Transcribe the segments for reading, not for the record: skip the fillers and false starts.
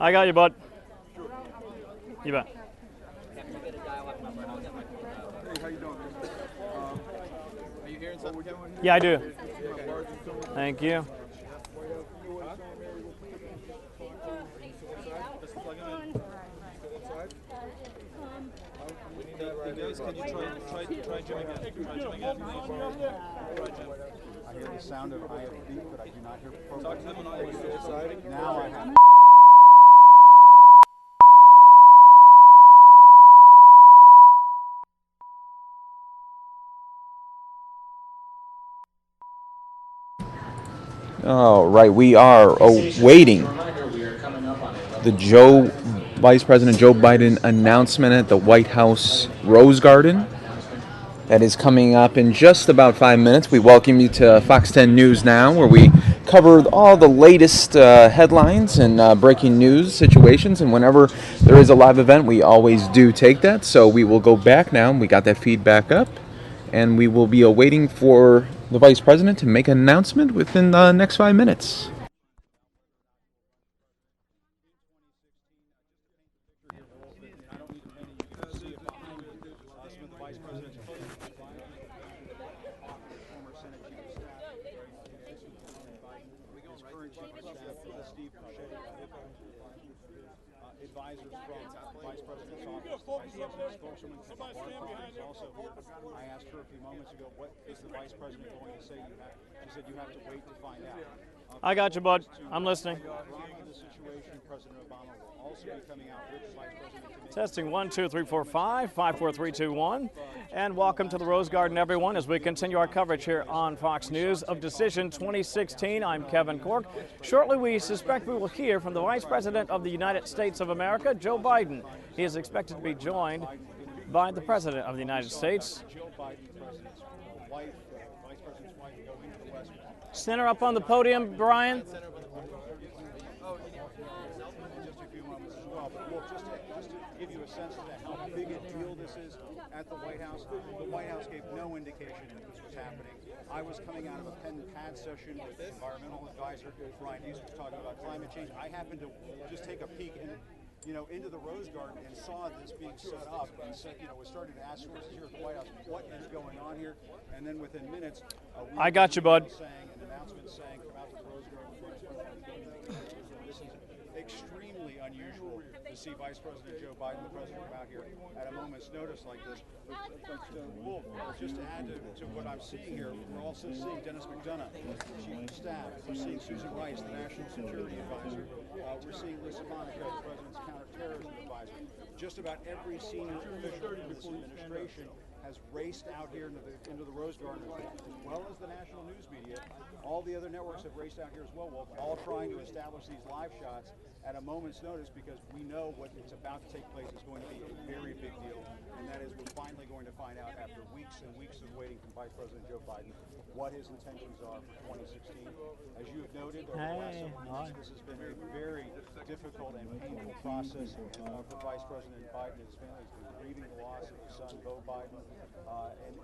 I got you, bud. You bet. Hey, how you doing? Are you hearing something? Yeah, I do. Thank you. Just plug him in. Hey guys, can you try Jim again? Try Jim again. Try Jim. I hear the sound of IFB, but I do not hear program. Talk to them and I'll Now I have. All right, we are awaiting the Vice President Joe Biden announcement at the White House Rose Garden. That is coming up in just about 5 minutes. We welcome you to Fox 10 News Now, where we cover all the latest headlines and breaking news situations. And whenever there is a live event, we always do take that. So we will go back now. We got that feedback up. And we will be awaiting for the Vice President to make an announcement within the next 5 minutes. Advisors from the Vice President's office, the Vice President's spokeswoman, is also here. I asked her a few moments ago, what is the Vice President going to say? She said you have to wait to find out. I got you, bud. I'm listening. The situation, President Obama will also be coming out with the Vice President. Testing 1, 2, 3, 4, 5, 5, 4, 3, 2, 1. And welcome to the Rose Garden, everyone, as we continue our coverage here on Fox News of Decision 2016. I'm Kevin Cork. Shortly, we suspect we will hear from the Vice President of the United States of America, Joe Biden. He is expected to be joined by the President of the United States. Center up on the podium, Brian. Give you a sense of how big a deal this is at the White House. The White House gave no indication that this was happening. I was coming out of a pen and pad session with the environmental advisor, Brian Dees, was talking about climate change. I happened to just take a peek into the Rose Garden and saw this being set up and was starting to ask sources here at the White House, what is going on here? And then within minutes, I got you, bud. An announcement saying, come out to the Rose Garden. This is extremely unusual to see Vice President Joe Biden, the president, come out here at a moment's notice like this. Just to add to what I'm seeing here, we're also seeing Dennis McDonough, Chief of Staff. We're seeing Susan Rice, the National Security Advisor. We're seeing Lisa Monaco, the President's Counterterrorism Advisor. Just about every senior official in this administration has raced out here into the Rose Garden, as well as the national news media. All the other networks have raced out here as well, all trying to establish these live shots at a moment's notice, because we know what is about to take place is going to be a very big deal, and that is we're finally going to find out after weeks and weeks of waiting from Vice President Joe Biden what his intentions are for 2016. As you have noted, over the last several weeks, this has been a very difficult and painful process for Vice President Biden and his family. He's been grieving the loss of his son, Beau Biden,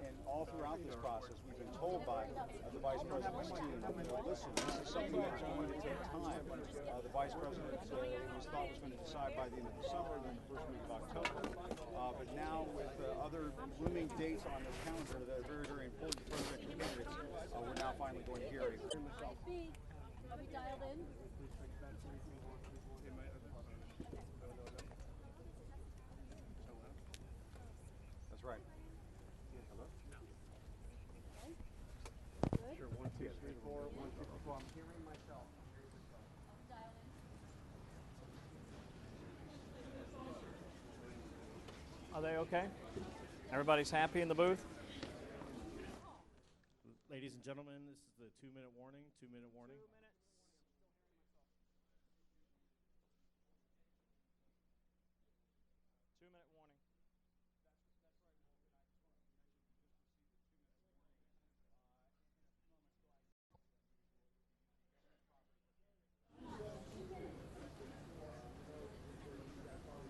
and all throughout this process, we've been told by the Vice President's team, listen, this is something that's going to take time. The Vice President was thought was going to decide by the end of the summer, then the first week of October. But now, with other looming dates on this calendar that are very, very important to presidential candidates, we're now finally going to hear it. Are we dialed in? That's right. Hello? Sure, 1, 2, 3, 4, 1, 2, 3, 4. I'm hearing myself. Are they okay? Everybody's happy in the booth? Ladies and gentlemen, this is the 2-minute warning. 2-minute warning.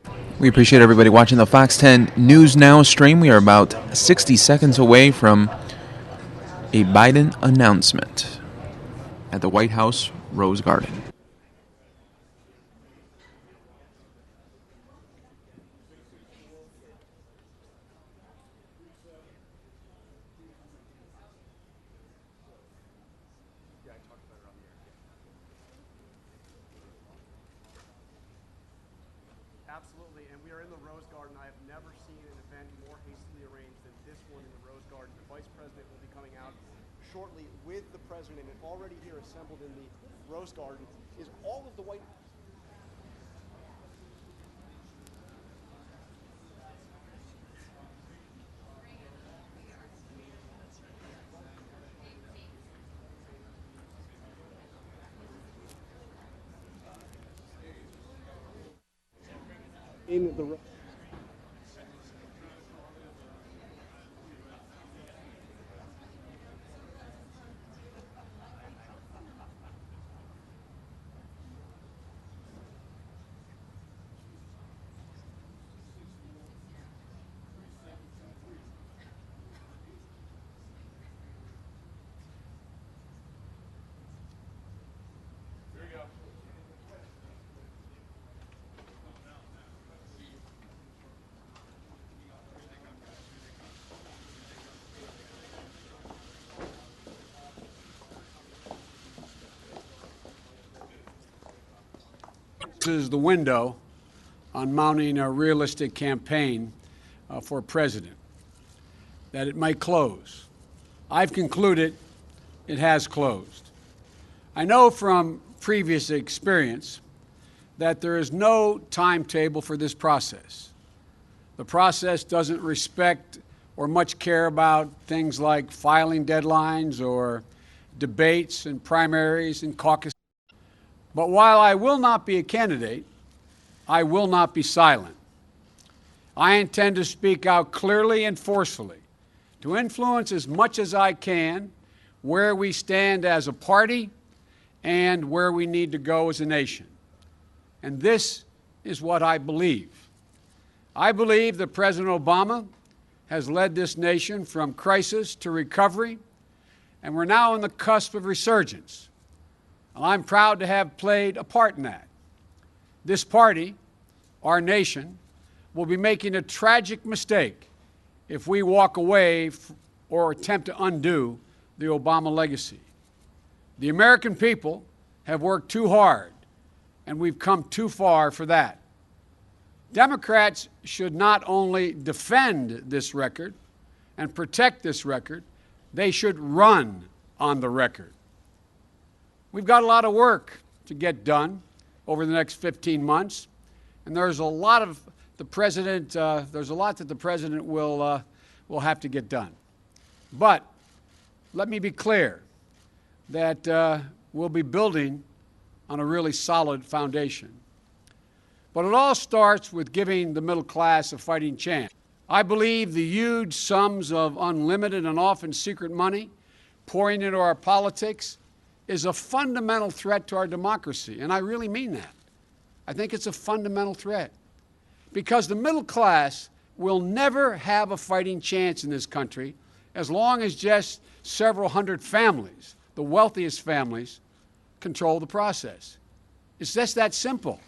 2 minutes. We appreciate everybody watching the Fox 10 News Now stream. We are about 60 seconds away from a Biden announcement at the White House Rose Garden. Absolutely, and we are in the Rose Garden. I have never seen an event more hastily arranged than this one in the Rose Garden. The Vice President will be coming out shortly with the President, and already here assembled in the Rose Garden is all of the White House. In the This is the window on mounting a realistic campaign for president, that it might close. I've concluded it has closed. I know from previous experience that there is no timetable for this process. The process doesn't respect or much care about things like filing deadlines or debates and primaries and caucuses. But while I will not be a candidate, I will not be silent. I intend to speak out clearly and forcefully to influence as much as I can where we stand as a party and where we need to go as a nation. And this is what I believe. I believe that President Obama has led this nation from crisis to recovery, and we're now on the cusp of resurgence. I'm proud to have played a part in that. This party, our nation, will be making a tragic mistake if we walk away or attempt to undo the Obama legacy. The American people have worked too hard, and we've come too far for that. Democrats should not only defend this record and protect this record, they should run on the record. We've got a lot of work to get done over the next 15 months, and there's a lot of the president. There's a lot that the president will have to get done. But let me be clear that we'll be building on a really solid foundation. But it all starts with giving the middle class a fighting chance. I believe the huge sums of unlimited and often secret money pouring into our politics is a fundamental threat to our democracy, and I really mean that. I think it's a fundamental threat because the middle class will never have a fighting chance in this country as long as just several hundred families, the wealthiest families, control the process. It's just that simple.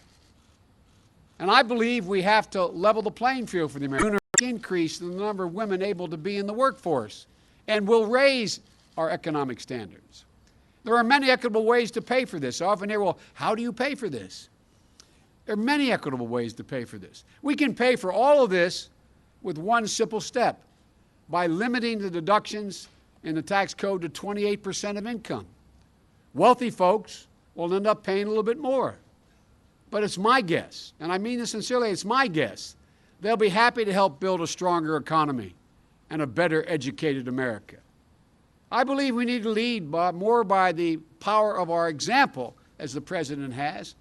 And I believe we have to level the playing field for the Americans, increase the number of women able to be in the workforce, and will raise our economic standards. There are many equitable ways to pay for this. I often hear, well, how do you pay for this? There are many equitable ways to pay for this. We can pay for all of this with one simple step, by limiting the deductions in the tax code to 28% of income. Wealthy folks will end up paying a little bit more. But it's my guess, and I mean this sincerely, it's my guess, they'll be happy to help build a stronger economy and a better educated America. I believe we need to lead more by the power of our example, as the President has,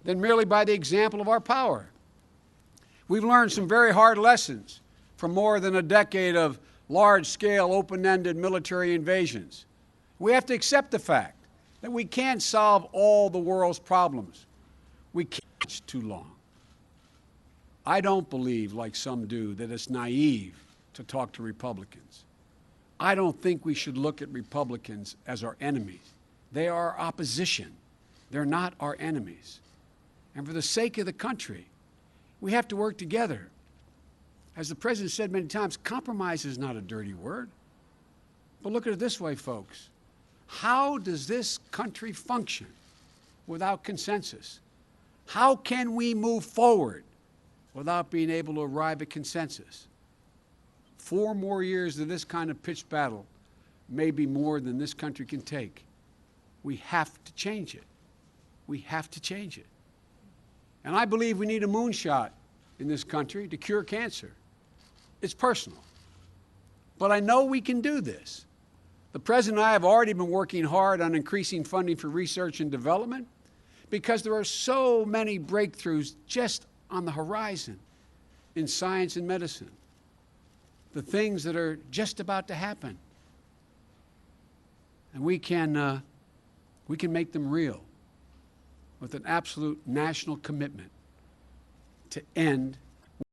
than merely by the example of our power. We've learned some very hard lessons from more than a decade of large-scale, open-ended military invasions. We have to accept the fact that we can't solve all the world's problems. We can't wait too long. I don't believe, like some do, that it's naive to talk to Republicans. I don't think we should look at Republicans as our enemies. They are our opposition. They're not our enemies. And for the sake of the country, we have to work together. As the President said many times, compromise is not a dirty word. But look at it this way, folks. How does this country function without consensus? How can we move forward without being able to arrive at consensus. 4 more years of this kind of pitched battle may be more than this country can take. We have to change it. We have to change it. And I believe we need a moonshot in this country to cure cancer. It's personal. But I know we can do this. The President and I have already been working hard on increasing funding for research and development because there are so many breakthroughs just on the horizon in science and medicine. The things that are just about to happen. And we can make them real with an absolute national commitment to end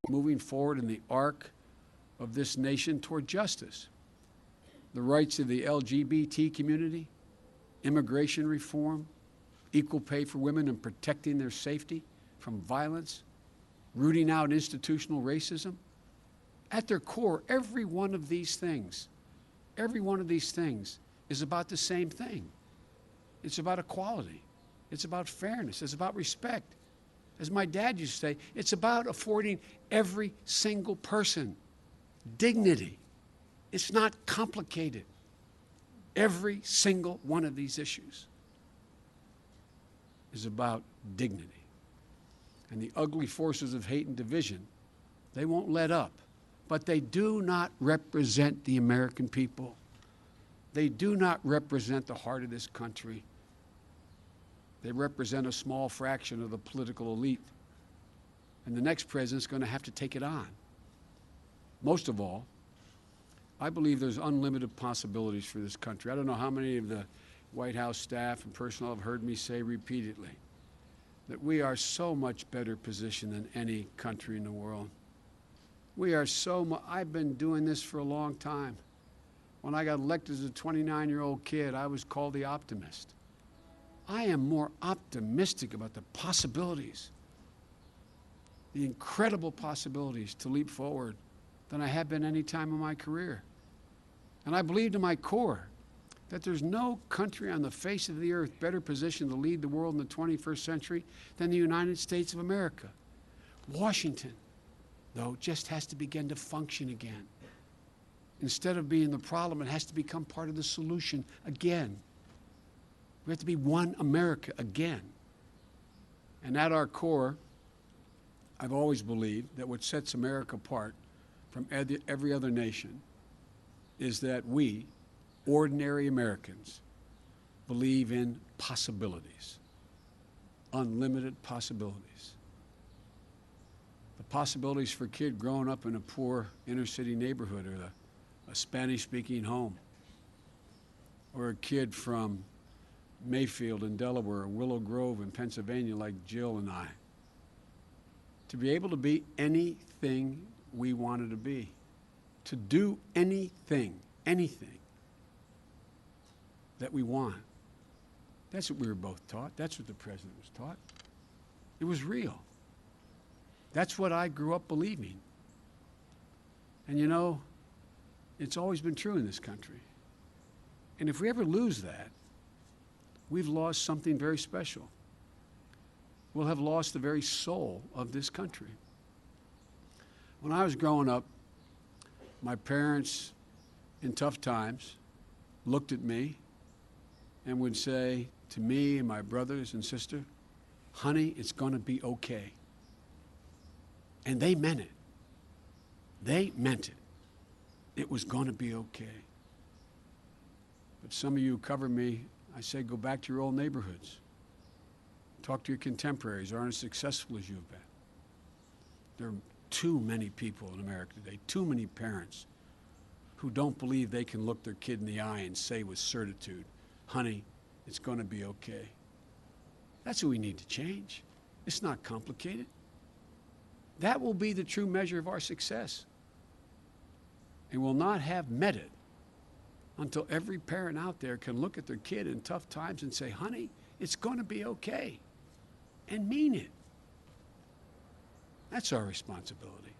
moving forward in the arc of this nation toward justice. The rights of the LGBT community, immigration reform, equal pay for women and protecting their safety from violence, rooting out institutional racism. At their core, every one of these things is about the same thing. It's about equality. It's about fairness. It's about respect. As my dad used to say, it's about affording every single person dignity. It's not complicated. Every single one of these issues is about dignity. And the ugly forces of hate and division, they won't let up. But they do not represent the American people. They do not represent the heart of this country. They represent a small fraction of the political elite. And the next president's going to have to take it on. Most of all, I believe there's unlimited possibilities for this country. I don't know how many of the White House staff and personnel have heard me say repeatedly that we are so much better positioned than any country in the world. We are I've been doing this for a long time. When I got elected as a 29-year-old kid, I was called the optimist. I am more optimistic about the possibilities, the incredible possibilities to leap forward than I have been any time in my career. And I believe to my core that there's no country on the face of the earth better positioned to lead the world in the 21st century than the United States of America. Washington, though, just has to begin to function again. Instead of being the problem, it has to become part of the solution again. We have to be one America again. And at our core, I've always believed that what sets America apart from every other nation is that we, ordinary Americans, believe in possibilities, unlimited possibilities. The possibilities for a kid growing up in a poor inner city neighborhood or a Spanish-speaking home, or a kid from Mayfield in Delaware or Willow Grove in Pennsylvania like Jill and I, to be able to be anything we wanted to be, to do anything that we want. That's what we were both taught. That's what the president was taught. It was real. That's what I grew up believing. And you know, it's always been true in this country. And if we ever lose that, we've lost something very special. We'll have lost the very soul of this country. When I was growing up, my parents, in tough times, looked at me and would say to me and my brothers and sister, "Honey, it's going to be okay." And they meant it. They meant it. It was going to be okay. But some of you who cover me, I say, go back to your old neighborhoods. Talk to your contemporaries who aren't as successful as you've been. There are too many people in America today, too many parents who don't believe they can look their kid in the eye and say with certitude, "Honey, it's going to be okay." That's what we need to change. It's not complicated. That will be the true measure of our success. And we'll not have met it until every parent out there can look at their kid in tough times and say, "Honey, it's going to be okay," and mean it. That's our responsibility.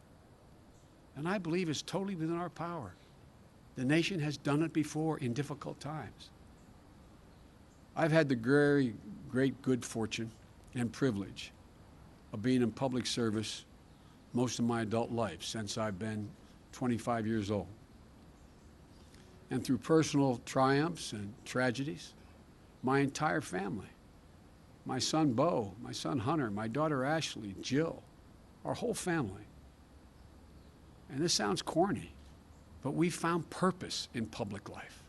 And I believe it's totally within our power. The nation has done it before in difficult times. I've had the very great good fortune and privilege of being in public service most of my adult life, since I've been 25 years old. And through personal triumphs and tragedies, my entire family, my son Bo, my son Hunter, my daughter Ashley, Jill, our whole family. And this sounds corny, but we found purpose in public life.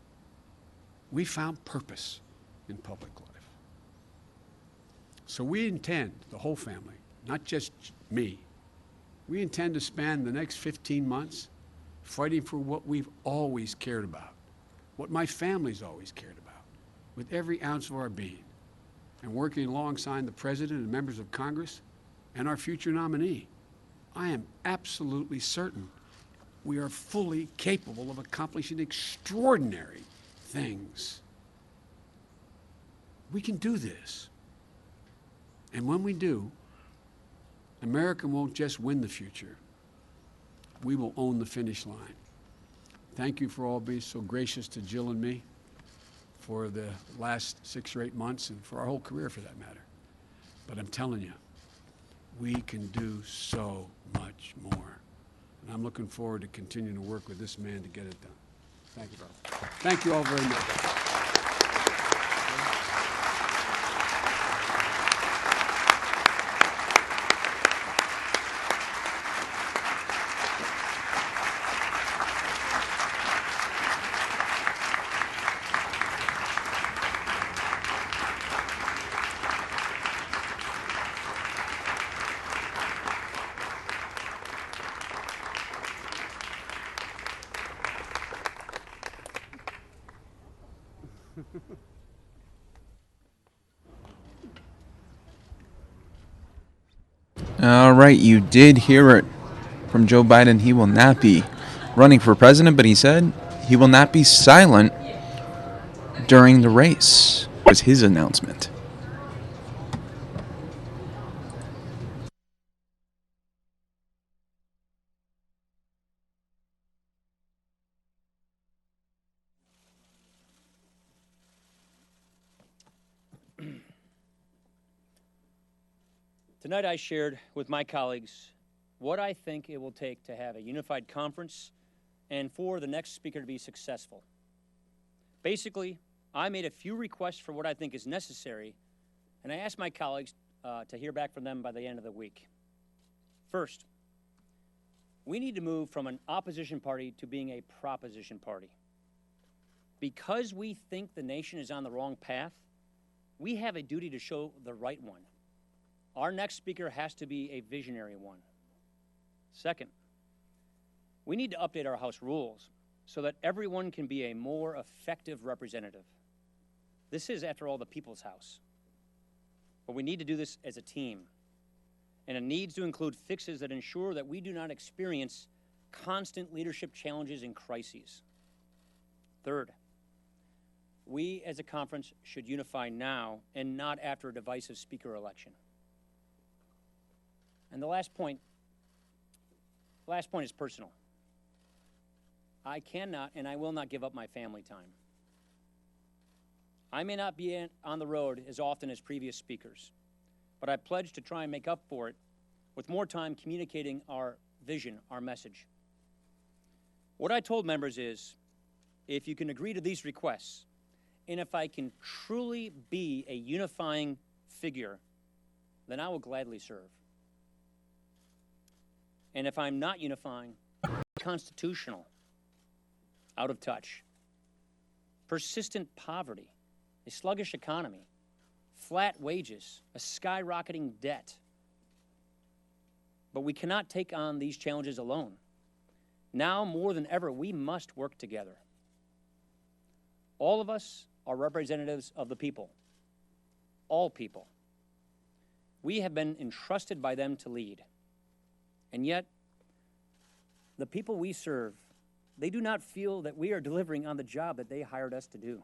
We found purpose in public life. So we intend, the whole family, not just me, we intend to spend the next 15 months fighting for what we've always cared about, what my family's always cared about, with every ounce of our being, and working alongside the President and members of Congress and our future nominee. I am absolutely certain we are fully capable of accomplishing extraordinary things. We can do this. And when we do, America won't just win the future. We will own the finish line. Thank you for all being so gracious to Jill and me for the last 6 or 8 months and for our whole career for that matter. But I'm telling you, we can do so much more. And I'm looking forward to continuing to work with this man to get it done. Thank you, brother. Thank you all very much. All right, you did hear it from Joe Biden. He will not be running for president, but he said he will not be silent during the race, was his announcement. Tonight I shared with my colleagues what I think it will take to have a unified conference and for the next speaker to be successful. Basically, I made a few requests for what I think is necessary, and I asked my colleagues to hear back from them by the end of the week. First, we need to move from an opposition party to being a proposition party. Because we think the nation is on the wrong path, we have a duty to show the right one. Our next speaker has to be a visionary one. Second, we need to update our House rules so that everyone can be a more effective representative. This is, after all, the people's House. But we need to do this as a team. And it needs to include fixes that ensure that we do not experience constant leadership challenges and crises. Third, we as a conference should unify now and not after a divisive speaker election. And the last point is personal. I cannot and I will not give up my family time. I may not be on the road as often as previous speakers, but I pledge to try and make up for it with more time communicating our vision, our message. What I told members is, if you can agree to these requests, and if I can truly be a unifying figure, then I will gladly serve. And if I'm not unifying, constitutional, out of touch, persistent poverty, a sluggish economy, flat wages, a skyrocketing debt. But we cannot take on these challenges alone. Now more than ever, we must work together. All of us are representatives of the people, all people. We have been entrusted by them to lead. And yet, the people we serve, they do not feel that we are delivering on the job that they hired us to do.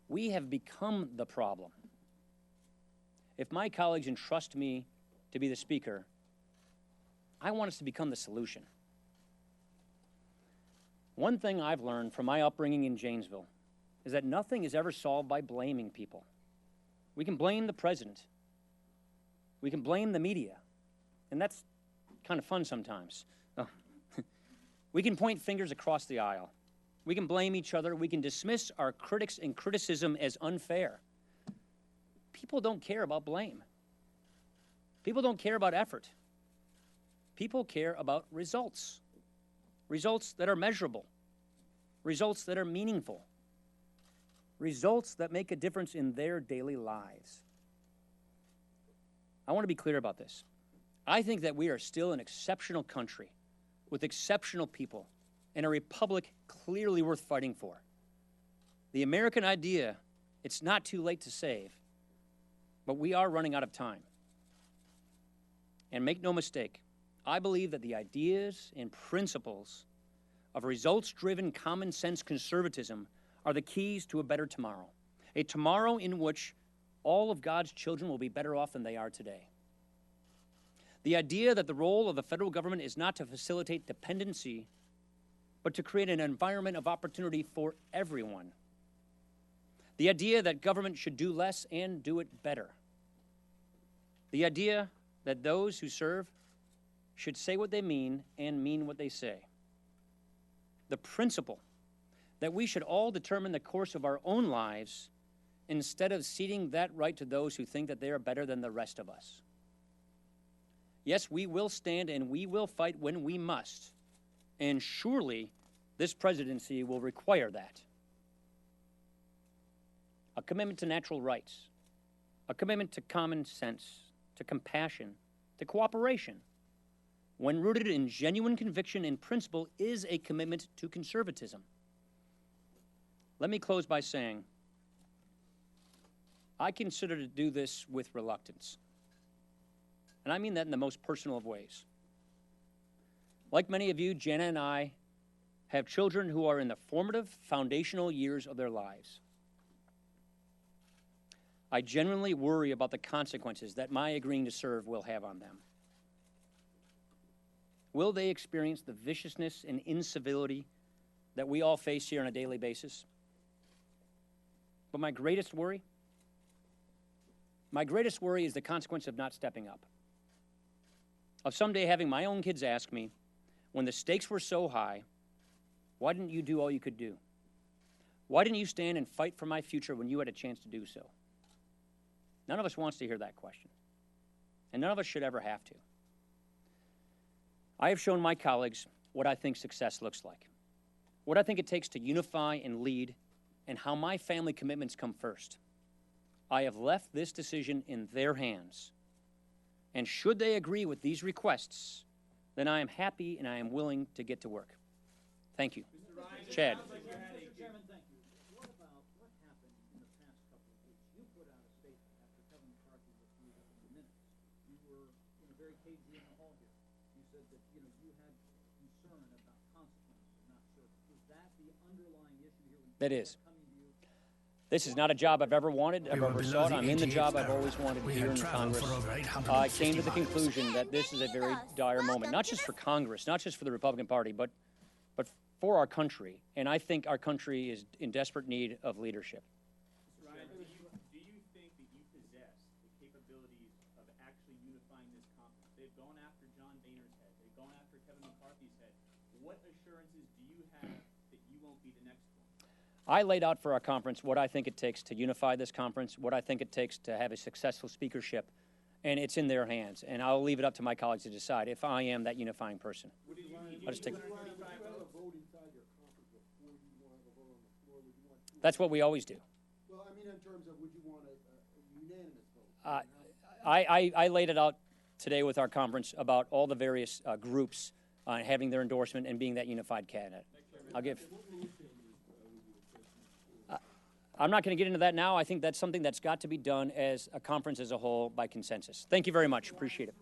We have become the problem. If my colleagues entrust me to be the speaker, I want us to become the solution. One thing I've learned from my upbringing in Janesville is that nothing is ever solved by blaming people. We can blame the president. We can blame the media. And that's kind of fun sometimes. We can point fingers across the aisle. We can blame each other. We can dismiss our critics and criticism as unfair. People don't care about blame. People don't care about effort. People care about results. Results that are measurable. Results that are meaningful. Results that make a difference in their daily lives. I want to be clear about this. I think that we are still an exceptional country with exceptional people and a republic clearly worth fighting for. The American idea, it's not too late to save, but we are running out of time. And make no mistake, I believe that the ideas and principles of results-driven common sense conservatism are the keys to a better tomorrow. A tomorrow in which all of God's children will be better off than they are today. The idea that the role of the federal government is not to facilitate dependency, but to create an environment of opportunity for everyone. The idea that government should do less and do it better. The idea that those who serve should say what they mean and mean what they say. The principle that we should all determine the course of our own lives instead of ceding that right to those who think that they are better than the rest of us. Yes, we will stand and we will fight when we must, and surely this presidency will require that. A commitment to natural rights, a commitment to common sense, to compassion, to cooperation, when rooted in genuine conviction and principle, is a commitment to conservatism. Let me close by saying, I consider to do this with reluctance. And I mean that in the most personal of ways. Like many of you, Jana and I have children who are in the formative, foundational years of their lives. I genuinely worry about the consequences that my agreeing to serve will have on them. Will they experience the viciousness and incivility that we all face here on a daily basis? But my greatest worry is the consequence of not stepping up. Of someday having my own kids ask me, when the stakes were so high, why didn't you do all you could do? Why didn't you stand and fight for my future when you had a chance to do so? None of us wants to hear that question. And none of us should ever have to. I have shown my colleagues what I think success looks like, what I think it takes to unify and lead, and how my family commitments come first. I have left this decision in their hands. And should they agree with these requests, then I am happy and I am willing to get to work. Thank you. Chad. Mr. Chairman, thank you. What about what happened in the past couple of weeks? You put out a statement after Kevin McCarthy was moved in the minutes. You were very cagey in the hall here. You said that you had concern about consequences of not serving. Is that the underlying issue here? That is. This is not a job I've ever wanted, I've ever sought. I'm in the job I've always wanted here in Congress. I came to the conclusion that this is a very dire moment, not just for Congress, not just for the Republican Party, but for our country. And I think our country is in desperate need of leadership. Mr. Ryan, do you think that you possess the capabilities of actually unifying this conference? They've gone after John Boehner's head. They've gone after Kevin McCarthy's head. What assurances do you have that you won't be the next one? I laid out for our conference what I think it takes to unify this conference, what I think it takes to have a successful speakership, and it's in their hands. And I'll leave it up to my colleagues to decide if I am that unifying person. I'll just take. That's what we always do. Well, I mean, in terms of would you want a unanimous vote? I laid it out today with our conference about all the various groups having their endorsement and being that unified candidate. I'll give. I'm not going to get into that now. I think that's something that's got to be done as a conference as a whole by consensus. Thank you very much. Appreciate it.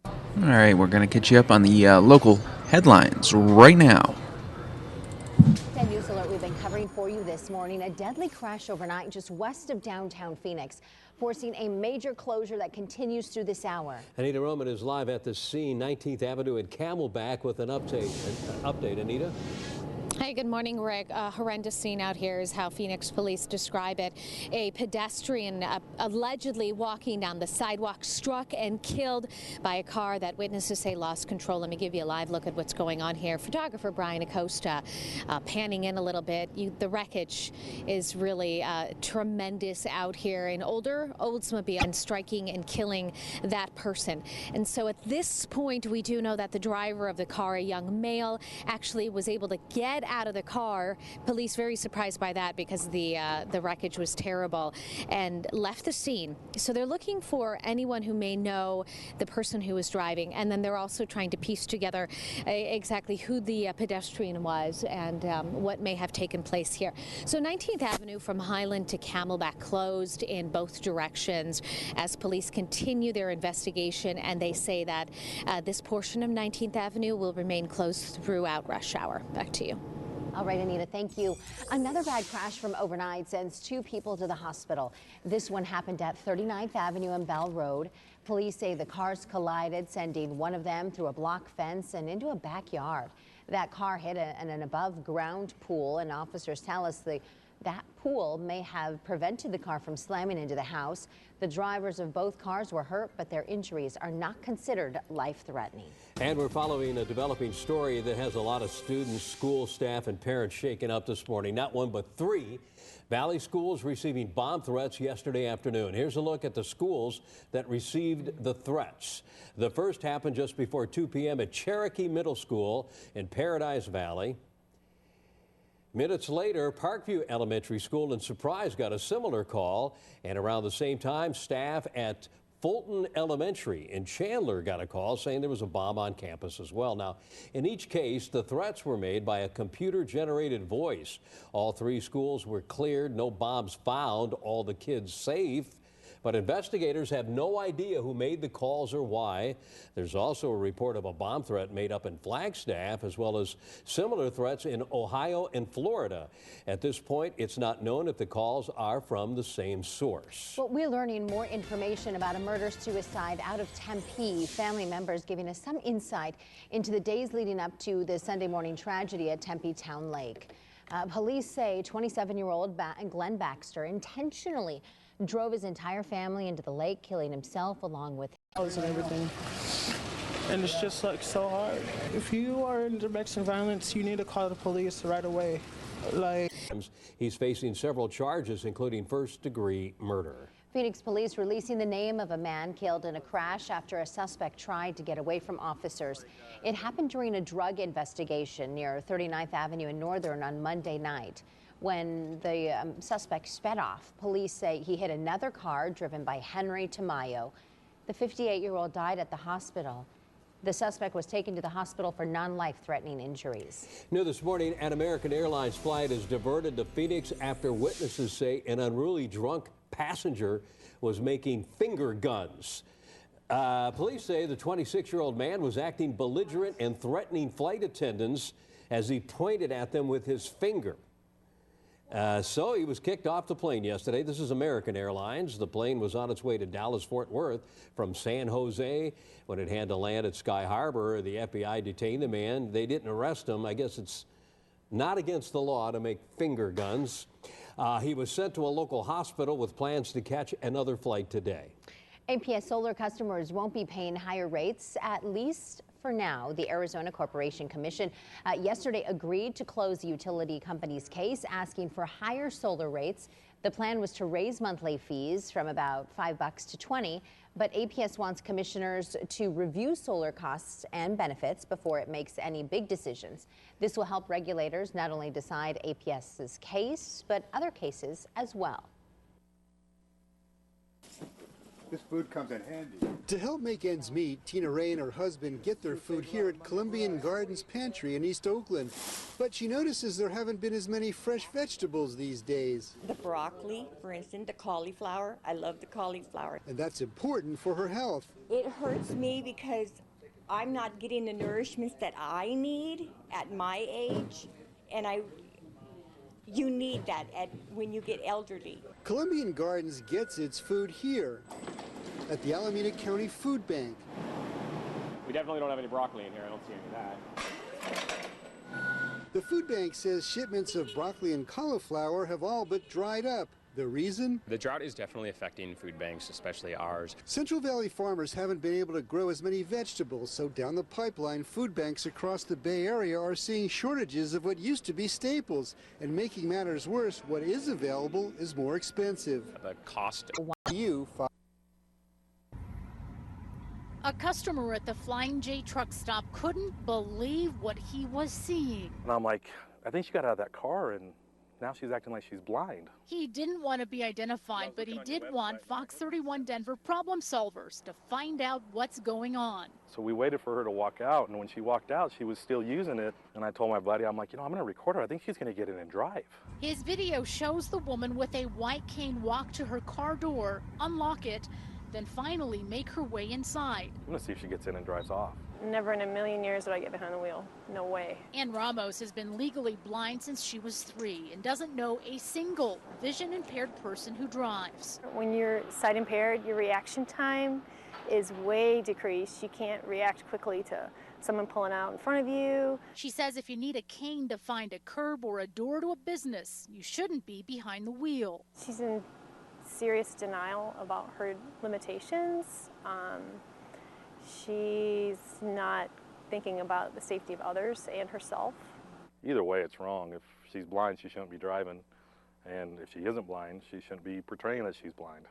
All right, we're going to catch you up on the local headlines right now. 10 News Alert we've been covering for you this morning. A deadly crash overnight just west of downtown Phoenix, forcing a major closure that continues through this hour. Anita Roman is live at the scene, 19th Avenue and Camelback with an update. Anita? Hey, good morning, Rick. A horrendous scene out here is how Phoenix police describe it. A pedestrian allegedly walking down the sidewalk struck and killed by a car that witnesses say lost control. Let me give you a live look at what's going on here. Photographer Brian Acosta panning in a little bit. The wreckage is really tremendous out here. An older Oldsmobile and striking and killing that person. And so at this point, we do know that the driver of the car, a young male, actually was able to get out of the car. Police very surprised by that because the wreckage was terrible, and left the scene. So they're looking for anyone who may know the person who was driving, and then they're also trying to piece together exactly who the pedestrian was and what may have taken place here. So 19th Avenue from Highland to Camelback closed in both directions as police continue their investigation, and they say that this portion of 19th Avenue will remain closed throughout rush hour. Back to you. All right, Anita, thank you. Another bad crash from overnight sends 2 people to the hospital. This one happened at 39th Avenue and Bell Road. Police say the cars collided, sending one of them through a block fence and into a backyard. That car hit an above-ground pool, and officers tell us that pool may have prevented the car from slamming into the house. The drivers of both cars were hurt, but their injuries are not considered life-threatening. And we're following a developing story that has a lot of students, school staff, and parents shaken up this morning. Not one, but 3 Valley schools receiving bomb threats yesterday afternoon. Here's a look at the schools that received the threats. The first happened just before 2 p.m. at Cherokee Middle School in Paradise Valley. Minutes later, Parkview Elementary School in Surprise got a similar call, and around the same time, staff at Fulton Elementary in Chandler got a call saying there was a bomb on campus as well. Now, in each case, the threats were made by a computer-generated voice. All 3 schools were cleared, no bombs found, all the kids safe. But investigators have no idea who made the calls or why. There's also a report of a bomb threat made up in Flagstaff, as well as similar threats in Ohio and Florida. At this point, it's not known if the calls are from the same source. Well, we're learning more information about a murder-suicide out of Tempe. Family members giving us some insight into the days leading up to the Sunday morning tragedy at Tempe Town Lake. Police say 27-year-old Glenn Baxter intentionally drove his entire family into the lake, killing himself along with and everything. And it's just like so hard. If you are in domestic violence, you need to call the police right away. He's facing several charges, including first-degree murder. Phoenix police releasing the name of a man killed in a crash after a suspect tried to get away from officers. It happened during a drug investigation near 39th Avenue and Northern on Monday night. When the suspect sped off, police say he hit another car driven by Henry Tamayo. The 58-year-old died at the hospital. The suspect was taken to the hospital for non-life-threatening injuries. New this morning, an American Airlines flight is diverted to Phoenix after witnesses say an unruly drunk passenger was making finger guns. Police say the 26-year-old man was acting belligerent and threatening flight attendants as he pointed at them with his finger. So he was kicked off the plane yesterday. This is American Airlines. The plane was on its way to Dallas-Fort Worth from San Jose. When it had to land at Sky Harbor, the FBI detained the man. They didn't arrest him. I guess it's not against the law to make finger guns. He was sent to a local hospital with plans to catch another flight today. APS Solar customers won't be paying higher rates, at least for now. The Arizona Corporation Commission yesterday agreed to close the utility company's case, asking for higher solar rates. The plan was to raise monthly fees from about $5 to $20, but APS wants commissioners to review solar costs and benefits before it makes any big decisions. This will help regulators not only decide APS's case, but other cases as well. This food comes in handy. To help make ends meet, Tina Ray and her husband get their food here at Columbian Gardens Pantry in East Oakland. But she notices there haven't been as many fresh vegetables these days. The broccoli, for instance, the cauliflower. I love the cauliflower. And that's important for her health. It hurts me because I'm not getting the nourishments that I need at my age, and you need that when you get elderly. Columbian Gardens gets its food here at the Alameda County Food Bank. We definitely don't have any broccoli in here. I don't see any of that. The food bank says shipments of broccoli and cauliflower have all but dried up. The reason? The drought is definitely affecting food banks, especially ours. Central Valley farmers haven't been able to grow as many vegetables, so down the pipeline, food banks across the Bay Area are seeing shortages of what used to be staples. And making matters worse, what is available is more expensive. The cost. A customer at the Flying J truck stop couldn't believe what he was seeing. And I'm like, I think she got out of that car and now she's acting like she's blind. He didn't want to be identified, but he did want Fox 31 Denver problem solvers to find out what's going on. So we waited for her to walk out, and when she walked out, she was still using it. And I told my buddy, I'm like, I'm going to record her. I think she's going to get in and drive. His video shows the woman with a white cane walk to her car door, unlock it, then finally make her way inside. I'm going to see if she gets in and drives off. Never in a million years would I get behind the wheel. No way. Ann Ramos has been legally blind since she was 3 and doesn't know a single vision-impaired person who drives. When you're sight impaired, your reaction time is way decreased. You can't react quickly to someone pulling out in front of you. She says if you need a cane to find a curb or a door to a business, you shouldn't be behind the wheel. She's in serious denial about her limitations. She's not thinking about the safety of others and herself. Either way, it's wrong. If she's blind, she shouldn't be driving. And if she isn't blind, she shouldn't be portraying that she's blind.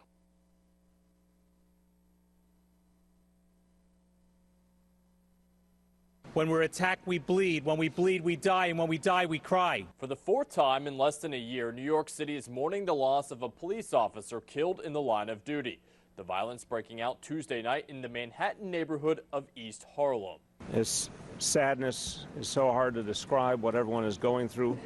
When we're attacked, we bleed. When we bleed, we die. And when we die, we cry. For the 4th time in less than a year, New York City is mourning the loss of a police officer killed in the line of duty. The violence breaking out Tuesday night in the Manhattan neighborhood of East Harlem. This sadness is so hard to describe what everyone is going through.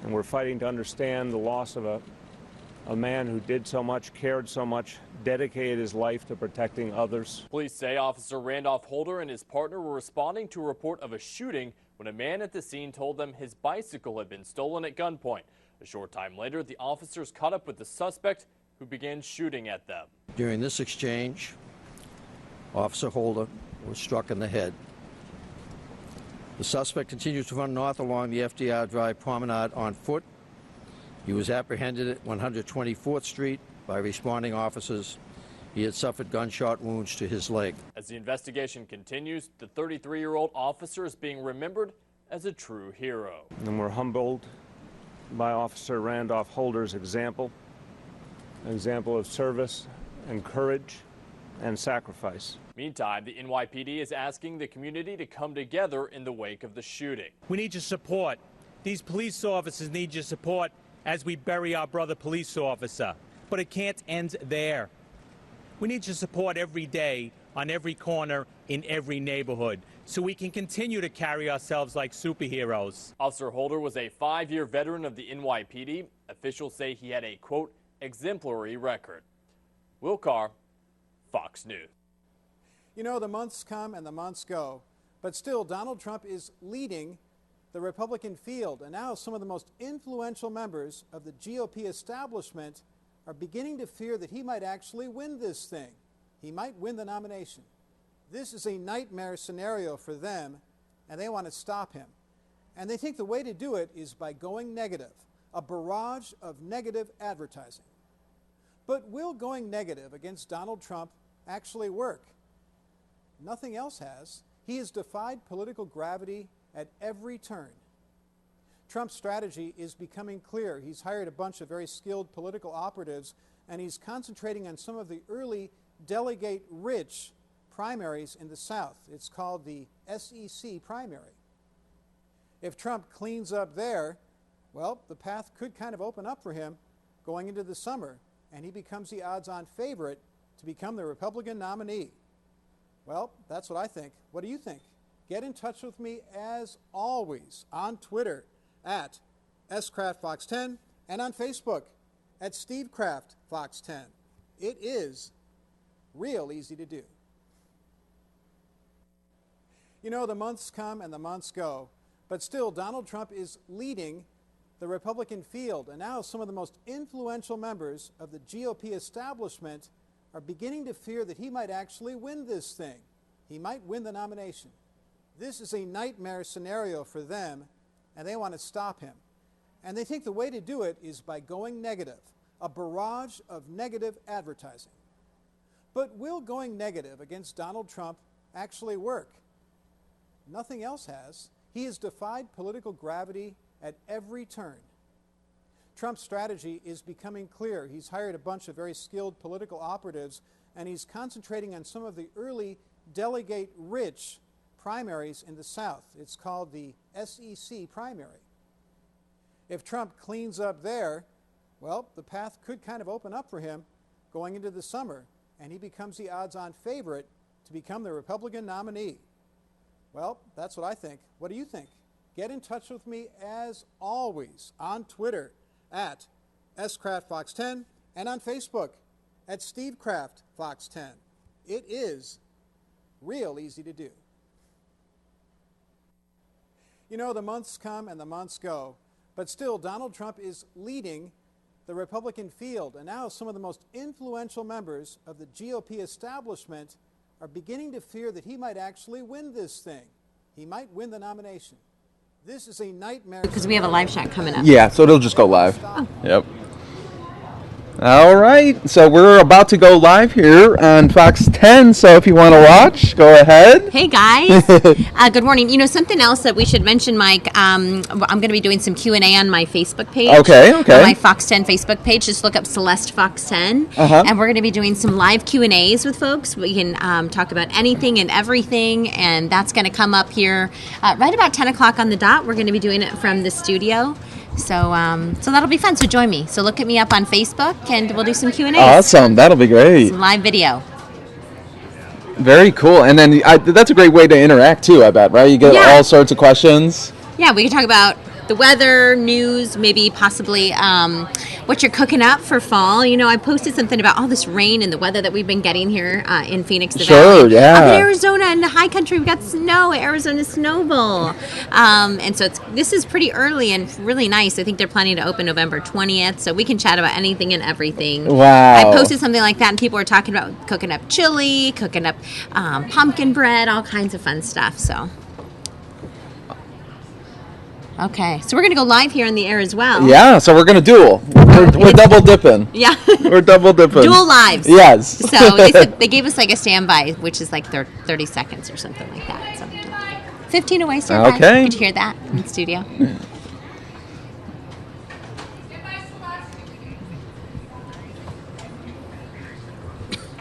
And we're fighting to understand the loss of a man who did so much, cared so much, dedicated his life to protecting others. Police say Officer Randolph Holder and his partner were responding to a report of a shooting when a man at the scene told them his bicycle had been stolen at gunpoint. A short time later, the officers caught up with the suspect who began shooting at them. During this exchange, Officer Holder was struck in the head. The suspect continues to run north along the FDR Drive promenade on foot. He was apprehended at 124th Street by responding officers. He had suffered gunshot wounds to his leg. As the investigation continues, the 33-year-old officer is being remembered as a true hero. And we're humbled by Officer Randolph Holder's example, an example of service and courage and sacrifice. Meantime, the NYPD is asking the community to come together in the wake of the shooting. We need your support. These police officers need your support as we bury our brother police officer. But it can't end there. We need your support every day, on every corner, in every neighborhood, so we can continue to carry ourselves like superheroes. Officer Holder was a 5-year veteran of the NYPD. Officials say he had a, quote, exemplary record. Will Carr, Fox News. You know, the months come and the months go, but still Donald Trump is leading the Republican field, and now some of the most influential members of the GOP establishment are beginning to fear that he might actually win this thing. He might win the nomination. This is a nightmare scenario for them, and they want to stop him. And they think the way to do it is by going negative, a barrage of negative advertising. But will going negative against Donald Trump actually work? Nothing else has. He has defied political gravity at every turn. Trump's strategy is becoming clear. He's hired a bunch of very skilled political operatives, and he's concentrating on some of the early delegate-rich primaries in the South. It's called the SEC primary. If Trump cleans up there, well, the path could kind of open up for him going into the summer, and he becomes the odds-on favorite to become the Republican nominee. Well, that's what I think. What do you think? Get in touch with me, as always, on Twitter at SCraftFox10 and on Facebook at SteveCraftFox10. It is real easy to do. You know, the months come and the months go, but still Donald Trump is leading the Republican field, and now some of the most influential members of the GOP establishment are beginning to fear that he might actually win this thing. He might win the nomination. This is a nightmare scenario for them, and they want to stop him. And they think the way to do it is by going negative, a barrage of negative advertising. But will going negative against Donald Trump actually work? Nothing else has. He has defied political gravity at every turn. Trump's strategy is becoming clear. He's hired a bunch of very skilled political operatives, and he's concentrating on some of the early delegate-rich primaries in the South. It's called the SEC primary. If Trump cleans up there, well, the path could kind of open up for him going into the summer, and he becomes the odds-on favorite to become the Republican nominee. Well, that's what I think. What do you think? Get in touch with me, as always, on Twitter at SCraftFox10 and on Facebook at SteveCraftFox10. It is real easy to do. You know, the months come and the months go, but still Donald Trump is leading the Republican field, and now some of the most influential members of the GOP establishment are beginning to fear that he might actually win this thing. He might win the nomination. This is a nightmare. Because we have a live shot coming up. Yeah, so it'll just go live. Oh. Yep. All right, so we're about to go live here on Fox 10, so if you want to watch, go ahead. Hey, guys. Good morning. You know, something else that we should mention, Mike, I'm going to be doing some Q&A on my Facebook page. Okay. On my Fox 10 Facebook page. Just look up Celeste Fox 10. And we're going to be doing some live Q&As with folks. We can talk about anything and everything, and that's going to come up here right about 10 o'clock on the dot. We're going to be doing it from the studio. So that'll be fun. So join me. So look at me up on Facebook, and we'll do some Q&As. Awesome. That'll be great. Some live video. Very cool. And then that's a great way to interact, too, I bet, right? You get all sorts of questions. Yeah, we can talk about the weather, news, maybe possibly what you're cooking up for fall. You know, I posted something about all this rain and the weather that we've been getting here in Phoenix, the Valley. Yeah. Up in Arizona, in the high country, we got snow, Arizona Snow Bowl. And so this is pretty early and really nice. I think they're planning to open November 20th, so we can chat about anything and everything. Wow. I posted something like that, and people were talking about cooking up chili, cooking up pumpkin bread, all kinds of fun stuff, so... Okay, so we're going to go live here on the air as well. Yeah, so we're going to duel. We're double dipping. Yeah. We're double dipping. Dual lives. Yes. So they gave us like a standby, which is like 30 seconds or something like that. So 15 away standby. Okay. Did you hear that in the studio?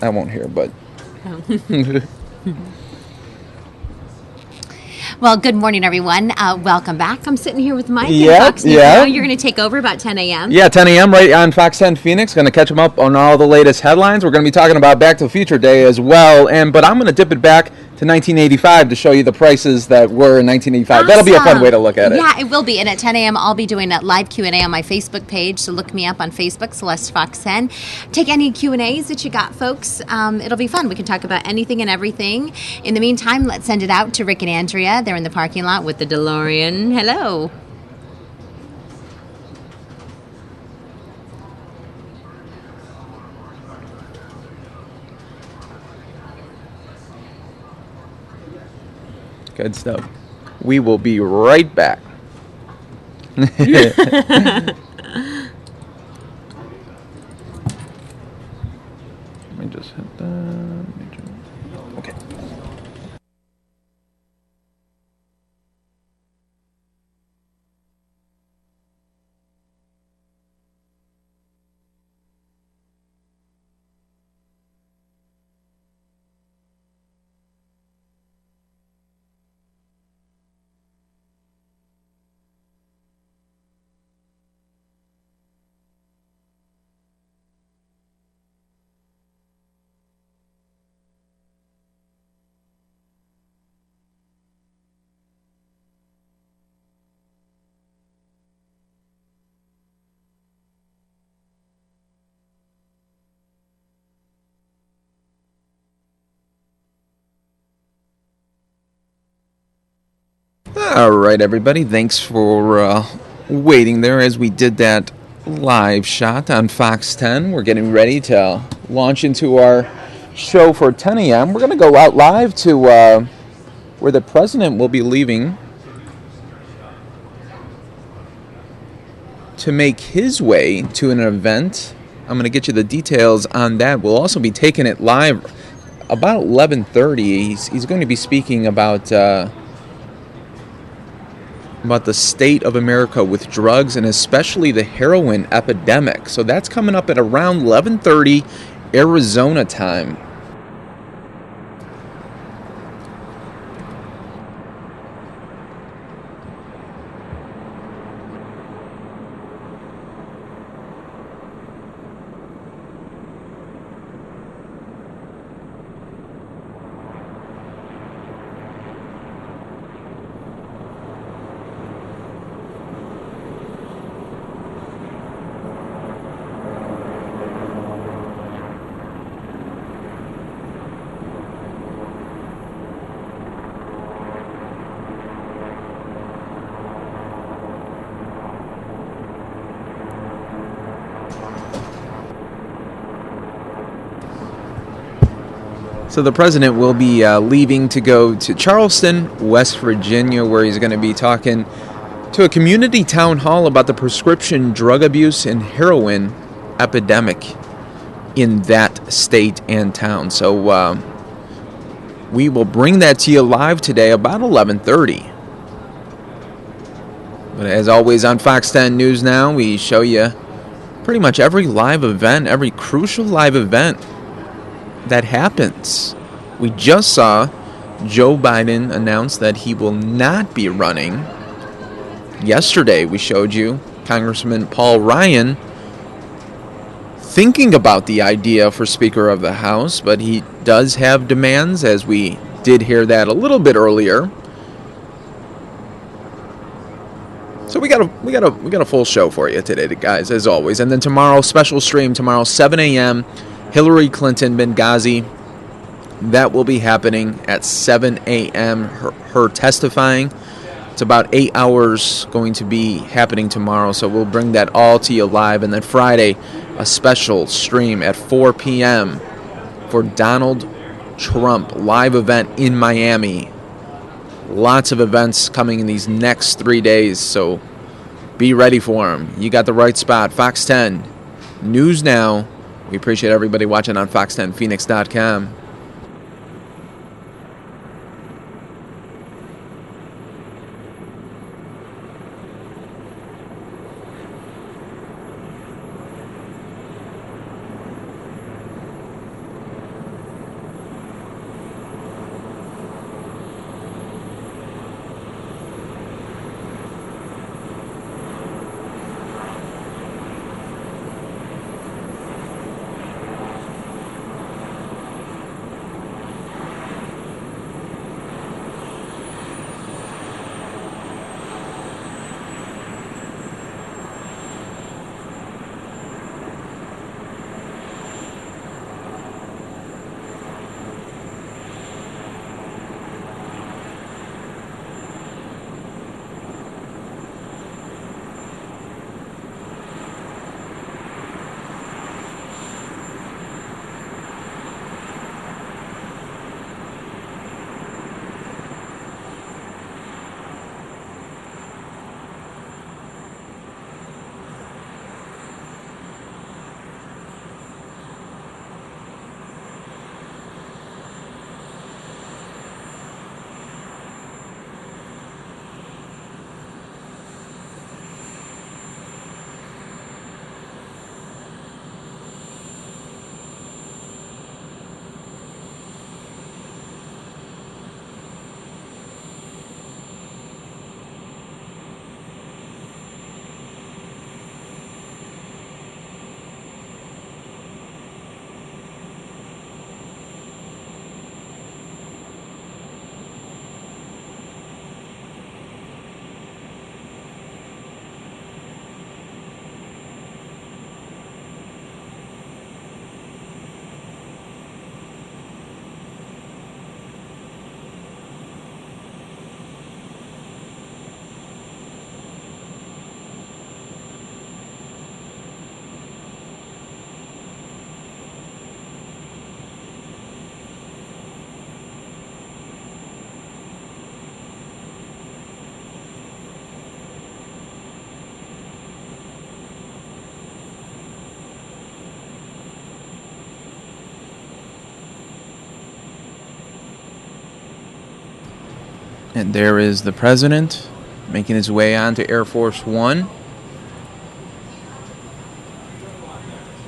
I won't hear, but... Well, good morning, everyone. Welcome back. I'm sitting here with Mike. Yep, Fox News now. You're going to take over about 10 a.m. Yeah, 10 a.m. right on Fox 10 Phoenix. Going to catch them up on all the latest headlines. We're going to be talking about Back to the Future Day as well. But I'm going to dip it back to 1985 to show you the prices that were in 1985. Awesome. That'll be a fun way to look at it. Yeah, it will be. And at 10 a.m., I'll be doing a live Q&A on my Facebook page. So look me up on Facebook, Celeste Fox 10. Take any Q&As that you got, folks. It'll be fun. We can talk about anything and everything. In the meantime, let's send it out to Rick and Andrea. They're in the parking lot with the DeLorean. Hello. Good stuff. We will be right back. Let me just hit that. Okay. All right, everybody. Thanks for waiting there as we did that live shot on Fox 10. We're getting ready to launch into our show for 10 a.m. We're going to go out live to where the president will be leaving to make his way to an event. I'm going to get you the details on that. We'll also be taking it live about 11:30. He's going to be speaking about the state of America with drugs and especially the heroin epidemic. So that's coming up at around 11:30 Arizona time. So the president will be leaving to go to Charleston, West Virginia, where he's going to be talking to a community town hall about the prescription drug abuse and heroin epidemic in that state and town. So we will bring that to you live today about 11:30. But as always on Fox 10 News Now, we show you pretty much every live event, every crucial live event that happens. We just saw Joe Biden announce that he will not be running. Yesterday we showed you Congressman Paul Ryan thinking about the idea for Speaker of the House, but he does have demands, as we did hear that a little bit earlier. So we got a full show for you today, guys, as always. And then tomorrow, special stream tomorrow, 7 a.m., Hillary Clinton, Benghazi. That will be happening at 7 a.m., her testifying. It's about 8 hours going to be happening tomorrow, so we'll bring that all to you live. And then Friday, a special stream at 4 p.m. for Donald Trump, live event in Miami. Lots of events coming in these next 3 days, so be ready for them. You got the right spot, Fox 10 News Now. We appreciate everybody watching on fox10phoenix.com. And there is the president making his way onto Air Force One.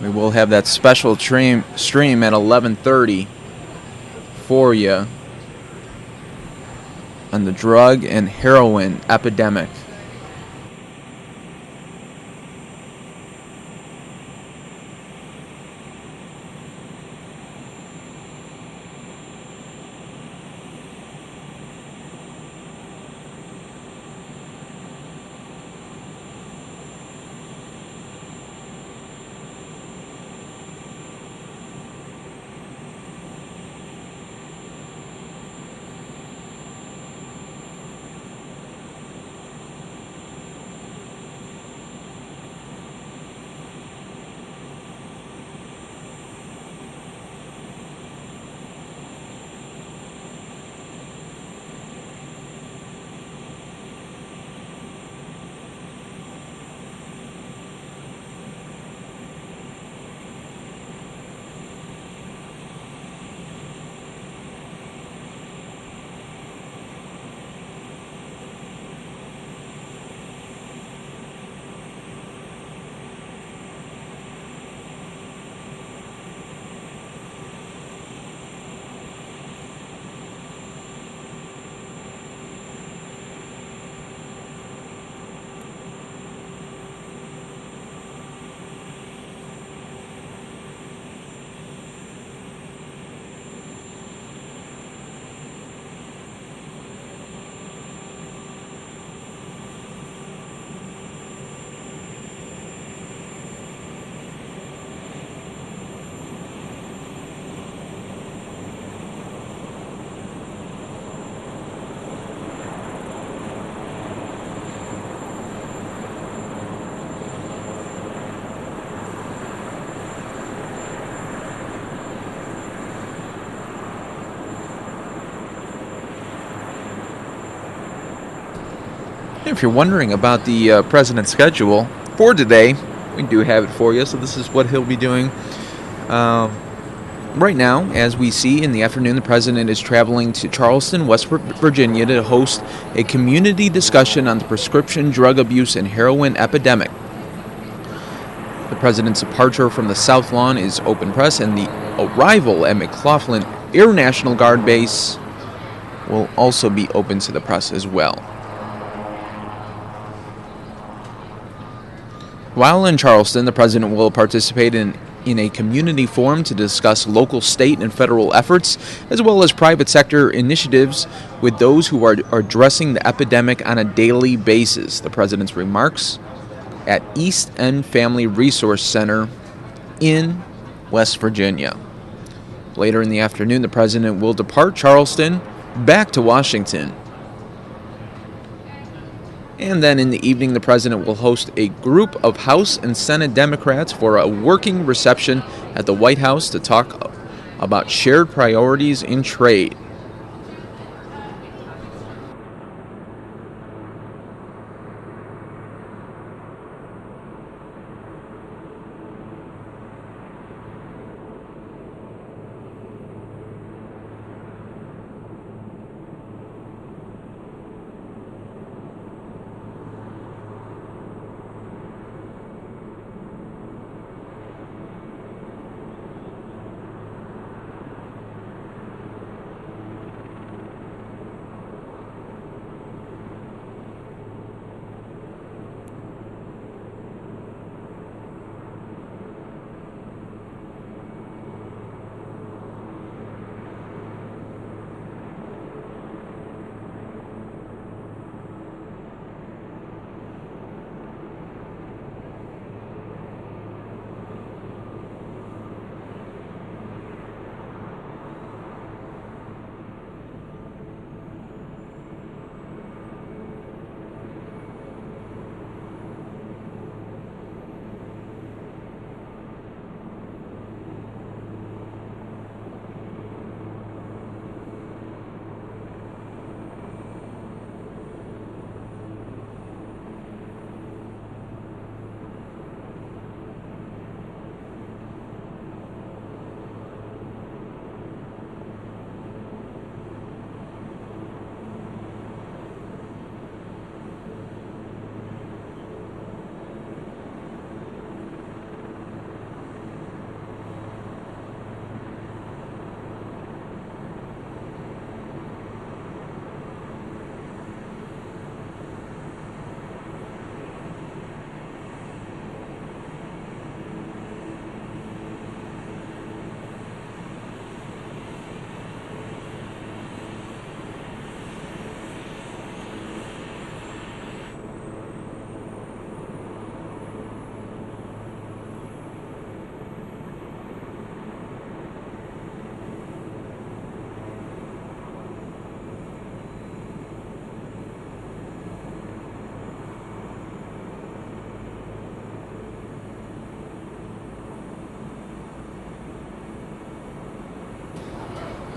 We will have that special stream at 11:30 for you on the drug and heroin epidemic. If you're wondering about the president's schedule for today, we do have it for you. So this is what he'll be doing. Right now, as we see in the afternoon, the president is traveling to Charleston, West Virginia to host a community discussion on the prescription drug abuse and heroin epidemic. The president's departure from the South Lawn is open press, and the arrival at McLaughlin Air National Guard Base will also be open to the press as well. While in Charleston, the president will participate in a community forum to discuss local, state, and federal efforts, as well as private sector initiatives with those who are addressing the epidemic on a daily basis. The president's remarks at East End Family Resource Center in West Virginia. Later in the afternoon, the president will depart Charleston back to Washington. And then in the evening, the president will host a group of House and Senate Democrats for a working reception at the White House to talk about shared priorities in trade.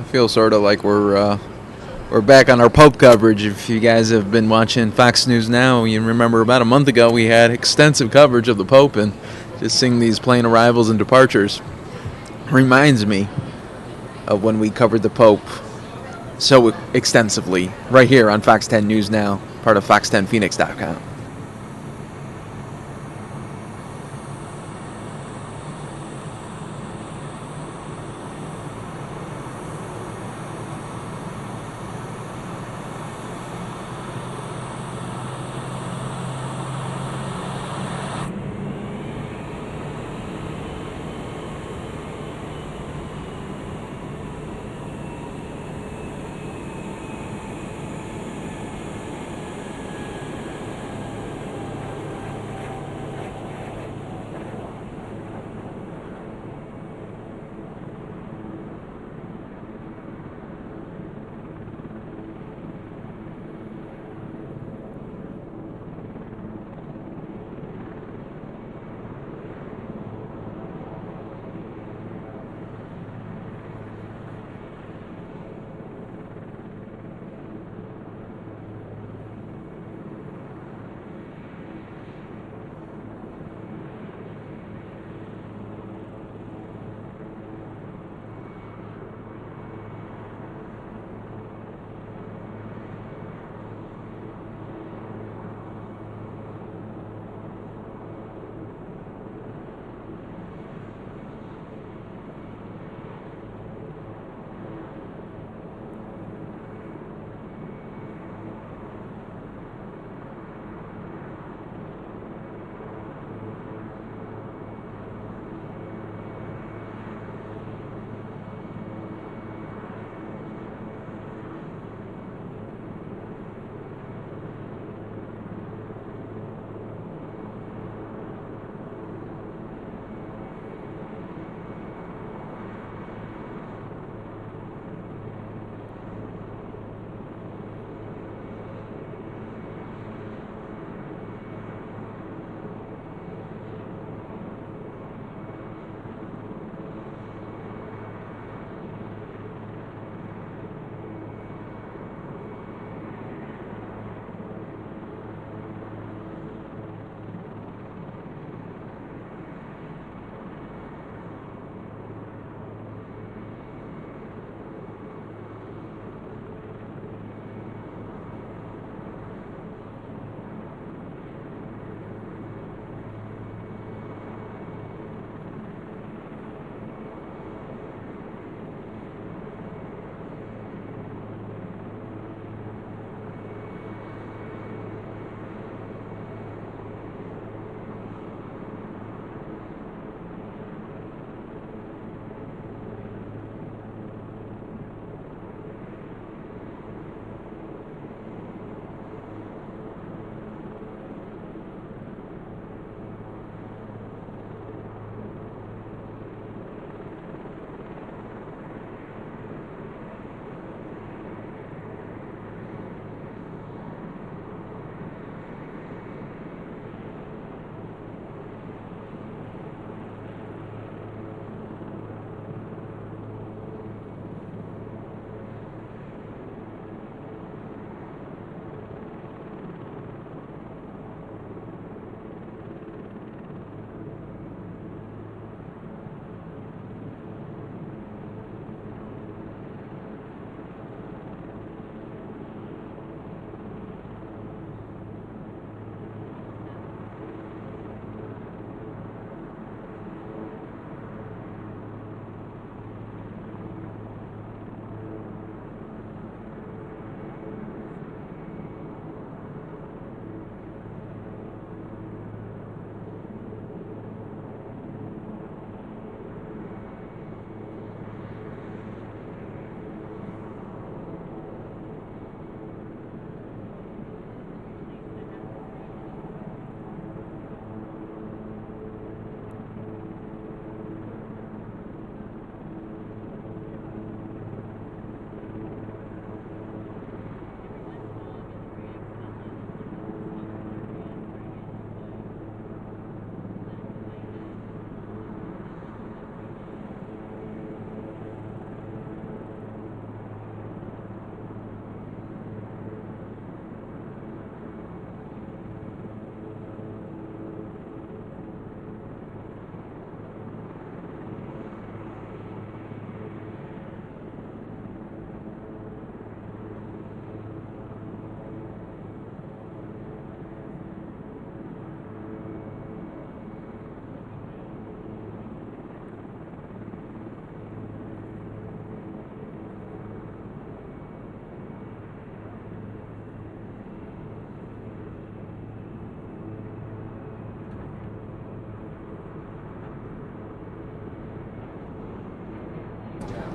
feel sort of like we're back on our Pope coverage. If you guys have been watching Fox News Now, you remember about a month ago we had extensive coverage of the Pope, and just seeing these plane arrivals and departures reminds me of when we covered the Pope so extensively right here on Fox 10 News Now, part of Fox10Phoenix.com.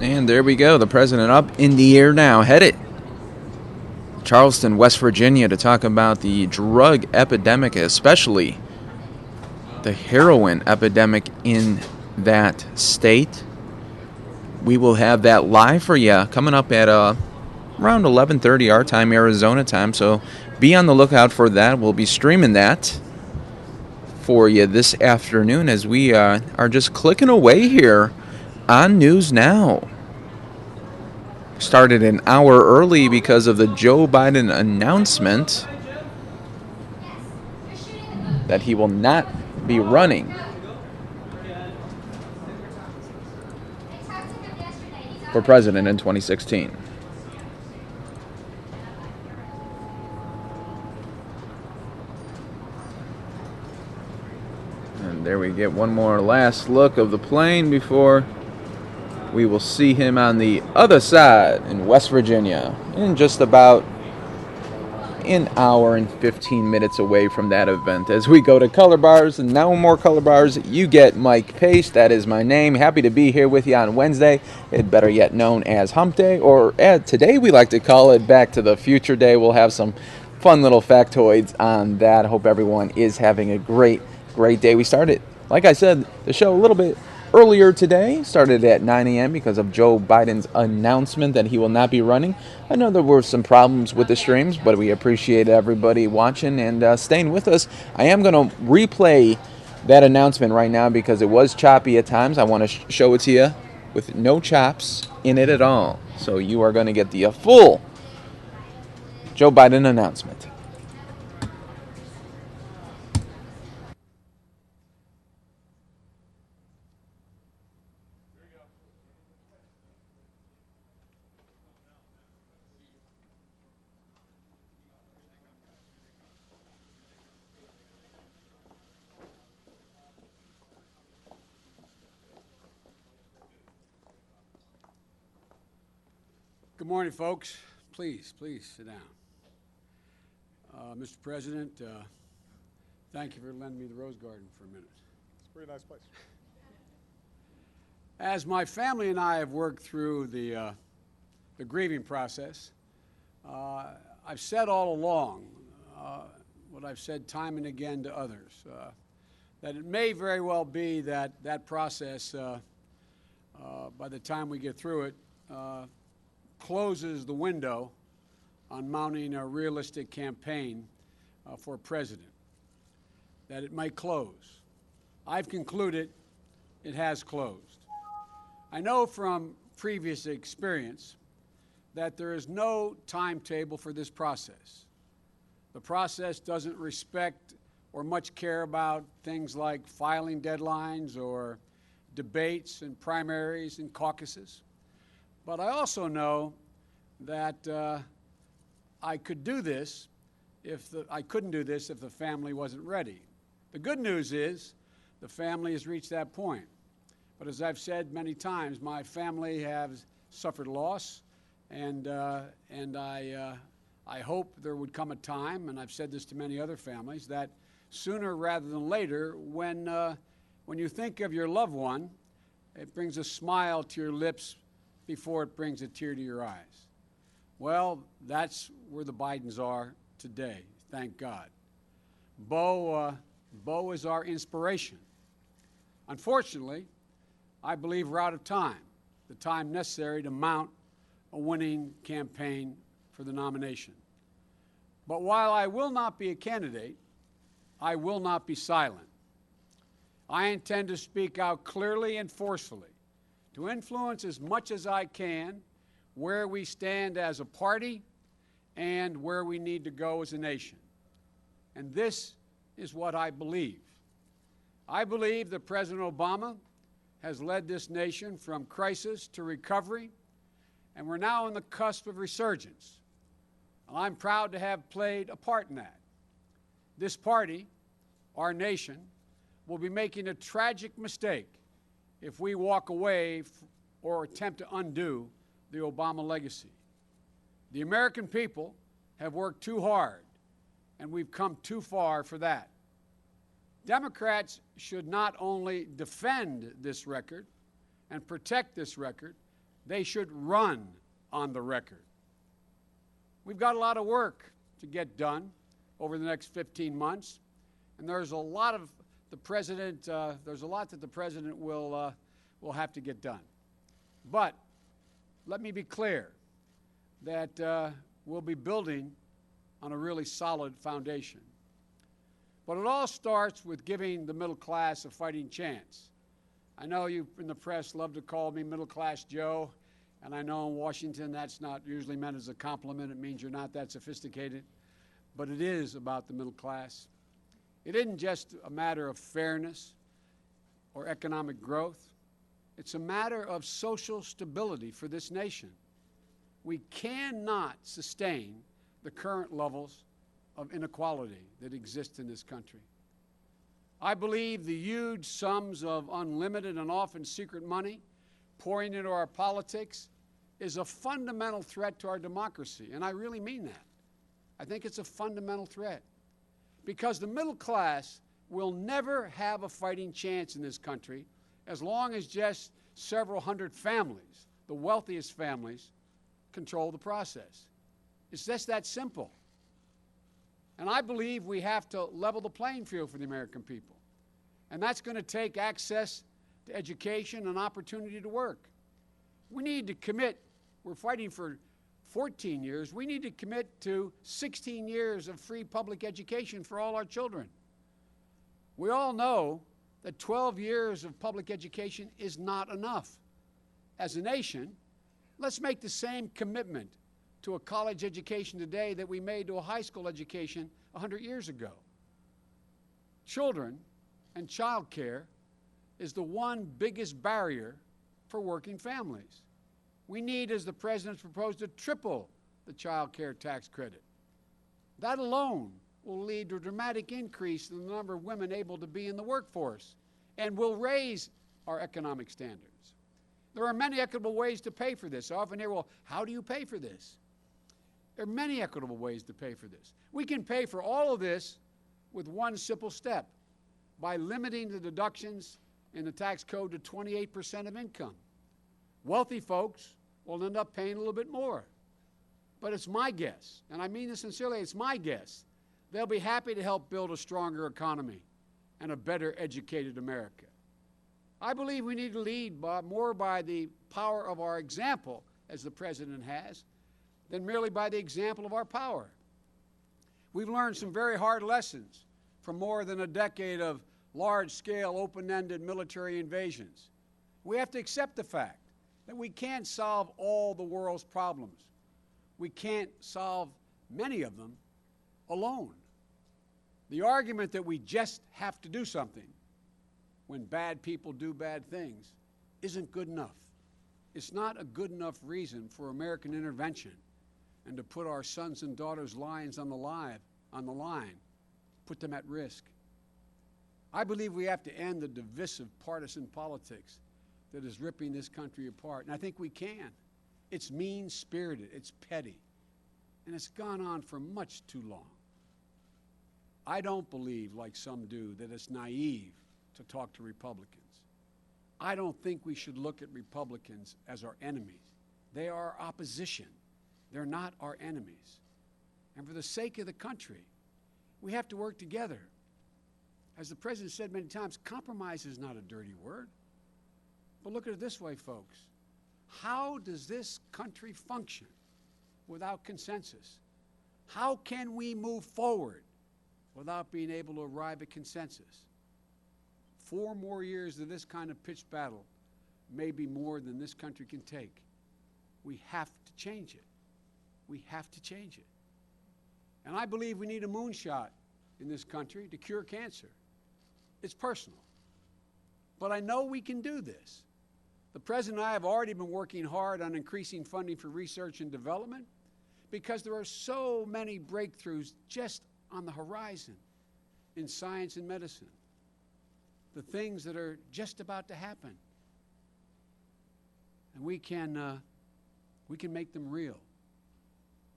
And there we go. The president up in the air now, headed Charleston, West Virginia, to talk about the drug epidemic, especially the heroin epidemic in that state. We will have that live for you coming up at around 11:30 our time, Arizona time. So be on the lookout for that. We'll be streaming that for you this afternoon as we are just clicking away here on News Now. Started an hour early because of the Joe Biden announcement that he will not be running for president in 2016. And there we get one more last look of the plane before we will see him on the other side in West Virginia in just about an hour and 15 minutes away from that event. As we go to Color Bars, and now more Color Bars, you get Mike Pace. That is my name. Happy to be here with you on Wednesday, better yet known as Hump Day, or today we like to call it Back to the Future Day. We'll have some fun little factoids on that. Hope everyone is having a great day. We started, like I said, the show a little bit earlier today. Started at 9 a.m. because of Joe Biden's announcement that he will not be running. I know there were some problems with the streams, but we appreciate everybody watching and staying with us. I am going to replay that announcement right now because it was choppy at times. I want to show it to you with no chops in it at all. So you are going to get the full Joe Biden announcement. Good morning, folks. Please sit down. Mr. President, thank you for lending me the Rose Garden for a minute. It's a pretty nice place. As my family and I have worked through the grieving process, I've said all along what I've said time and again to others, that it may very well be that that process, by the time we get through it, closes the window on mounting a realistic campaign for president, that it might close. I've concluded it has closed. I know from previous experience that there is no timetable for this process. The process doesn't respect or much care about things like filing deadlines or debates and primaries and caucuses. But I also know that I couldn't do this if the family wasn't ready. The good news is the family has reached that point. But as I've said many times, my family has suffered loss, and I hope there would come a time, and I've said this to many other families, that sooner rather than later, when you think of your loved one, it brings a smile to your lips before it brings a tear to your eyes. Well, that's where the Bidens are today, thank God. Bo is our inspiration. Unfortunately, I believe we're out of time, the time necessary to mount a winning campaign for the nomination. But while I will not be a candidate, I will not be silent. I intend to speak out clearly and forcefully, to influence as much as I can where we stand as a party and where we need to go as a nation. And this is what I believe. I believe that President Obama has led this nation from crisis to recovery, and we're now on the cusp of resurgence. And I'm proud to have played a part in that. This party, our nation, will be making a tragic mistake if we walk away or attempt to undo the Obama legacy. The American people have worked too hard, and we've come too far for that. Democrats should not only defend this record and protect this record, They should run on the record. We've got a lot of work to get done over the next 15 months, and there's a lot of the president. There's a lot that the president will have to get done. But let me be clear that we'll be building on a really solid foundation. But it all starts with giving the middle class a fighting chance. I know you in the press love to call me Middle Class Joe, and I know in Washington that's not usually meant as a compliment. It means you're not that sophisticated. But it is about the middle class. It isn't just a matter of fairness or economic growth. It's a matter of social stability for this nation. We cannot sustain the current levels of inequality that exist in this country. I believe the huge sums of unlimited and often secret money pouring into our politics is a fundamental threat to our democracy, and I really mean that. I think it's a fundamental threat because the middle class will never have a fighting chance in this country as long as just several hundred families, the wealthiest families, control the process. It's just that simple. And I believe we have to level the playing field for the American people. And that's going to take access to education and opportunity to work. We need to commit, we're fighting for 14 years, we need to commit to 16 years of free public education for all our children. We all know that 12 years of public education is not enough. As a nation, let's make the same commitment to a college education today that we made to a high school education 100 years ago. Children and child care is the one biggest barrier for working families. We need, as the President's proposed, to triple the child care tax credit. That alone will lead to a dramatic increase in the number of women able to be in the workforce and will raise our economic standards. There are many equitable ways to pay for this. I often hear, well, how do you pay for this? There are many equitable ways to pay for this. We can pay for all of this with one simple step, by limiting the deductions in the tax code to 28% of income. Wealthy folks will end up paying a little bit more. But it's my guess, and I mean this sincerely, it's my guess, they'll be happy to help build a stronger economy and a better educated America. I believe we need to lead more by the power of our example, as the President has, than merely by the example of our power. We've learned some very hard lessons from more than a decade of large-scale, open-ended military invasions. We have to accept the fact that we can't solve all the world's problems. We can't solve many of them alone. The argument that we just have to do something when bad people do bad things isn't good enough. It's not a good enough reason for American intervention and to put our sons and daughters' lives on the line, put them at risk. I believe we have to end the divisive partisan politics that is ripping this country apart, and I think we can. It's mean-spirited, it's petty, and it's gone on for much too long. I don't believe, like some do, that it's naive to talk to Republicans. I don't think we should look at Republicans as our enemies. They are our opposition. They're not our enemies. And for the sake of the country, we have to work together. As the President said many times, compromise is not a dirty word. But look at it this way, folks. How does this country function without consensus? How can we move forward without being able to arrive at consensus? 4 more years of this kind of pitched battle may be more than this country can take. We have to change it. We have to change it. And I believe we need a moonshot in this country to cure cancer. It's personal. But I know we can do this. The President and I have already been working hard on increasing funding for research and development because there are so many breakthroughs just on the horizon in science and medicine. The things that are just about to happen. And we can make them real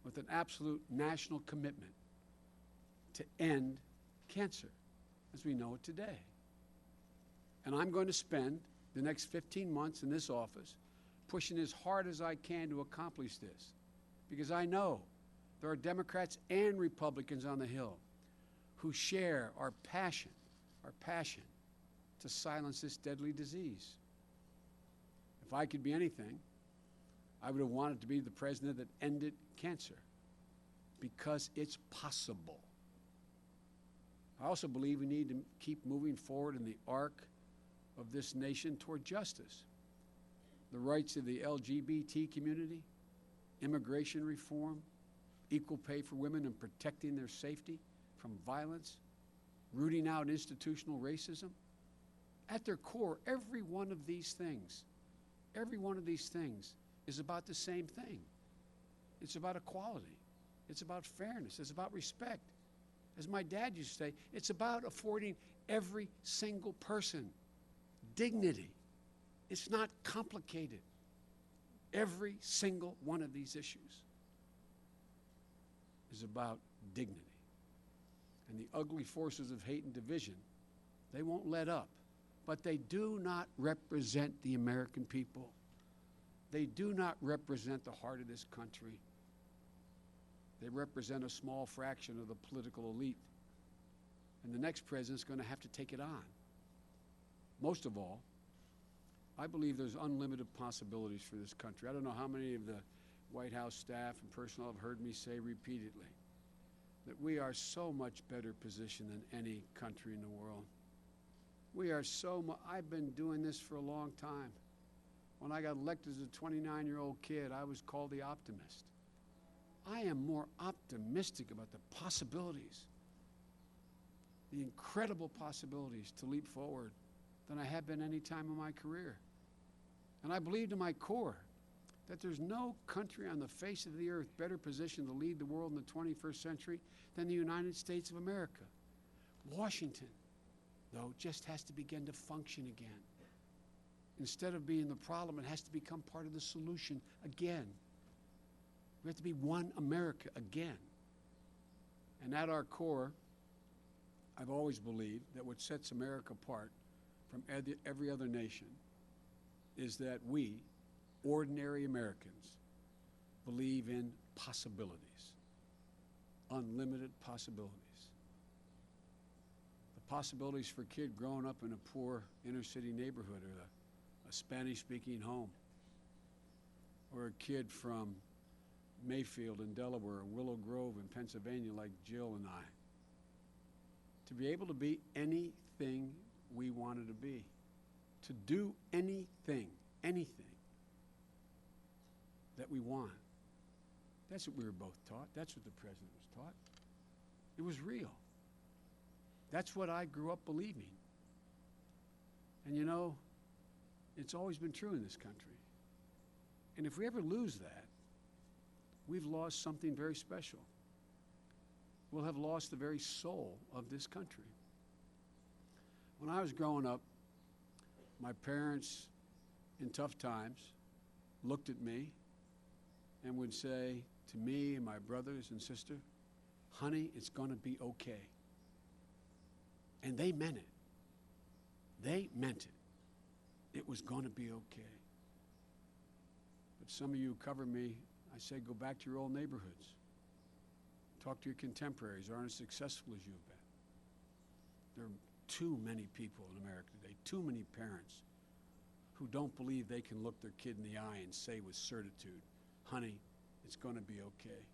with an absolute national commitment to end cancer as we know it today. And I'm going to spend the next 15 months in this office pushing as hard as I can to accomplish this, because I know there are Democrats and Republicans on the Hill who share our passion to silence this deadly disease. If I could be anything, I would have wanted to be the president that ended cancer, because it's possible. I also believe we need to keep moving forward in the arc of this nation toward justice. The rights of the LGBT community, immigration reform, equal pay for women and protecting their safety from violence, rooting out institutional racism. At their core, every one of these things is about the same thing. It's about equality. It's about fairness. It's about respect. As my dad used to say, it's about affording every single person dignity. It's not complicated. Every single one of these issues is about dignity. And the ugly forces of hate and division, they won't let up. But they do not represent the American people. They do not represent the heart of this country. They represent a small fraction of the political elite. And the next president's going to have to take it on. Most of all, I believe there's unlimited possibilities for this country. I don't know how many of the White House staff and personnel have heard me say repeatedly that we are so much better positioned than any country in the world. We are so much, I've been doing this for a long time. When I got elected as a 29-year-old kid, I was called the optimist. I am more optimistic about the possibilities, the incredible possibilities to leap forward than I have been any time in my career. And I believe to my core that there's no country on the face of the earth better positioned to lead the world in the 21st century than the United States of America. Washington, though, just has to begin to function again. Instead of being the problem, it has to become part of the solution again. We have to be one America again. And at our core, I've always believed that what sets America apart from every other nation is that we, ordinary Americans, believe in possibilities, unlimited possibilities. The possibilities for a kid growing up in a poor inner city neighborhood, or a Spanish-speaking home, or a kid from Mayfield in Delaware, or Willow Grove in Pennsylvania like Jill and I, to be able to be anything we wanted to be, to do anything that we want. That's what we were both taught. That's what the president was taught. It was real. That's what I grew up believing. And you know, it's always been true in this country. And if we ever lose that, we've lost something very special. We'll have lost the very soul of this country. When I was growing up, my parents, in tough times, looked at me and would say to me and my brothers and sister, "Honey, it's going to be okay." And they meant it. They meant it. It was going to be okay. But some of you who cover me, I say, go back to your old neighborhoods. Talk to your contemporaries who aren't as successful as you've been. There are too many people in America today, too many parents who don't believe they can look their kid in the eye and say with certitude, "Honey, it's going to be okay."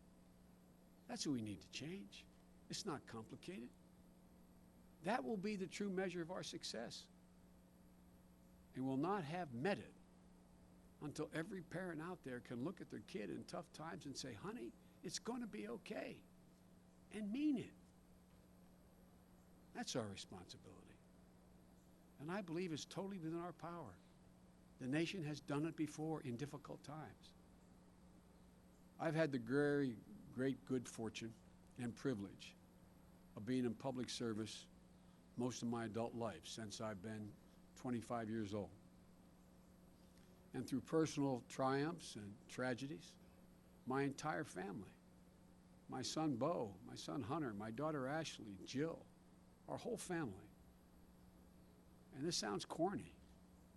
That's what we need to change. It's not complicated. That will be the true measure of our success. And we'll not have met it until every parent out there can look at their kid in tough times and say, "Honey, it's going to be okay," and mean it. That's our responsibility. And I believe it's totally within our power. The nation has done it before in difficult times. I've had the very great good fortune and privilege of being in public service most of my adult life, since I've been 25 years old. And through personal triumphs and tragedies, my entire family, my son Bo, my son Hunter, my daughter Ashley, Jill, our whole family. And this sounds corny,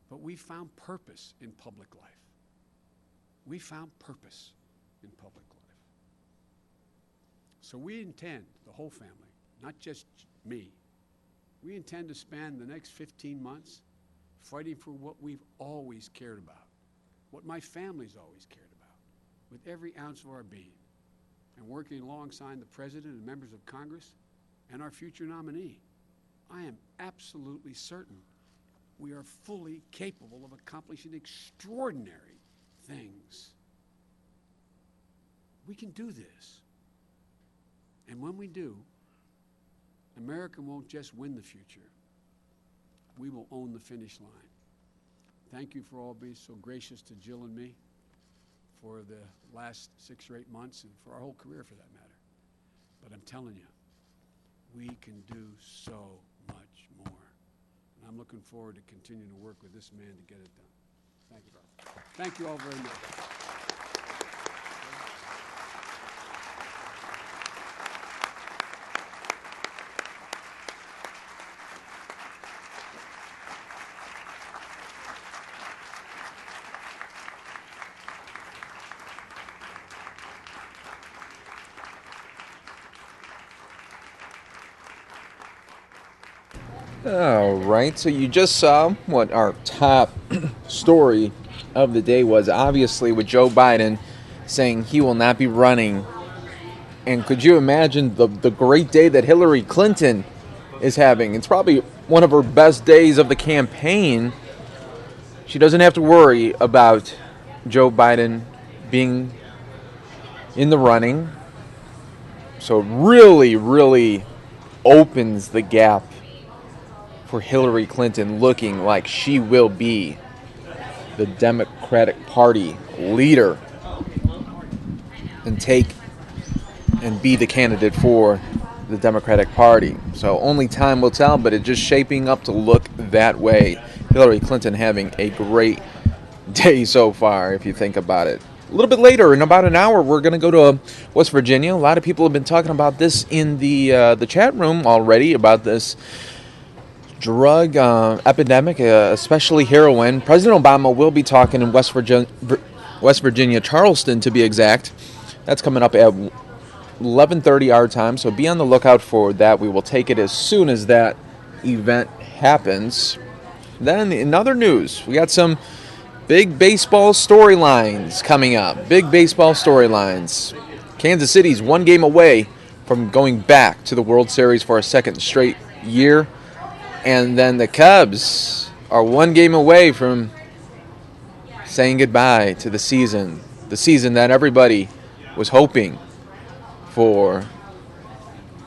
but we found purpose in public life. we found purpose in public life. So we intend, the whole family, not just me, we intend to spend the next 15 months fighting for what we've always cared about, what my family's always cared about, with every ounce of our being, and working alongside the President and members of Congress and our future nominee. I am absolutely certain we are fully capable of accomplishing extraordinary things. We can do this. And when we do, America won't just win the future. We will own the finish line. Thank you for all being so gracious to Jill and me for the last 6 or 8 months and for our whole career for that matter. But I'm telling you, we can do so much more. And I'm looking forward to continuing to work with this man to get it done. Thank you, brother. Thank you all very much. All right, so you just saw what our top story of the day was, obviously with Joe Biden saying he will not be running. And could you imagine the great day that Hillary Clinton is having? It's probably one of her best days of the campaign. She doesn't have to worry about Joe Biden being in the running. So it really, really opens the gap for Hillary Clinton, looking like she will be the Democratic Party leader and be the candidate for the Democratic Party. So only time will tell, but it's just shaping up to look that way. Hillary Clinton having a great day so far, if you think about it. A little bit later, in about an hour, we're going to go to West Virginia. A lot of people have been talking about this in the chat room already, about this drug epidemic, especially heroin. President Obama will be talking in West Virginia, Charleston to be exact. That's coming up at 11:30 our time, so be on the lookout for that. We will take it as soon as that event happens. Then in other news, we got some big baseball storylines coming up. Big baseball storylines. Kansas City's 1 game away from going back to the World Series for a second straight year. And then the Cubs are 1 game away from saying goodbye to the season that everybody was hoping for,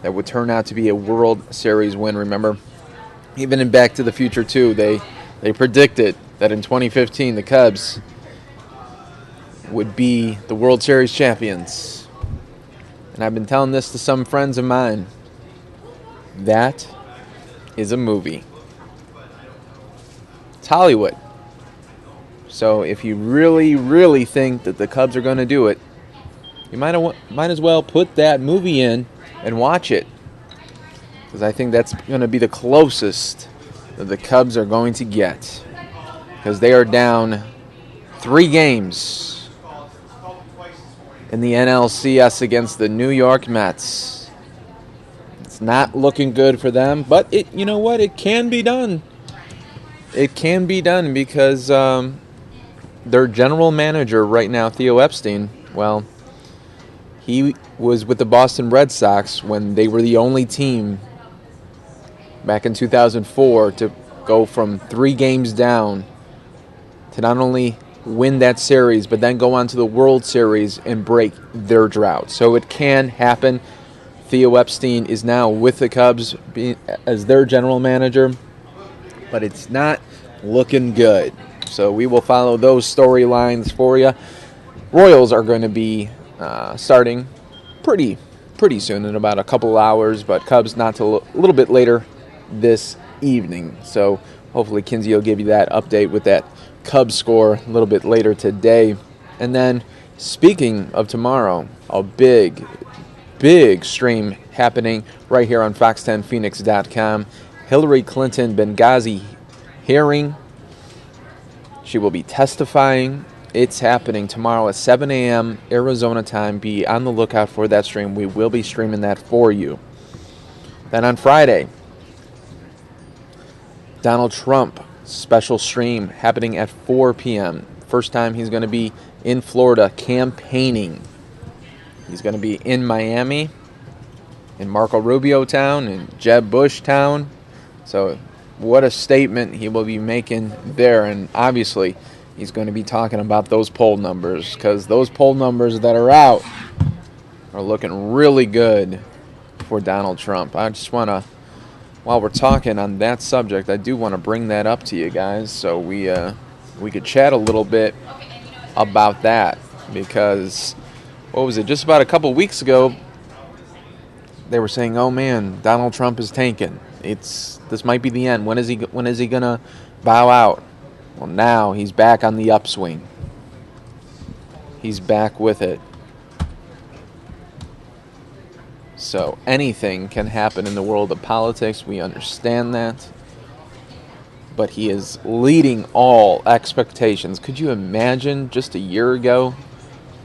that would turn out to be a World Series win. Remember, even in Back to the Future 2, they predicted that in 2015 the Cubs would be the World Series champions. And I've been telling this to some friends of mine. That is a movie. It's Hollywood. So if you really, really think that the Cubs are going to do it, you might as well put that movie in and watch it. Because I think that's going to be the closest that the Cubs are going to get. Because they are down 3 games in the NLCS against the New York Mets. It's not looking good for them, but you know what? It can be done. It can be done because their general manager right now, Theo Epstein, well, he was with the Boston Red Sox when they were the only team back in 2004 to go from 3 games down to not only win that series, but then go on to the World Series and break their drought. So it can happen. Theo Epstein is now with the Cubs as their general manager, but it's not looking good. So we will follow those storylines for you. Royals are going to be starting pretty soon, in about a couple hours, but Cubs not till a little bit later this evening. So hopefully Kinsey will give you that update with that Cubs score a little bit later today. And then speaking of tomorrow, a big stream happening right here on Fox10Phoenix.com. Hillary Clinton Benghazi hearing. She will be testifying It's happening tomorrow at 7 a.m. Arizona time. Be on the lookout for that stream. We will be streaming that for you. Then on Friday, Donald Trump special stream happening at 4 p.m. First time he's going to be in Florida campaigning. He's going to be in Miami, in Marco Rubio town, in Jeb Bush town. So what a statement he will be making there. And obviously he's going to be talking about those poll numbers, because those poll numbers that are out are looking really good for Donald Trump. I just want to, while we're talking on that subject, I do want to bring that up to you guys so we could chat a little bit about that, because what was it, just about a couple weeks ago they were saying, oh man, Donald Trump is tanking. This might be the end. When is he gonna bow out? Well, now he's back on the upswing. He's back with it. So anything can happen in the world of politics. We understand that. But he is leading all expectations. Could you imagine just a year ago?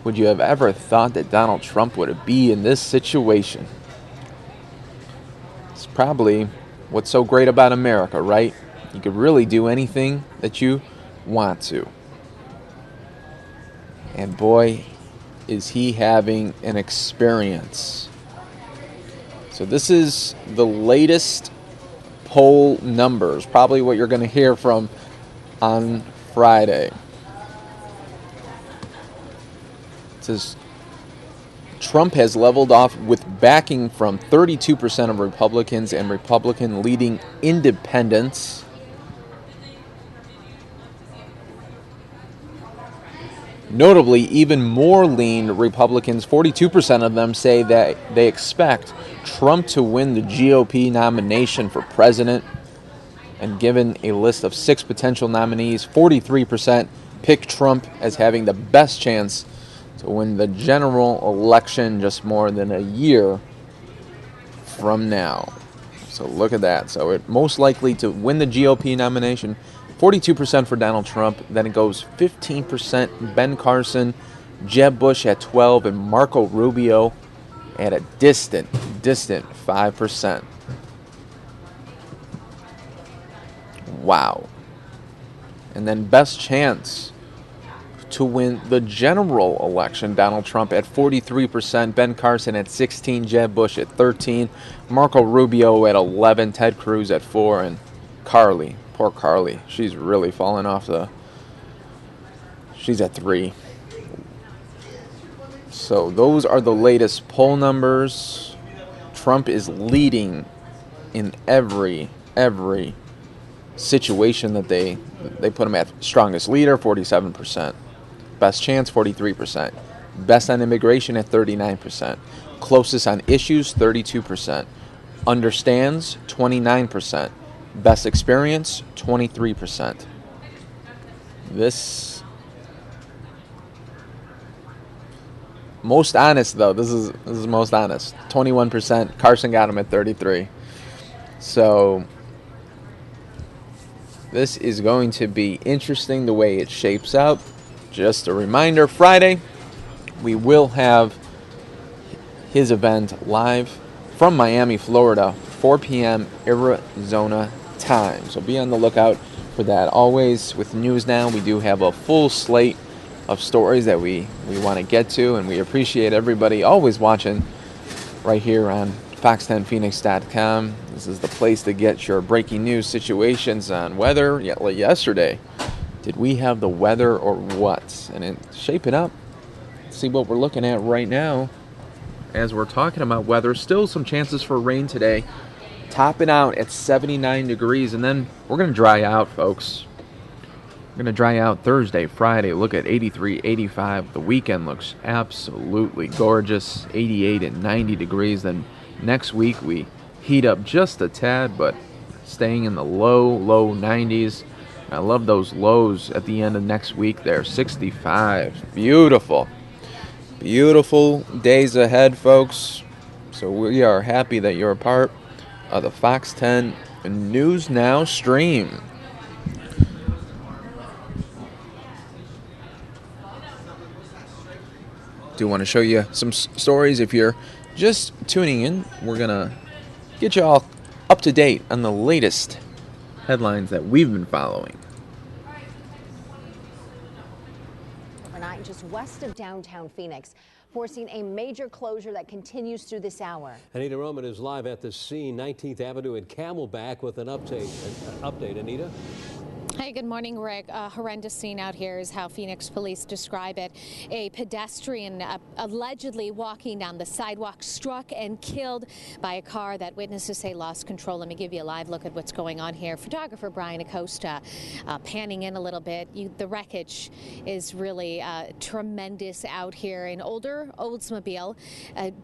Would you have ever thought that Donald Trump would be in this situation? It's probably what's so great about America, right? You could really do anything that you want to. And boy, is he having an experience. So this is the latest poll numbers, probably what you're going to hear from on Friday. It says Trump has leveled off with backing from 32% of Republicans and Republican-leading independents. Notably, even more lean Republicans, 42% of them say that they expect Trump to win the GOP nomination for president. And given a list of 6 potential nominees, 43% pick Trump as having the best chance to win the general election just more than a year from now. So look at that. So it most likely to win the GOP nomination, 42% for Donald Trump. Then it goes 15% Ben Carson, Jeb Bush at 12%, and Marco Rubio at a distant 5%. Wow. And then best chance to win the general election, Donald Trump at 43%, Ben Carson at 16%, Jeb Bush at 13%, Marco Rubio at 11%, Ted Cruz at 4%, and Carly, poor Carly, she's really fallen off she's at 3%. So those are the latest poll numbers. Trump is leading in every situation that they put him at. Strongest leader, 47%. Best chance, 43%. Best on immigration at 39%. Closest on issues, 32%. Understands, 29%. Best experience, 23%. This most honest though. This is most honest. 21%. Carson got him at 33%. So this is going to be interesting the way it shapes out. Just a reminder, Friday, we will have his event live from Miami, Florida, 4 p.m. Arizona time. So be on the lookout for that. Always with News Now, we do have a full slate of stories that we want to get to, and we appreciate everybody always watching right here on fox10phoenix.com. This is the place to get your breaking news situations on weather. Yesterday, did we have the weather or what? And it's shaping up. See what we're looking at right now as we're talking about weather. Still some chances for rain today. Topping out at 79 degrees, and then we're going to dry out, folks. We're going to dry out Thursday, Friday. Look at 83, 85. The weekend looks absolutely gorgeous. 88 and 90 degrees. Then next week we heat up just a tad, but staying in the low 90s. I love those lows at the end of next week there. 65. Beautiful. Beautiful days ahead, folks. So we are happy that you're a part of the Fox 10 News Now stream. do want to show you some stories. If you're just tuning in, we're going to get you all up to date on the latest headlines that we've been following. Overnight, just west of downtown Phoenix, forcing a major closure that continues through this hour. Anita Roman is live at the scene, 19th Avenue and Camelback, with an update. Anita? Hey, good morning, Rick. A horrendous scene out here is how Phoenix police describe it. A pedestrian allegedly walking down the sidewalk struck and killed by a car that witnesses say lost control. Let me give you a live look at what's going on here. Photographer Brian Acosta panning in a little bit. The wreckage is really tremendous out here. An older Oldsmobile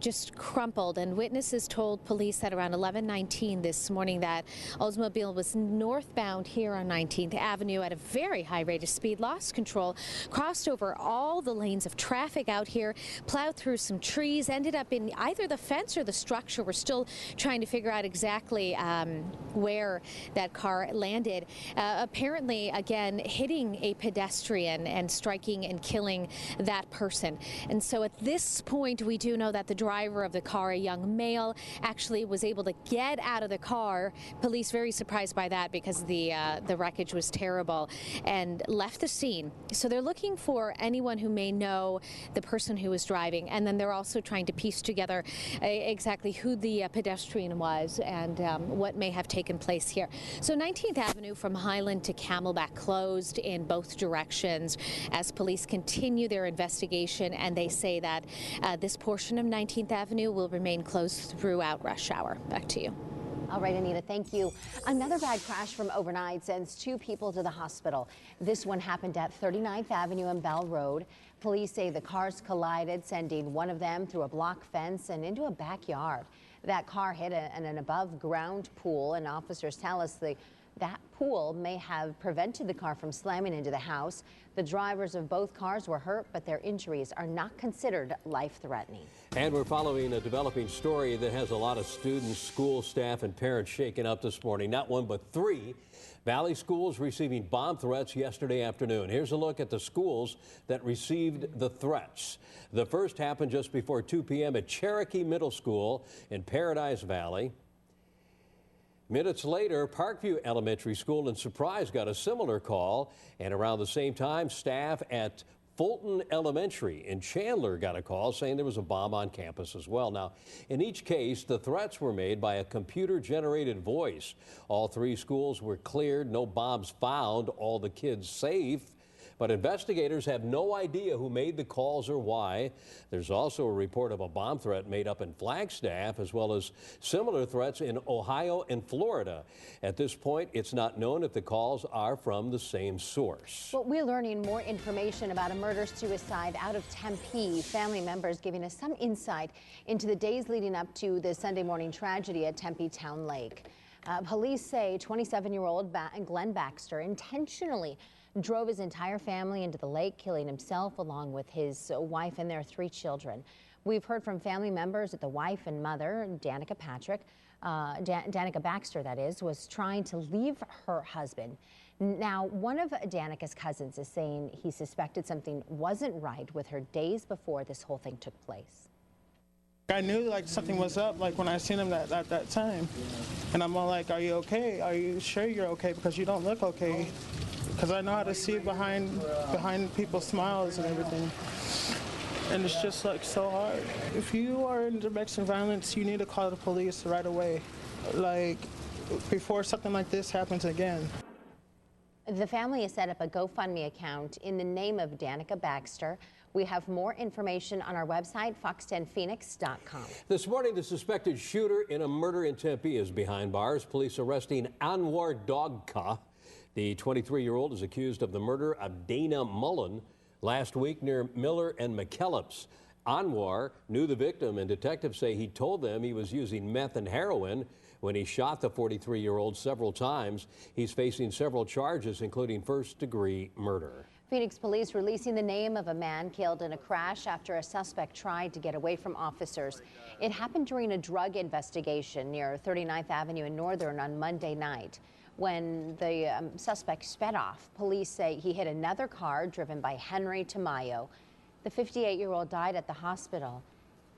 just crumpled, and witnesses told police that around 11:19 this morning that Oldsmobile was northbound here on 19th Avenue at a very high rate of speed, lost control, crossed over all the lanes of traffic out here, plowed through some trees, ended up in either the fence or the structure. We're still trying to figure out exactly where that car landed. Apparently, again, hitting a pedestrian and striking and killing that person. And so at this point, we do know that the driver of the car, a young male, actually was able to get out of the car. Police very surprised by that because the wreckage was terrible, and left the scene. So they're looking for anyone who may know the person who was driving, and then they're also trying to piece together exactly who the pedestrian was and what may have taken place here. So 19th Avenue from Highland to Camelback closed in both directions as police continue their investigation, and they say that this portion of 19th Avenue will remain closed throughout rush hour. Back to you. All right, Anita, thank you. Another bad crash from overnight sends 2 people to the hospital. This one happened at 39th Avenue and Bell Road. Police say the cars collided, sending one of them through a block fence and into a backyard. That car hit an above-ground pool, and officers tell us that pool may have prevented the car from slamming into the house. The drivers of both cars were hurt, but their injuries are not considered life-threatening. And we're following a developing story that has a lot of students, school staff, and parents shaken up this morning. Not one, but 3 Valley schools receiving bomb threats yesterday afternoon. Here's a look at the schools that received the threats. The first happened just before 2 p.m. at Cherokee Middle School in Paradise Valley. Minutes later, Parkview Elementary School in Surprise got a similar call, and around the same time, staff at Fulton Elementary in Chandler got a call saying there was a bomb on campus as well. Now, in each case, the threats were made by a computer-generated voice. All 3 schools were cleared, no bombs found, all the kids safe. But investigators have no idea who made the calls or why. There's also a report of a bomb threat made up in Flagstaff, as well as similar threats in Ohio and Florida. At this point, it's not known if the calls are from the same source. Well, we're learning more information about a murder-suicide out of Tempe. Family members giving us some insight into the days leading up to the Sunday morning tragedy at Tempe Town Lake. Police say 27-year-old Glenn Baxter intentionally drove his entire family into the lake, killing himself along with his wife and their 3 children. We've heard from family members that the wife and mother, Danica Baxter, that is, was trying to leave her husband. Now, one of Danica's cousins is saying he suspected something wasn't right with her days before this whole thing took place. I knew like something was up like when I seen him at that time, and I'm all like, "Are you okay? Are you sure you're okay? Because you don't look okay." Because I know how to see behind people's smiles and everything. And it's just like so hard. If you are in domestic violence, you need to call the police right away, like before something like this happens again. The family has set up a GoFundMe account in the name of Danica Baxter. We have more information on our website, fox10phoenix.com. This morning, the suspected shooter in a murder in Tempe is behind bars. Police arresting Anwar Dogka. The 23-year-old is accused of the murder of Dana Mullen last week near Miller and McKellips. Anwar knew the victim, and detectives say he told them he was using meth and heroin when he shot the 43-year-old several times. He's facing several charges, including first-degree murder. Phoenix police releasing the name of a man killed in a crash after a suspect tried to get away from officers. It happened during a drug investigation near 39th Avenue in Northern on Monday night. When the suspect sped off, police say he hit another car driven by Henry Tamayo. The 58-year-old died at the hospital.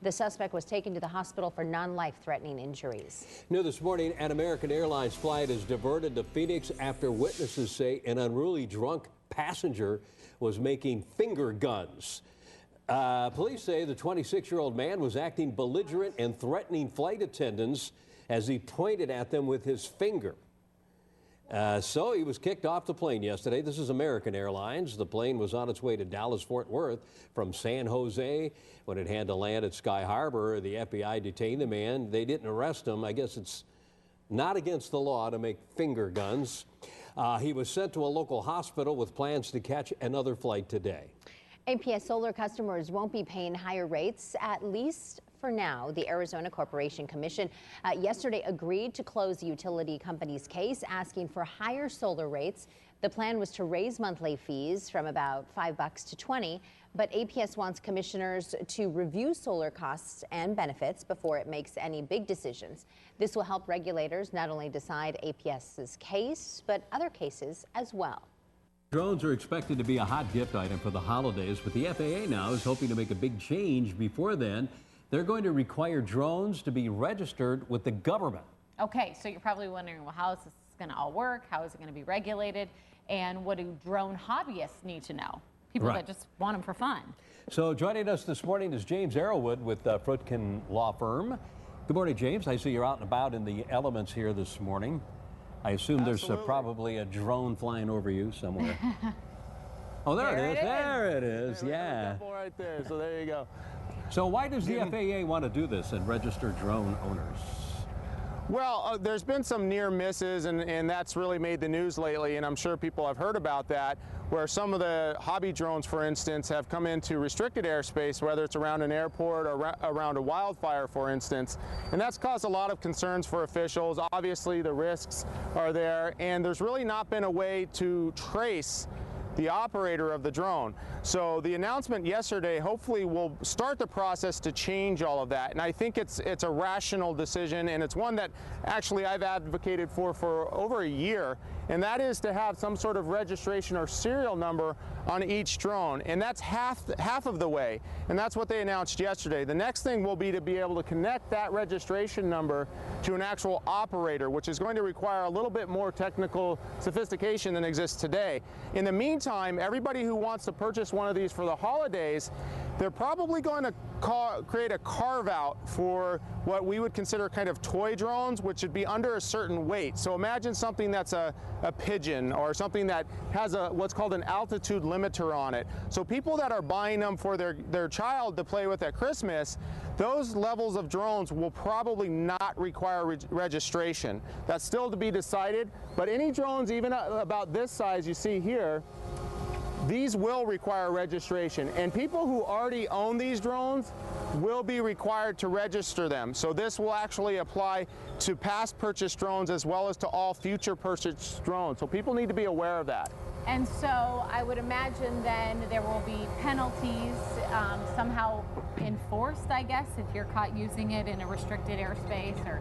The suspect was taken to the hospital for non-life-threatening injuries. New this morning, an American Airlines flight is diverted to Phoenix after witnesses say an unruly drunk passenger was making finger guns. Police say the 26-year-old man was acting belligerent and threatening flight attendants as he pointed at them with his finger. So he was kicked off the plane yesterday. This is American Airlines. The plane was on its way to Dallas-Fort Worth from San Jose. When it had to land at Sky Harbor, the FBI detained the man. They didn't arrest him. I guess it's not against the law to make finger guns. He was sent to a local hospital with plans to catch another flight today. APS Solar customers won't be paying higher rates, at least for now. The Arizona Corporation Commission yesterday agreed to close the utility company's case, asking for higher solar rates. The plan was to raise monthly fees from about $5 to $20, but APS wants commissioners to review solar costs and benefits before it makes any big decisions. This will help regulators not only decide APS's case, but other cases as well. Drones are expected to be a hot gift item for the holidays, but the FAA now is hoping to make a big change before then. They're going to require drones to be registered with the government. Okay, so you're probably wondering, well, how is this going to all work? How is it going to be regulated? And what do drone hobbyists need to know? People that just want them for fun. So joining us this morning is James Arrowwood with Frutkin Law Firm. Good morning, James. I see you're out and about in the elements here this morning. I assume there's probably a drone flying over you somewhere. Oh, there it is. There it is. Yeah. Right there. So there you go. So why does the FAA want to do this and register drone owners? Well, there's been some near misses, and that's really made the news lately, and I'm sure people have heard about that, where some of the hobby drones, for instance, have come into restricted airspace, whether it's around an airport or around a wildfire, for instance. And that's caused a lot of concerns for officials. Obviously, the risks are there, and there's really not been a way to trace the operator of the drone. So the announcement yesterday hopefully will start the process to change all of that. And I think it's a rational decision, and it's one that actually I've advocated for over a year, and that is to have some sort of registration or serial number on each drone. And that's half of the way, and that's what they announced yesterday. The next thing will be to be able to connect that registration number to an actual operator, which is going to require a little bit more technical sophistication than exists today. In the meantime, everybody who wants to purchase one of these for the holidays, they're probably going to create a carve-out for what we would consider kind of toy drones, which would be under a certain weight. So imagine something that's a pigeon, or something that has what's called an altitude limiter on it. So people that are buying them for their child to play with at Christmas, those levels of drones will probably not require registration. That's still to be decided, but any drones even about this size you see here, these will require registration, and people who already own these drones will be required to register them. So this will actually apply to past purchased drones as well as to all future purchased drones. So people need to be aware of that. And so I would imagine then there will be penalties somehow enforced, I guess, if you're caught using it in a restricted airspace or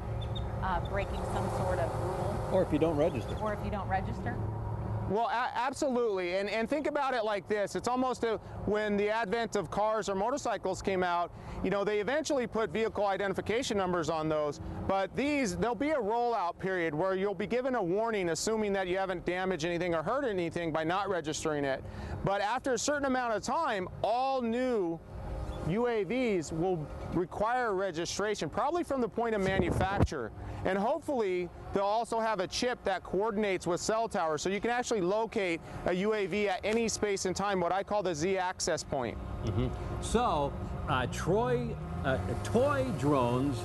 breaking some sort of rule. Or if you don't register. Or if you don't register. Well, absolutely, and think about it like this. It's almost when the advent of cars or motorcycles came out, you know, they eventually put vehicle identification numbers on those, but there'll be a rollout period where you'll be given a warning assuming that you haven't damaged anything or hurt anything by not registering it. But after a certain amount of time, all new UAVs will require registration, probably from the point of manufacture. And hopefully they'll also have a chip that coordinates with cell towers, so you can actually locate a UAV at any space and time, what I call the Z access point. So toy drones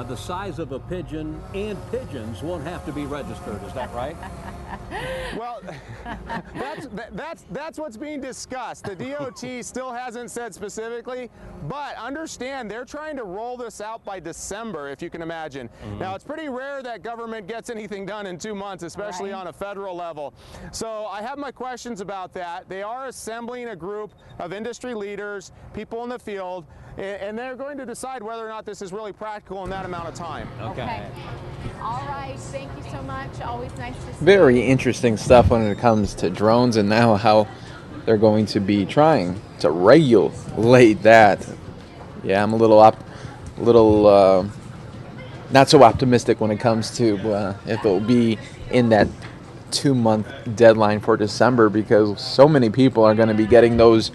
the size of a pigeon and pigeons won't have to be registered. Is that right? Well, that's what's being discussed. The DOT still hasn't said specifically, but understand they're trying to roll this out by December, if you can imagine. Now, it's pretty rare that government gets anything done in 2 months, especially on a federal level. So I have my questions about that. They are assembling a group of industry leaders, people in the field, and they're going to decide whether or not this is really practical in that amount of time. Okay. All right. Thank you so much. Always nice to see you. Very interesting stuff when it comes to drones, and now how they're going to be trying to regulate that. Yeah, I'm a little not so optimistic when it comes to if it'll be in that 2-month deadline for December, because so many people are going to be getting those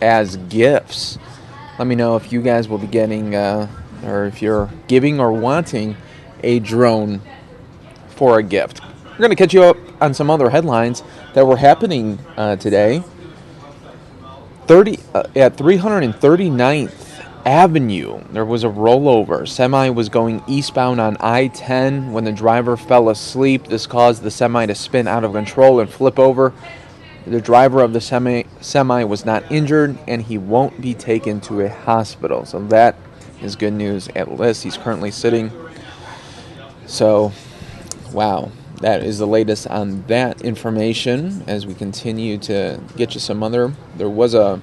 as gifts. Let me know if you guys will be getting, or if you're giving or wanting a drone for a gift. We're going to catch you up on some other headlines that were happening today. At 339th Avenue, there was a rollover. Semi was going eastbound on I-10 when the driver fell asleep. This caused the semi to spin out of control and flip over. The driver of the semi was not injured, and he won't be taken to a hospital. So that is good news at least. He's currently sitting. So, wow. That is the latest on that information. As we continue to get you some other, there was a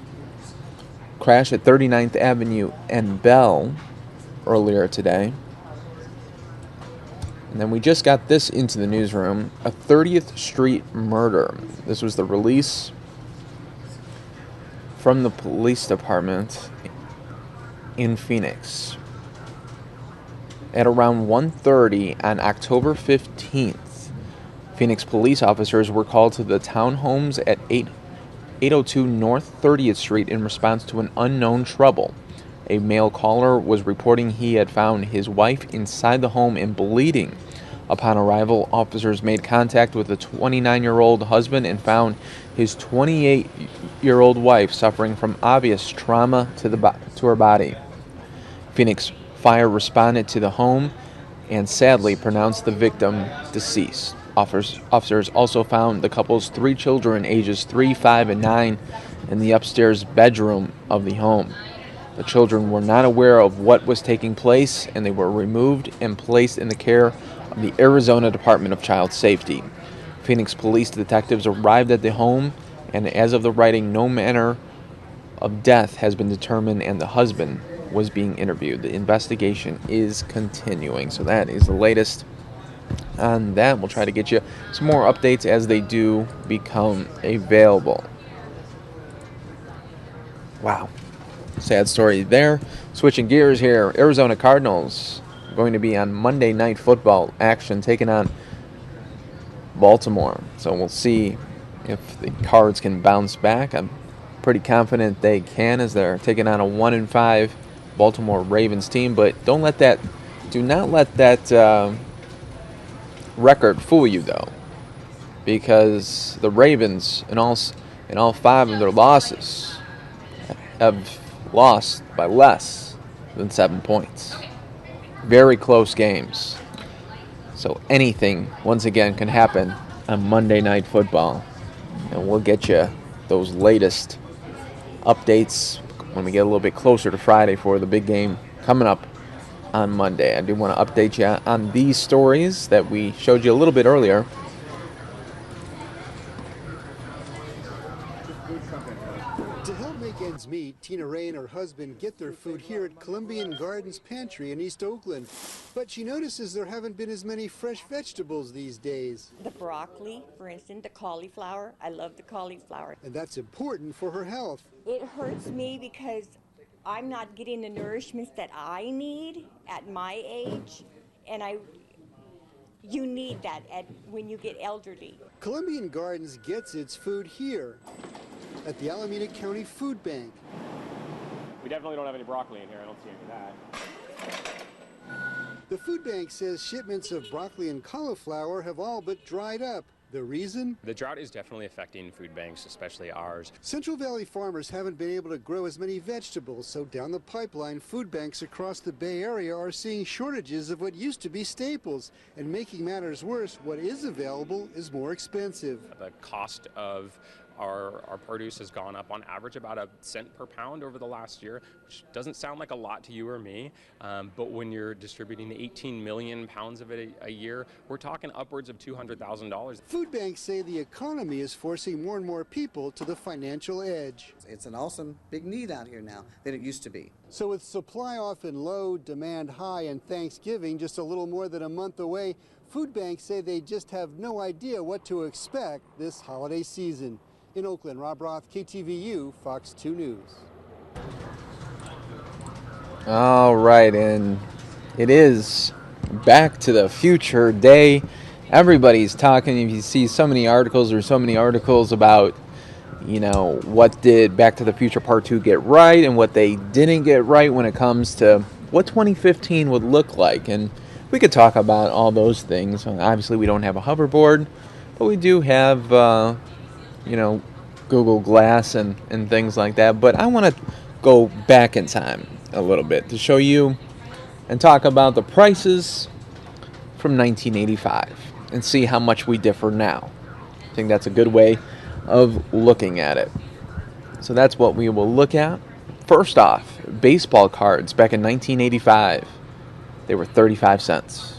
crash at 39th Avenue and Bell earlier today. And then we just got this into the newsroom, a 30th Street murder. This was the release from the police department in Phoenix. At around 1:30 on October 15th, Phoenix police officers were called to the townhomes at 802 North 30th Street in response to an unknown trouble. A male caller was reporting he had found his wife inside the home and bleeding. Upon arrival, officers made contact with the 29-year-old husband and found his 28-year-old wife suffering from obvious trauma to her body. Phoenix Fire responded to the home and sadly pronounced the victim deceased. Officers also found the couple's 3 children, ages 3, 5, and 9, in the upstairs bedroom of the home. The children were not aware of what was taking place, and they were removed and placed in the care of the Arizona Department of Child Safety. Phoenix police detectives arrived at the home, and as of the writing, no manner of death has been determined, and the husband was being interviewed. The investigation is continuing. So that is the latest on that. We'll try to get you some more updates as they do become available. Wow. Sad story there. Switching gears here, Arizona Cardinals going to be on Monday Night Football action taking on Baltimore. So we'll see if the Cards can bounce back. I'm pretty confident they can, as they're taking on a 1-5 Baltimore Ravens team. But do not let that record fool you, though, because the Ravens, in all 5 of their losses, have lost by less than 7 points. Very close games. So anything, once again, can happen on Monday Night Football. And we'll get you those latest updates when we get a little bit closer to Friday for the big game coming up on Monday. I do want to update you on these stories that we showed you a little bit earlier. To help make ends meet, Tina Ray and her husband get their food here at Columbian Gardens Pantry in East Oakland. But she notices there haven't been as many fresh vegetables these days. The broccoli, for instance, the cauliflower. I love the cauliflower. And that's important for her health. It hurts me because I'm not getting the nourishment that I need at my age, and you need that when you get elderly. Columbian Gardens gets its food here at the Alameda County Food Bank. We definitely don't have any broccoli in here. I don't see any of that. The food bank says shipments of broccoli and cauliflower have all but dried up. The reason? The drought is definitely affecting food banks, especially ours. Central Valley farmers haven't been able to grow as many vegetables, so down the pipeline, food banks across the Bay Area are seeing shortages of what used to be staples. And making matters worse, what is available is more expensive. The cost of our produce has gone up on average about a cent per pound over the last year, which doesn't sound like a lot to you or me, but when you're distributing 18 million pounds of it a year, we're talking upwards of $200,000. Food banks say the economy is forcing more and more people to the financial edge. It's an awesome big need out here now than it used to be. So with supply often low, demand high, and Thanksgiving just a little more than a month away, food banks say they just have no idea what to expect this holiday season. In Oakland, Rob Roth, KTVU, Fox 2 News. All right, and it is Back to the Future Day. Everybody's talking. If you see so many articles about, what did Back to the Future Part 2 get right and what they didn't get right when it comes to what 2015 would look like. And we could talk about all those things. Obviously, we don't have a hoverboard, but we do have, Google Glass and things like that. But I want to go back in time a little bit to show you and talk about the prices from 1985 and see how much we differ now. I think that's a good way of looking at it. So that's what we will look at. First off, baseball cards back in 1985. They were 35 cents.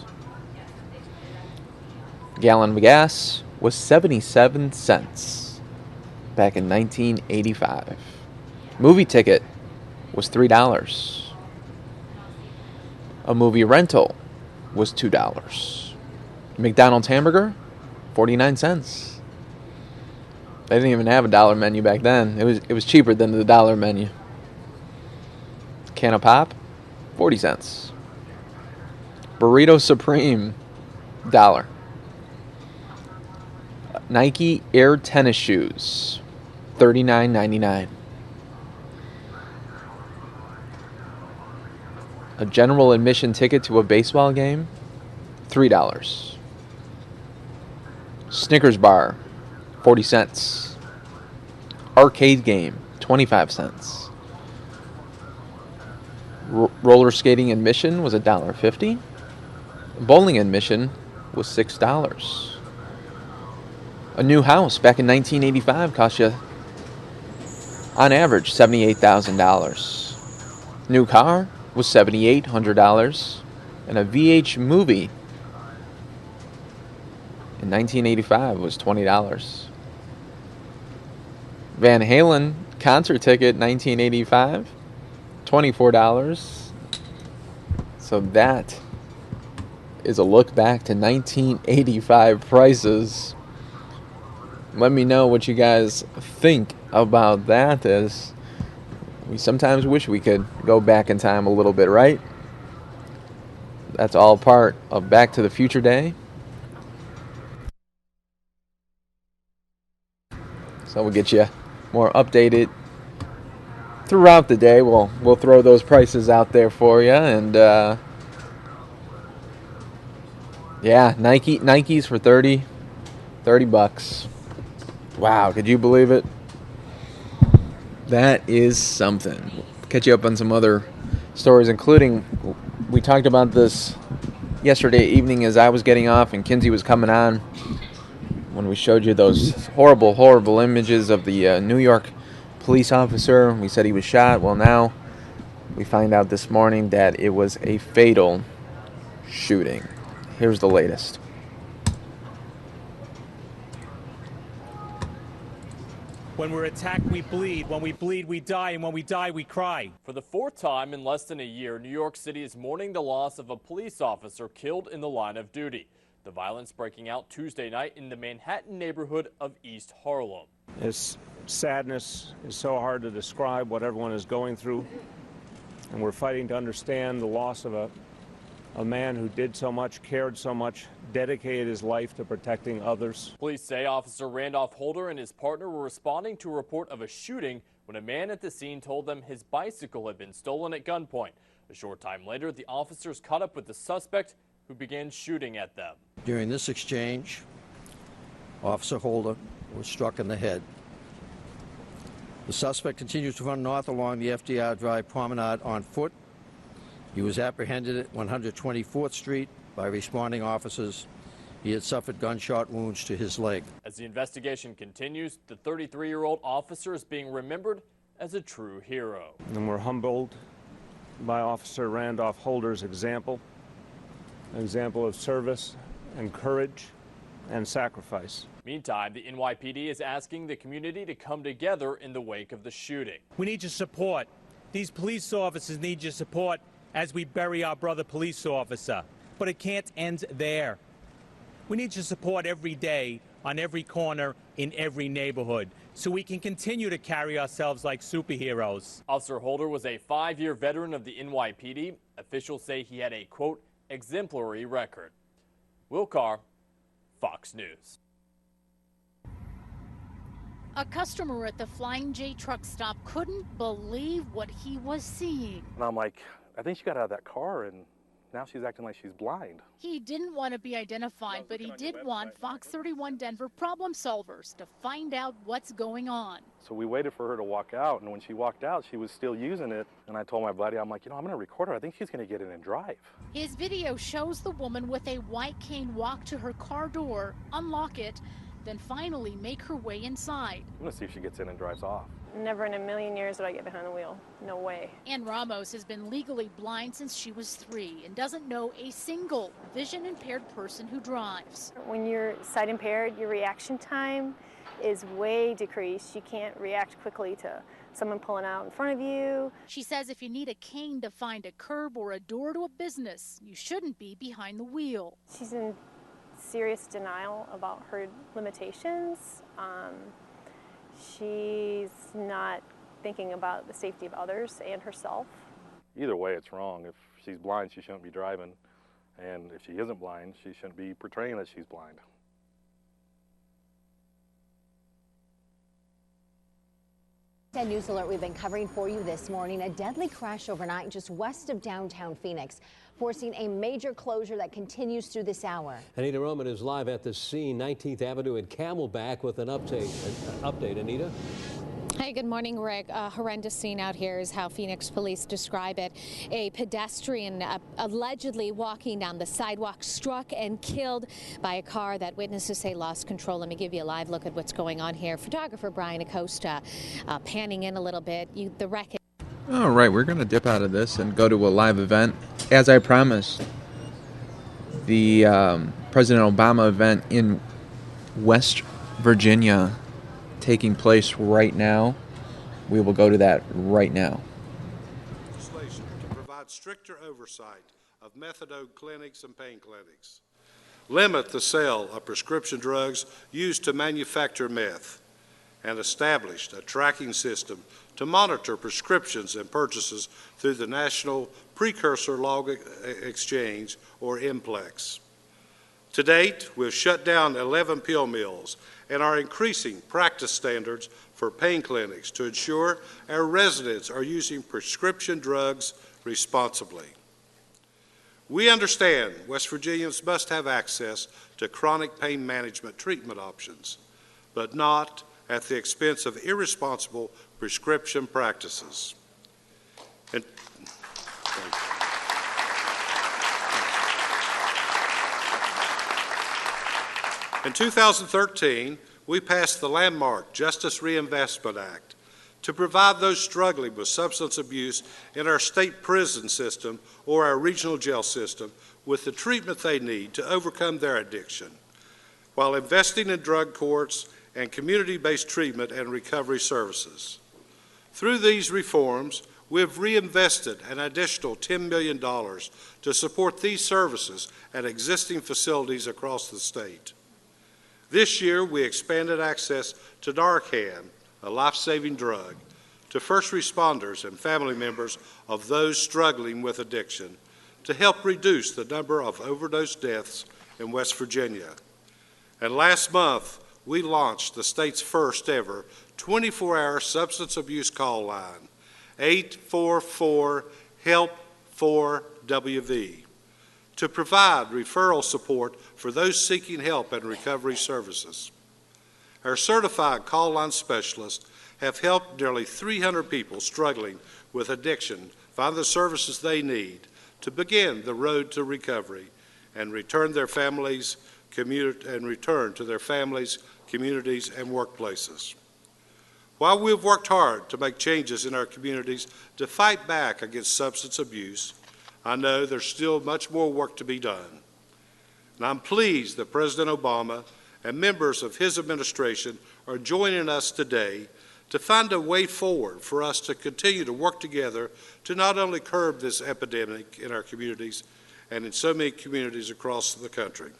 A gallon of gas was 77 cents back in 1985. Movie ticket was $3. A movie rental was $2. McDonald's hamburger, 49 cents. They didn't even have a dollar menu back then. It was cheaper than the dollar menu. Can of pop, 40 cents. Burrito Supreme, $1. Nike Air tennis shoes, $39.99. A general admission ticket to a baseball game, $3. Snickers bar, 40 cents. Arcade game, 25 cents. Roller skating admission was $1.50. Bowling admission was $6. A new house back in 1985 cost you, on average, $78,000. New car was $7,800. And a VH movie in 1985 was $20. Van Halen concert ticket 1985, $24. So that is a look back to 1985 prices. Let me know what you guys think about that, as we sometimes wish we could go back in time a little bit, right? That's all part of Back to the Future Day. So we'll get you more updated throughout the day. We'll throw those prices out there for you. And yeah, Nikes for $30. Wow, could you believe it? That is something. We'll catch you up on some other stories, including, we talked about this yesterday evening as I was getting off and Kinsey was coming on, when we showed you those horrible images of the New York police officer. We said he was shot. Well, now we find out this morning that it was a fatal shooting. Here's the latest. When we're attacked, we bleed. When we bleed, we die. And when we die, we cry. For the fourth time in less than a year, New York City is mourning the loss of a police officer killed in the line of duty. The violence breaking out Tuesday night in the Manhattan neighborhood of East Harlem. This sadness is so hard to describe, what everyone is going through. And we're fighting to understand the loss of a man who did so much, cared so much, dedicated his life to protecting others. Police say Officer Randolph Holder and his partner were responding to a report of a shooting when a man at the scene told them his bicycle had been stolen at gunpoint. A short time later, the officers caught up with the suspect, who began shooting at them. During this exchange, Officer Holder was struck in the head. The suspect continues to run north along the FDR Drive promenade on foot. He was apprehended at 124th Street by responding officers. He had suffered gunshot wounds to his leg. As the investigation continues, the 33-year-old officer is being remembered as a true hero. And we're humbled by Officer Randolph Holder's example, an example of service and courage and sacrifice. Meantime, the NYPD is asking the community to come together in the wake of the shooting. We need your support. These police officers need your support as we bury our brother police officer. But it can't end there. We need your support every day, on every corner, in every neighborhood. so we can continue to carry ourselves like superheroes. Officer Holder was a 5-year veteran of the NYPD. Officials say he had a, quote, exemplary record. Will Carr, Fox News. A customer at the Flying J truck stop couldn't believe what he was seeing. And I'm like, I think she got out of that car and now she's acting like she's blind. He didn't want to be identified, but he did want Fox 31 Denver problem solvers to find out what's going on. So we waited for her to walk out, and when she walked out, she was still using it. And I told my buddy, I'm like, I'm going to record her. I think she's going to get in and drive. His video shows the woman with a white cane walk to her car door, unlock it, then finally make her way inside. I'm going to see if she gets in and drives off. Never in a million years would I get behind the wheel. No way. Ann Ramos has been legally blind since she was 3 and doesn't know a single vision-impaired person who drives. When you're sight impaired, your reaction time is way decreased. You can't react quickly to someone pulling out in front of you. She says if you need a cane to find a curb or a door to a business, you shouldn't be behind the wheel. She's in serious denial about her limitations. She's not thinking about the safety of others and herself. Either way, it's wrong. If she's blind, she shouldn't be driving. And if she isn't blind, she shouldn't be portraying that she's blind. News alert we've been covering for you this morning. A deadly crash overnight just west of downtown Phoenix, forcing a major closure that continues through this hour. Anita Roman is live at the scene, 19th Avenue and Camelback with an update. Anita? Hi, good morning, Rick. A horrendous scene out here is how Phoenix police describe it. A pedestrian allegedly walking down the sidewalk struck and killed by a car that witnesses say lost control. Let me give you a live look at what's going on here. Photographer Brian Acosta panning in a little bit. The wreckage. All right, we're going to dip out of this and go to a live event. As I promised, the President Obama event in West Virginia taking place right now. We will go to that right now. Legislation to provide stricter oversight of methadone clinics and pain clinics. Limit the sale of prescription drugs used to manufacture meth, and established a tracking system to monitor prescriptions and purchases through the National Precursor Log Exchange, or NPLEX. To date, we've shut down 11 pill mills and are increasing practice standards for pain clinics to ensure our residents are using prescription drugs responsibly. We understand West Virginians must have access to chronic pain management treatment options, but not at the expense of irresponsible prescription practices. In 2013, we passed the landmark Justice Reinvestment Act to provide those struggling with substance abuse in our state prison system or our regional jail system with the treatment they need to overcome their addiction, while investing in drug courts and community-based treatment and recovery services. Through these reforms, we have reinvested an additional $10 million to support these services at existing facilities across the state. This year, we expanded access to Narcan, a life-saving drug, to first responders and family members of those struggling with addiction to help reduce the number of overdose deaths in West Virginia. And last month, we launched the state's first ever 24-hour substance abuse call line, 844-HELP-4WV, to provide referral support for those seeking help and recovery services. Our certified call line specialists have helped nearly 300 people struggling with addiction find the services they need to begin the road to recovery and return to their families, communities, and workplaces. While we have worked hard to make changes in our communities to fight back against substance abuse, I know there's still much more work to be done. And I'm pleased that President Obama and members of his administration are joining us today to find a way forward for us to continue to work together to not only curb this epidemic in our communities and in so many communities across the country.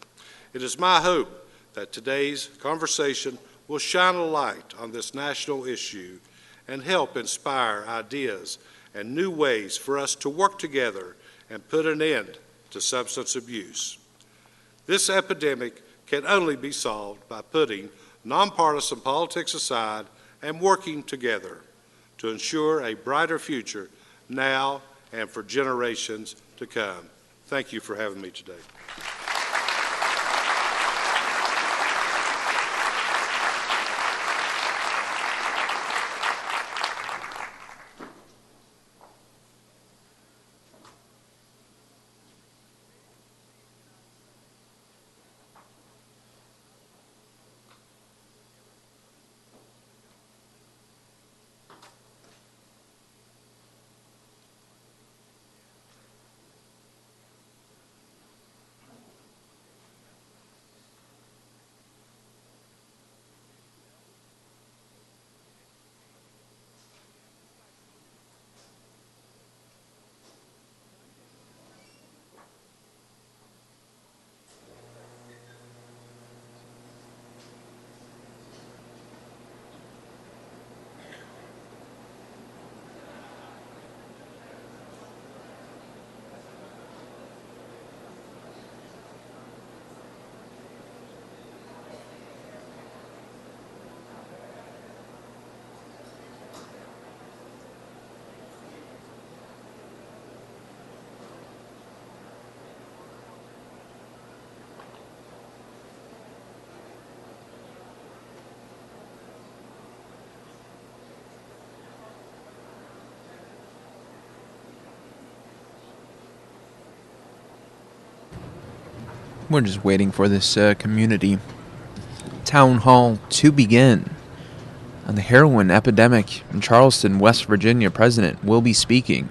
It is my hope that today's conversation will shine a light on this national issue and help inspire ideas and new ways for us to work together and put an end to substance abuse. This epidemic can only be solved by putting nonpartisan politics aside and working together to ensure a brighter future now and for generations to come. Thank you for having me today. We're just waiting for this community town hall to begin on the heroin epidemic in Charleston, West Virginia. President will be speaking.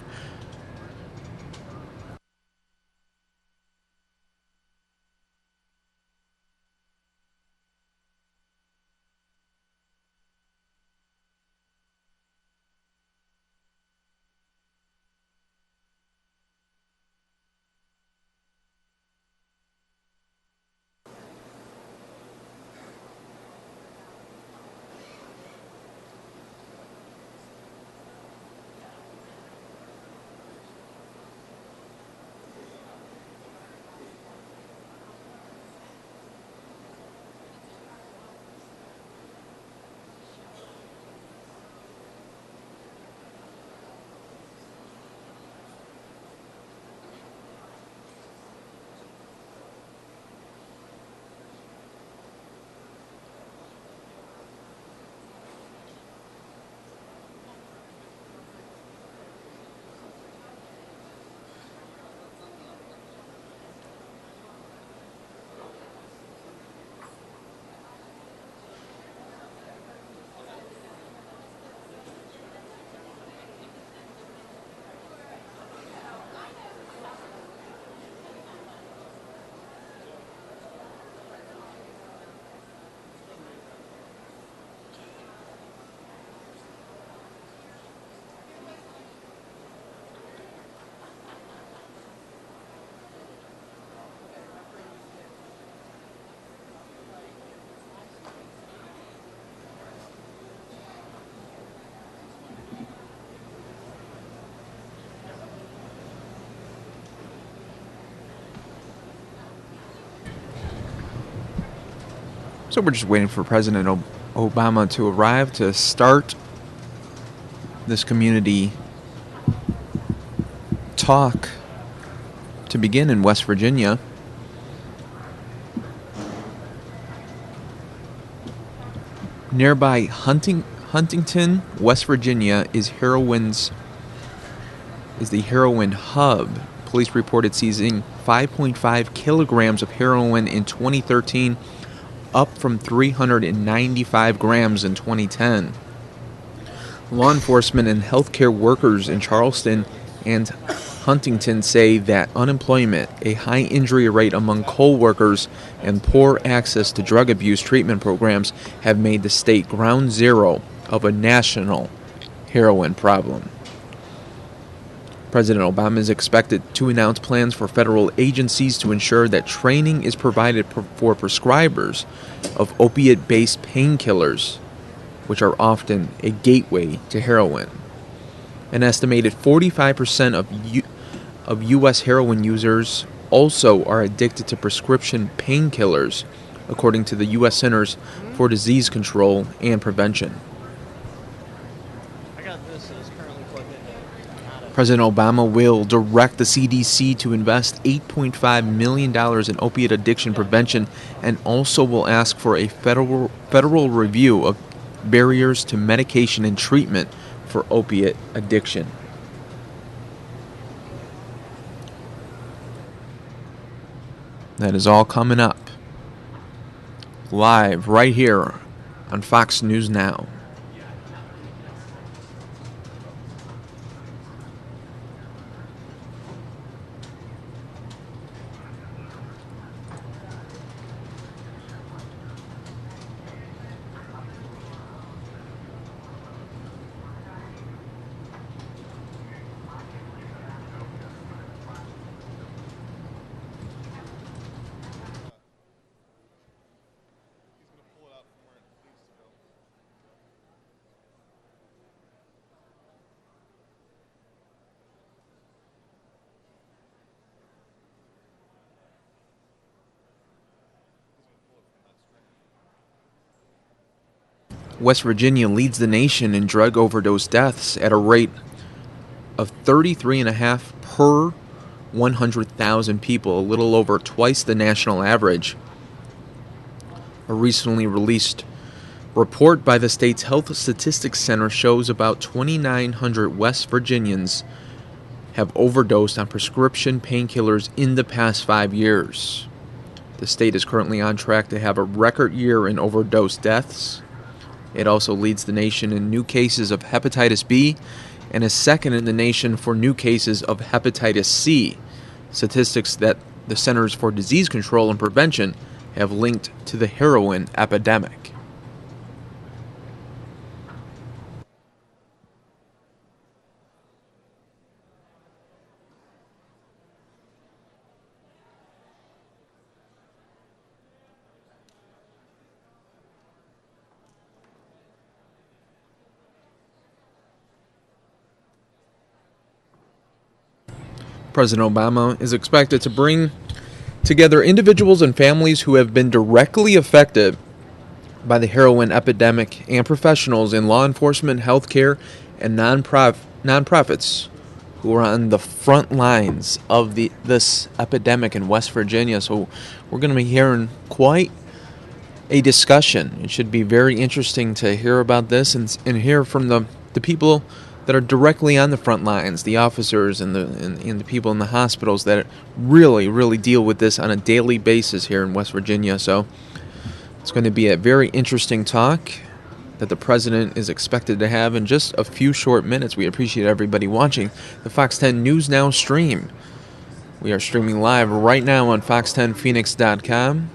So we're just waiting for President Obama to arrive to start this community talk to begin in West Virginia. Nearby Huntington, West Virginia is the heroin hub. Police reported seizing 5.5 kilograms of heroin in 2013, up from 395 grams in 2010. Law enforcement and healthcare workers in Charleston and Huntington say that unemployment, a high injury rate among coal workers, and poor access to drug abuse treatment programs have made the state ground zero of a national heroin problem. President Obama is expected to announce plans for federal agencies to ensure that training is provided for prescribers of opiate-based painkillers, which are often a gateway to heroin. An estimated 45% of U.S. heroin users also are addicted to prescription painkillers, according to the U.S. Centers for Disease Control and Prevention. President Obama will direct the CDC to invest $8.5 million in opiate addiction prevention and also will ask for a federal review of barriers to medication and treatment for opiate addiction. That is all coming up live right here on Fox News Now. West Virginia leads the nation in drug overdose deaths at a rate of 33.5 per 100,000 people, a little over twice the national average. A recently released report by the state's Health Statistics Center shows about 2,900 West Virginians have overdosed on prescription painkillers in the past 5 years. The state is currently on track to have a record year in overdose deaths. It also leads the nation in new cases of hepatitis B and is second in the nation for new cases of hepatitis C, statistics that the Centers for Disease Control and Prevention have linked to the heroin epidemic. President Obama is expected to bring together individuals and families who have been directly affected by the heroin epidemic and professionals in law enforcement, healthcare, and nonprofits who are on the front lines of this epidemic in West Virginia. So we're going to be hearing quite a discussion. It should be very interesting to hear about this and hear from the people that are directly on the front lines, the officers and the people in the hospitals that really deal with this on a daily basis here in West Virginia. So it's going to be a very interesting talk that the president is expected to have in just a few short minutes. We appreciate everybody watching the Fox 10 News Now stream. We are streaming live right now on fox10phoenix.com.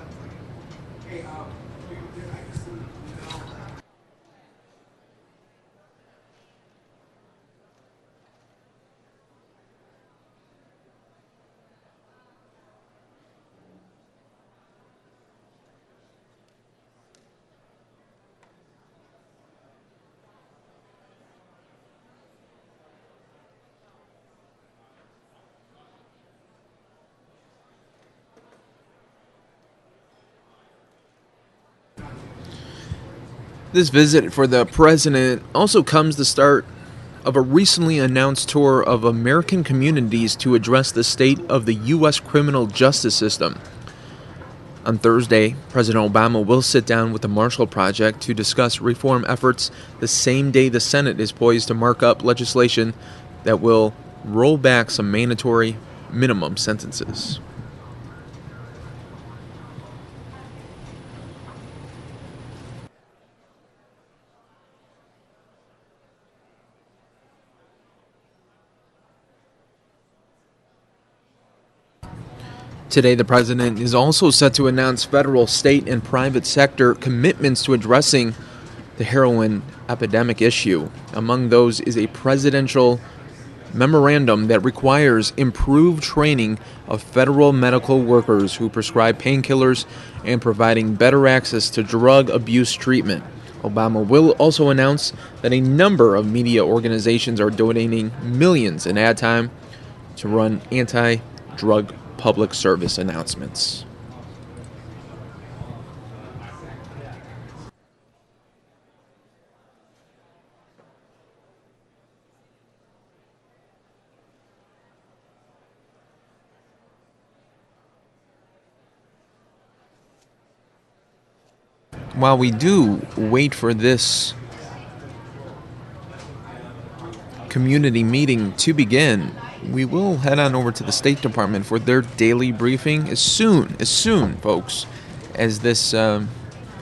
This visit for the president also comes the start of a recently announced tour of American communities to address the state of the U.S. criminal justice system. On Thursday, President Obama will sit down with the Marshall Project to discuss reform efforts the same day the Senate is poised to mark up legislation that will roll back some mandatory minimum sentences. Today, the president is also set to announce federal, state, and private sector commitments to addressing the heroin epidemic issue. Among those is a presidential memorandum that requires improved training of federal medical workers who prescribe painkillers and providing better access to drug abuse treatment. Obama will also announce that a number of media organizations are donating millions in ad time to run anti-drug public service announcements. While we do wait for this community meeting to begin, we will head on over to the State Department for their daily briefing as soon, folks, as this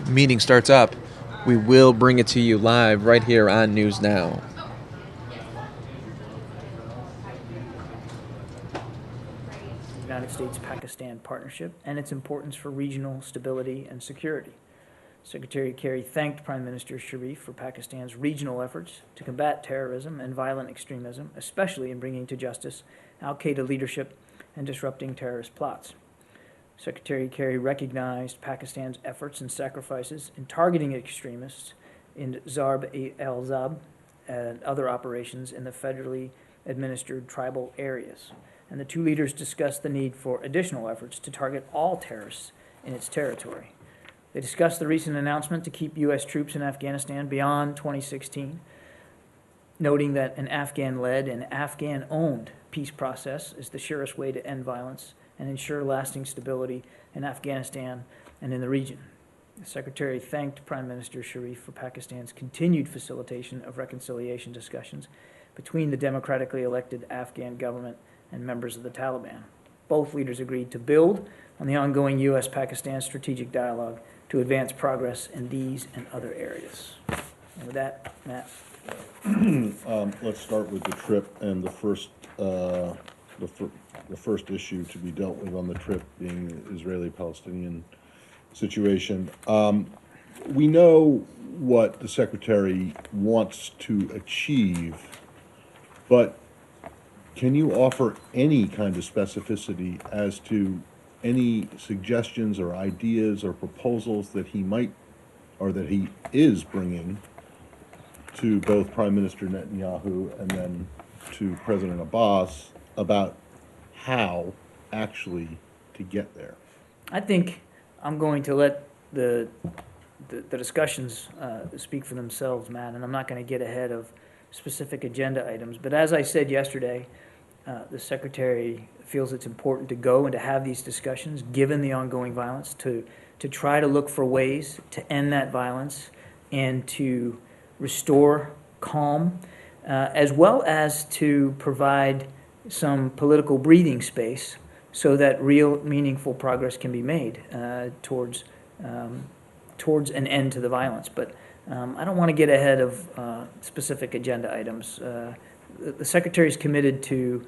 meeting starts up. We will bring it to you live right here on News Now. United States-Pakistan partnership and its importance for regional stability and security. Secretary Kerry thanked Prime Minister Sharif for Pakistan's regional efforts to combat terrorism and violent extremism, especially in bringing to justice al-Qaeda leadership and disrupting terrorist plots. Secretary Kerry recognized Pakistan's efforts and sacrifices in targeting extremists in Zarb-e-al-Zab and other operations in the federally administered tribal areas. And the two leaders discussed the need for additional efforts to target all terrorists in its territory. They discussed the recent announcement to keep U.S. troops in Afghanistan beyond 2016, noting that an Afghan-led and Afghan-owned peace process is the surest way to end violence and ensure lasting stability in Afghanistan and in the region. The Secretary thanked Prime Minister Sharif for Pakistan's continued facilitation of reconciliation discussions between the democratically elected Afghan government and members of the Taliban. Both leaders agreed to build on the ongoing U.S.-Pakistan strategic dialogue to advance progress in these and other areas. And with that, Matt. Let's start with the trip and the first issue to be dealt with on the trip being the Israeli-Palestinian situation. We know what the Secretary wants to achieve, but can you offer any kind of specificity as to any suggestions or ideas or proposals that he might, or that he is bringing to both Prime Minister Netanyahu and then to President Abbas about how actually to get there? I think I'm going to let the discussions speak for themselves, Matt, and I'm not going to get ahead of specific agenda items. But as I said yesterday, the Secretary feels it's important to go and to have these discussions, given the ongoing violence, to try to look for ways to end that violence and to restore calm, as well as to provide some political breathing space so that real meaningful progress can be made towards an end to the violence. But I don't want to get ahead of specific agenda items. The Secretary is committed to,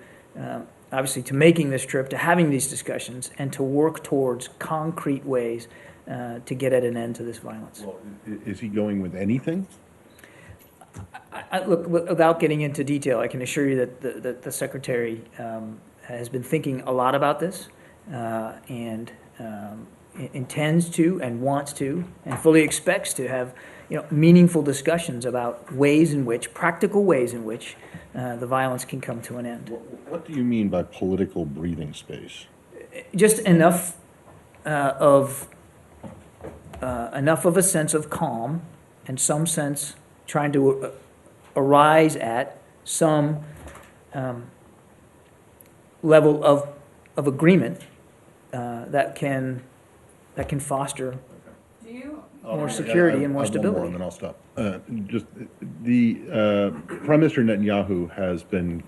obviously, to making this trip, to having these discussions, and to work towards concrete ways to get at an end to this violence. Well, is he going with anything? Look, without getting into detail, I can assure you that the Secretary has been thinking a lot about this and intends to and wants to and fully expects to have meaningful discussions about ways in which, practical ways in which the violence can come to an end. What do you mean by political breathing space? Just enough of a sense of calm and some sense trying to arise at some level of agreement that can foster more security and more stability. And then I'll stop. Just the Prime Minister Netanyahu has been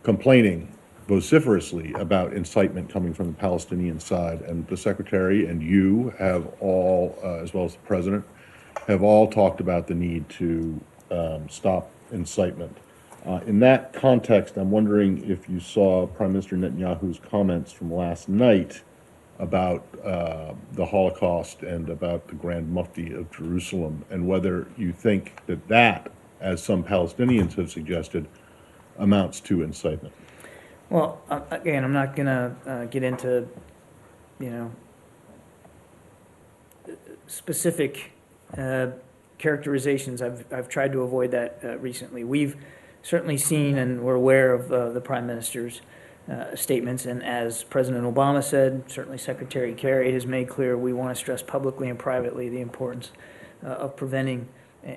complaining vociferously about incitement coming from the Palestinian side, and the Secretary and you have all, as well as the President, have all talked about the need to stop incitement. In that context, I'm wondering if you saw Prime Minister Netanyahu's comments from last night about the Holocaust and about the Grand Mufti of Jerusalem, and whether you think that, as some Palestinians have suggested, amounts to incitement? Well, again, I'm not going to get into, specific characterizations. I've tried to avoid that recently. We've certainly seen and we're aware of the Prime Minister's statements, and as President Obama said, certainly Secretary Kerry has made clear, we want to stress publicly and privately the importance of preventing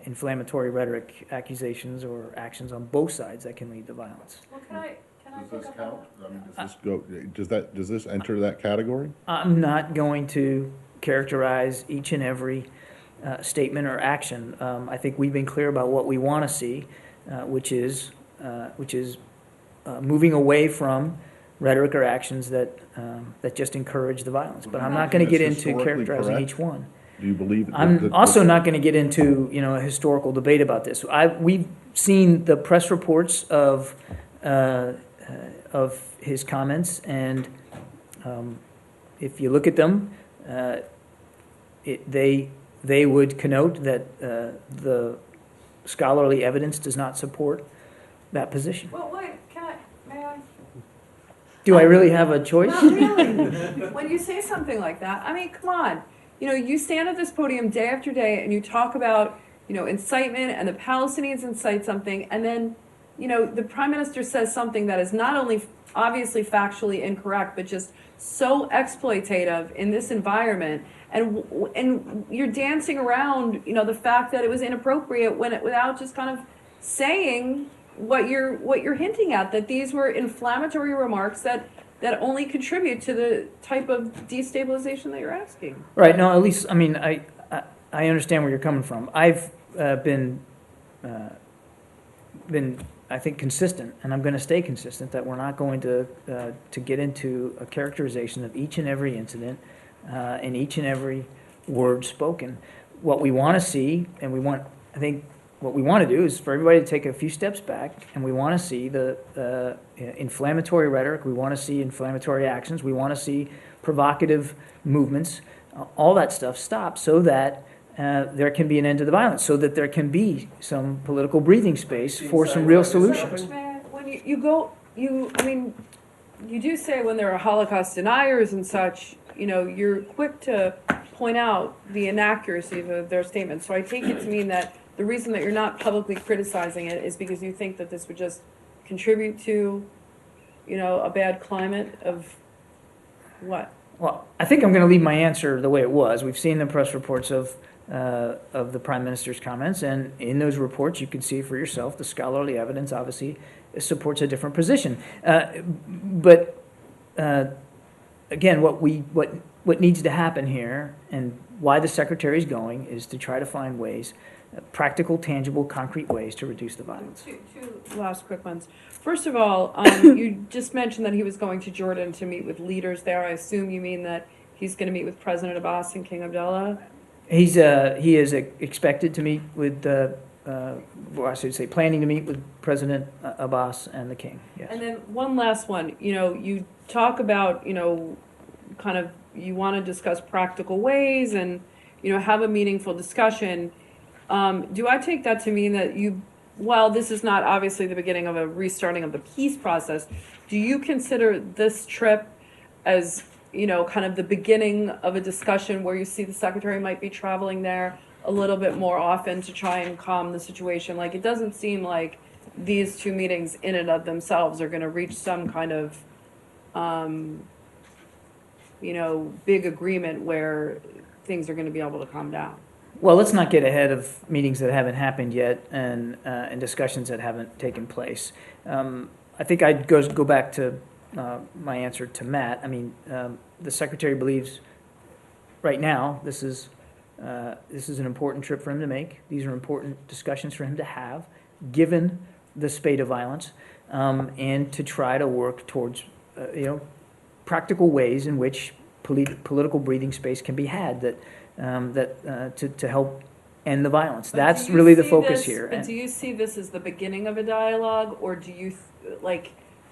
inflammatory rhetoric, accusations, or actions on both sides that can lead to violence. Well, can I Does this count? I mean, does this enter that category? I'm not going to characterize each and every statement or action. I think we've been clear about what we want to see, which is moving away from rhetoric or actions that just encourage the violence. But I'm not going to get into characterizing each one. Do you believe? I'm also not going to get into a historical debate about this. We've seen the press reports of his comments, and if you look at them, they would connote that the scholarly evidence does not support that position. Well, wait, may I? Do I really have a choice? Not really. When you say something like that, I mean, come on. You stand at this podium day after day and you talk about, incitement, and the Palestinians incite something, and then, the Prime Minister says something that is not only obviously factually incorrect, but just so exploitative in this environment, and you're dancing around, the fact that it was inappropriate without just kind of saying what you're hinting at, that these were inflammatory remarks that only contribute to the type of destabilization that you're asking. Right. No, at least, I mean, I understand where you're coming from. I've been, I think, consistent, and I'm going to stay consistent, that we're not going to get into a characterization of each and every incident and each and every word spoken. What we want to see, and what we want to do is for everybody to take a few steps back, and we want to see the inflammatory rhetoric, we want to see inflammatory actions, we want to see provocative movements, all that stuff stop, so that there can be an end to the violence, so that there can be some political breathing space for some real solutions. When you do say when there are Holocaust deniers and such, you're quick to point out the inaccuracy of their statements. So I take it to mean that the reason that you're not publicly criticizing it is because you think that this would just contribute to, a bad climate of what? Well, I think I'm going to leave my answer the way it was. We've seen the press reports of the Prime Minister's comments, and in those reports you can see for yourself the scholarly evidence obviously supports a different position. But again, what needs to happen here, and why the Secretary is going, is to try to find ways, practical, tangible, concrete ways to reduce the violence. Two last quick ones. First of all, you just mentioned that he was going to Jordan to meet with leaders there. I assume you mean that he's going to meet with President Abbas and King Abdullah? He is expected to meet with, I should say, planning to meet with President Abbas and the King. Yes. And then one last one. You talk about, kind of, you want to discuss practical ways and, have a meaningful discussion. Do I take that to mean that while this is not obviously the beginning of a restarting of the peace process, do you consider this trip as, kind of the beginning of a discussion where you see the Secretary might be traveling there a little bit more often to try and calm the situation? Like, it doesn't seem like these two meetings in and of themselves are going to reach some kind of, big agreement where things are going to be able to calm down. Well, let's not get ahead of meetings that haven't happened yet and discussions that haven't taken place. I think I'd go back to my answer to Matt. I mean, the Secretary believes right now this is an important trip for him to make. These are important discussions for him to have, given the spate of violence, and to try to work towards practical ways in which political breathing space can be had to help end the violence. That's really the focus here. But do you see this as the beginning of a dialogue, or do you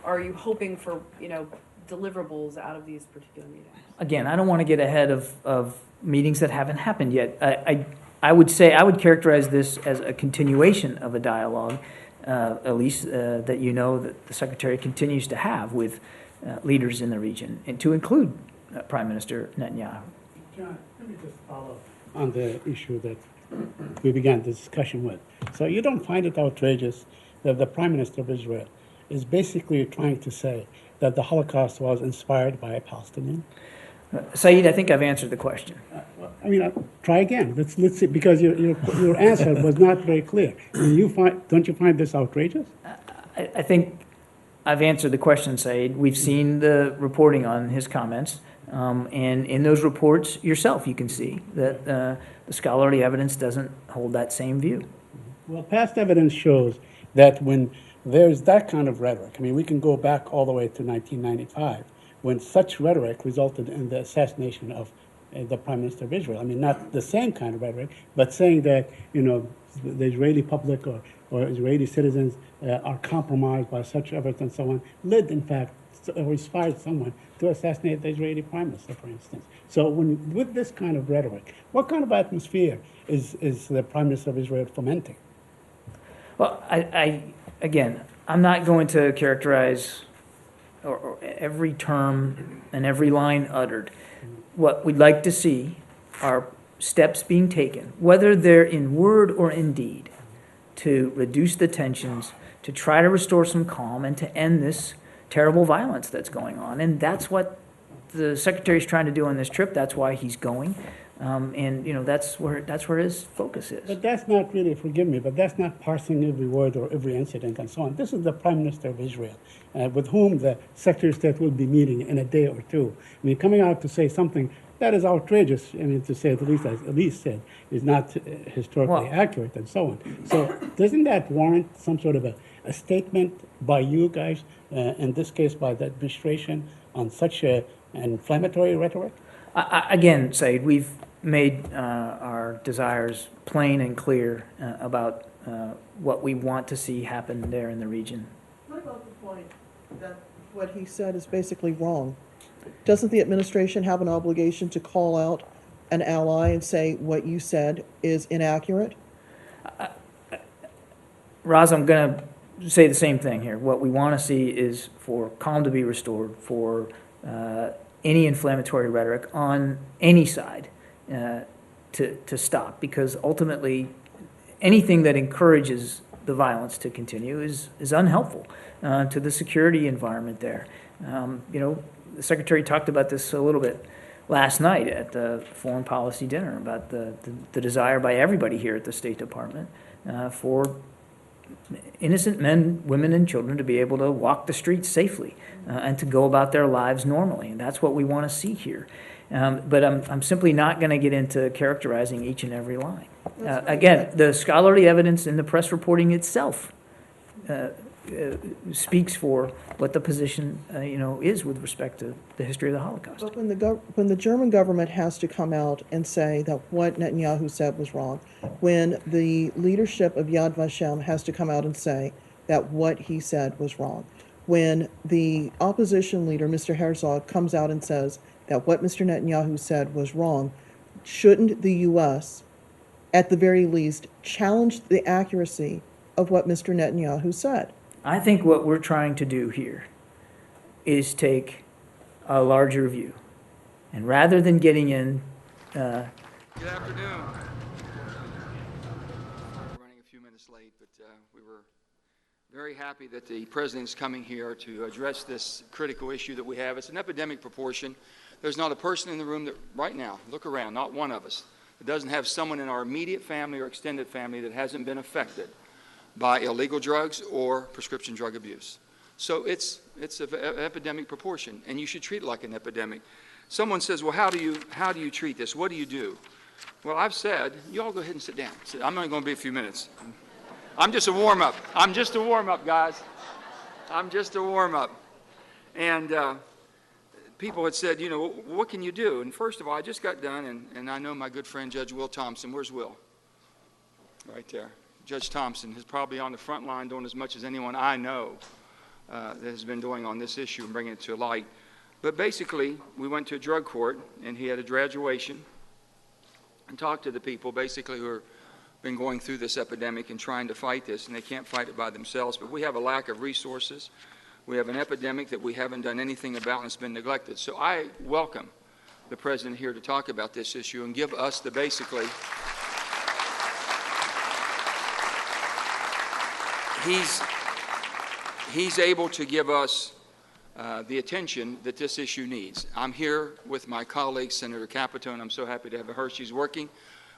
are you hoping for deliverables out of these particular meetings? Again, I don't want to get ahead of meetings that haven't happened yet. I would say I would characterize this as a continuation of a dialogue, Elise, that you know that the Secretary continues to have with leaders in the region, and to include Prime Minister Netanyahu. John, let me just follow on the issue that we began the discussion with. So you don't find it outrageous that the Prime Minister of Israel is basically trying to say that the Holocaust was inspired by a Palestinian? Saeed, I think I've answered the question. I mean, try again. Let's see, because your answer was not very clear. Don't you find this outrageous? I think I've answered the question, Saeed. We've seen the reporting on his comments, and in those reports yourself, you can see that the scholarly evidence doesn't hold that same view. Well, past evidence shows that when there's that kind of rhetoric, I mean, we can go back all the way to 1995, when such rhetoric resulted in the assassination of the Prime Minister of Israel. I mean, not the same kind of rhetoric, but saying that, the Israeli public or Israeli citizens are compromised by such efforts and so on, led, in fact, or inspired someone to assassinate the Israeli Prime Minister, for instance. So with this kind of rhetoric, what kind of atmosphere is the Prime Minister of Israel fomenting? Well, again, I'm not going to characterize or every term and every line uttered. What we'd like to see are steps being taken, whether they're in word or in deed, to reduce the tensions, to try to restore some calm, and to end this terrible violence that's going on. And that's what the Secretary's trying to do on this trip. That's why he's going. And that's where his focus is. But that's not really, forgive me, but that's not parsing every word or every incident and so on. This is the Prime Minister of Israel, with whom the Secretary of State will be meeting in a day or two. I mean, coming out to say something that is outrageous, I mean, to say at least, as Elise said, is not historically accurate and so on. So doesn't that warrant some sort of a statement by you guys, in this case by the administration, on such an inflammatory rhetoric? Again, Said, we've made our desires plain and clear about what we want to see happen there in the region. What about the point that what he said is basically wrong? Doesn't the administration have an obligation to call out an ally and say what you said is inaccurate? Roz, I'm going to say the same thing here. What we want to see is for calm to be restored, for any inflammatory rhetoric on any side to stop, because ultimately anything that encourages the violence to continue is unhelpful to the security environment there. The Secretary talked about this a little bit last night at the foreign policy dinner about the desire by everybody here at the State Department for innocent men, women, and children to be able to walk the streets safely and to go about their lives normally. And that's what we want to see here. But I'm simply not going to get into characterizing each and every line. Again, the scholarly evidence in the press reporting itself speaks for what the position is with respect to the history of the Holocaust. But when the German government has to come out and say that what Netanyahu said was wrong, when the leadership of Yad Vashem has to come out and say that what he said was wrong, when the opposition leader, Mr. Herzog, comes out and says that what Mr. Netanyahu said was wrong, shouldn't the U.S., at the very least, challenge the accuracy of what Mr. Netanyahu said? I think what we're trying to do here is take a larger view. And rather than getting in... Good afternoon. We're running a few minutes late, but we were very happy that the President's coming here to address this critical issue that we have. It's an epidemic proportion. There's not a person in the room that, right now, look around, not one of us, that doesn't have someone in our immediate family or extended family that hasn't been affected by illegal drugs or prescription drug abuse. So it's an epidemic proportion, and you should treat it like an epidemic. Someone says, well, how do you treat this? What do you do? Well, I've said, you all go ahead and sit down. I'm only going to be a few minutes. I'm just a warm-up. I'm just a warm-up, guys. I'm just a warm-up. And people had said, what can you do? And first of all, I just got done, and I know my good friend Judge Will Thompson. Where's Will? Right there. Judge Thompson is probably on the front line doing as much as anyone I know that has been doing on this issue and bringing it to light. But basically, we went to a drug court, and he had a graduation and talked to the people basically who are been going through this epidemic and trying to fight this, and they can't fight it by themselves. But we have a lack of resources. We have an epidemic that we haven't done anything about and it's been neglected. So I welcome the President here to talk about this issue and give us the basically, he's able to give us the attention that this issue needs. I'm here with my colleague, Senator Capito, and I'm so happy to have her. She's working.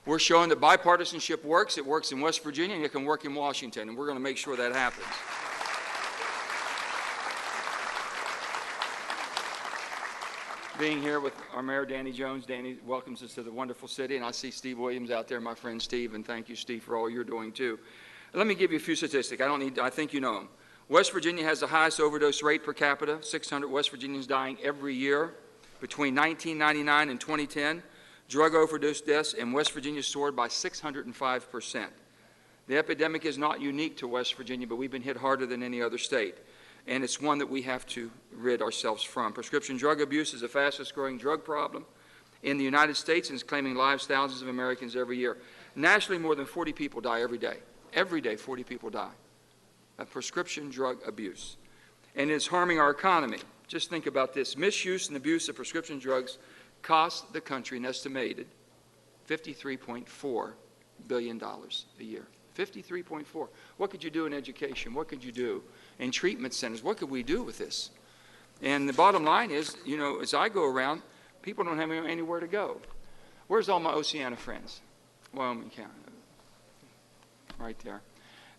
We're showing that bipartisanship works. It works in West Virginia, and it can work in Washington, and we're going to make sure that happens. Being here with our Mayor, Danny Jones. Danny welcomes us to the wonderful city, and I see Steve Williams out there, my friend Steve, and thank you, Steve, for all you're doing, too. Let me give you a few statistics. I think you know them. West Virginia has the highest overdose rate per capita, 600 West Virginians dying every year. Between 1999 and 2010, drug overdose deaths in West Virginia soared by 605%. The epidemic is not unique to West Virginia, but we've been hit harder than any other state, and it's one that we have to rid ourselves from. Prescription drug abuse is the fastest growing drug problem in the United States and is claiming lives of thousands of Americans every year. Nationally, more than 40 people die every day. Every day, 40 people die of prescription drug abuse. And it's harming our economy. Just think about this. Misuse and abuse of prescription drugs cost the country an estimated $53.4 billion a year. 53.4. What could you do in education? What could you do in treatment centers? What could we do with this? And the bottom line is, you know, as I go around, people don't have anywhere to go. Where's all my Oceana friends? Wyoming County. Right there.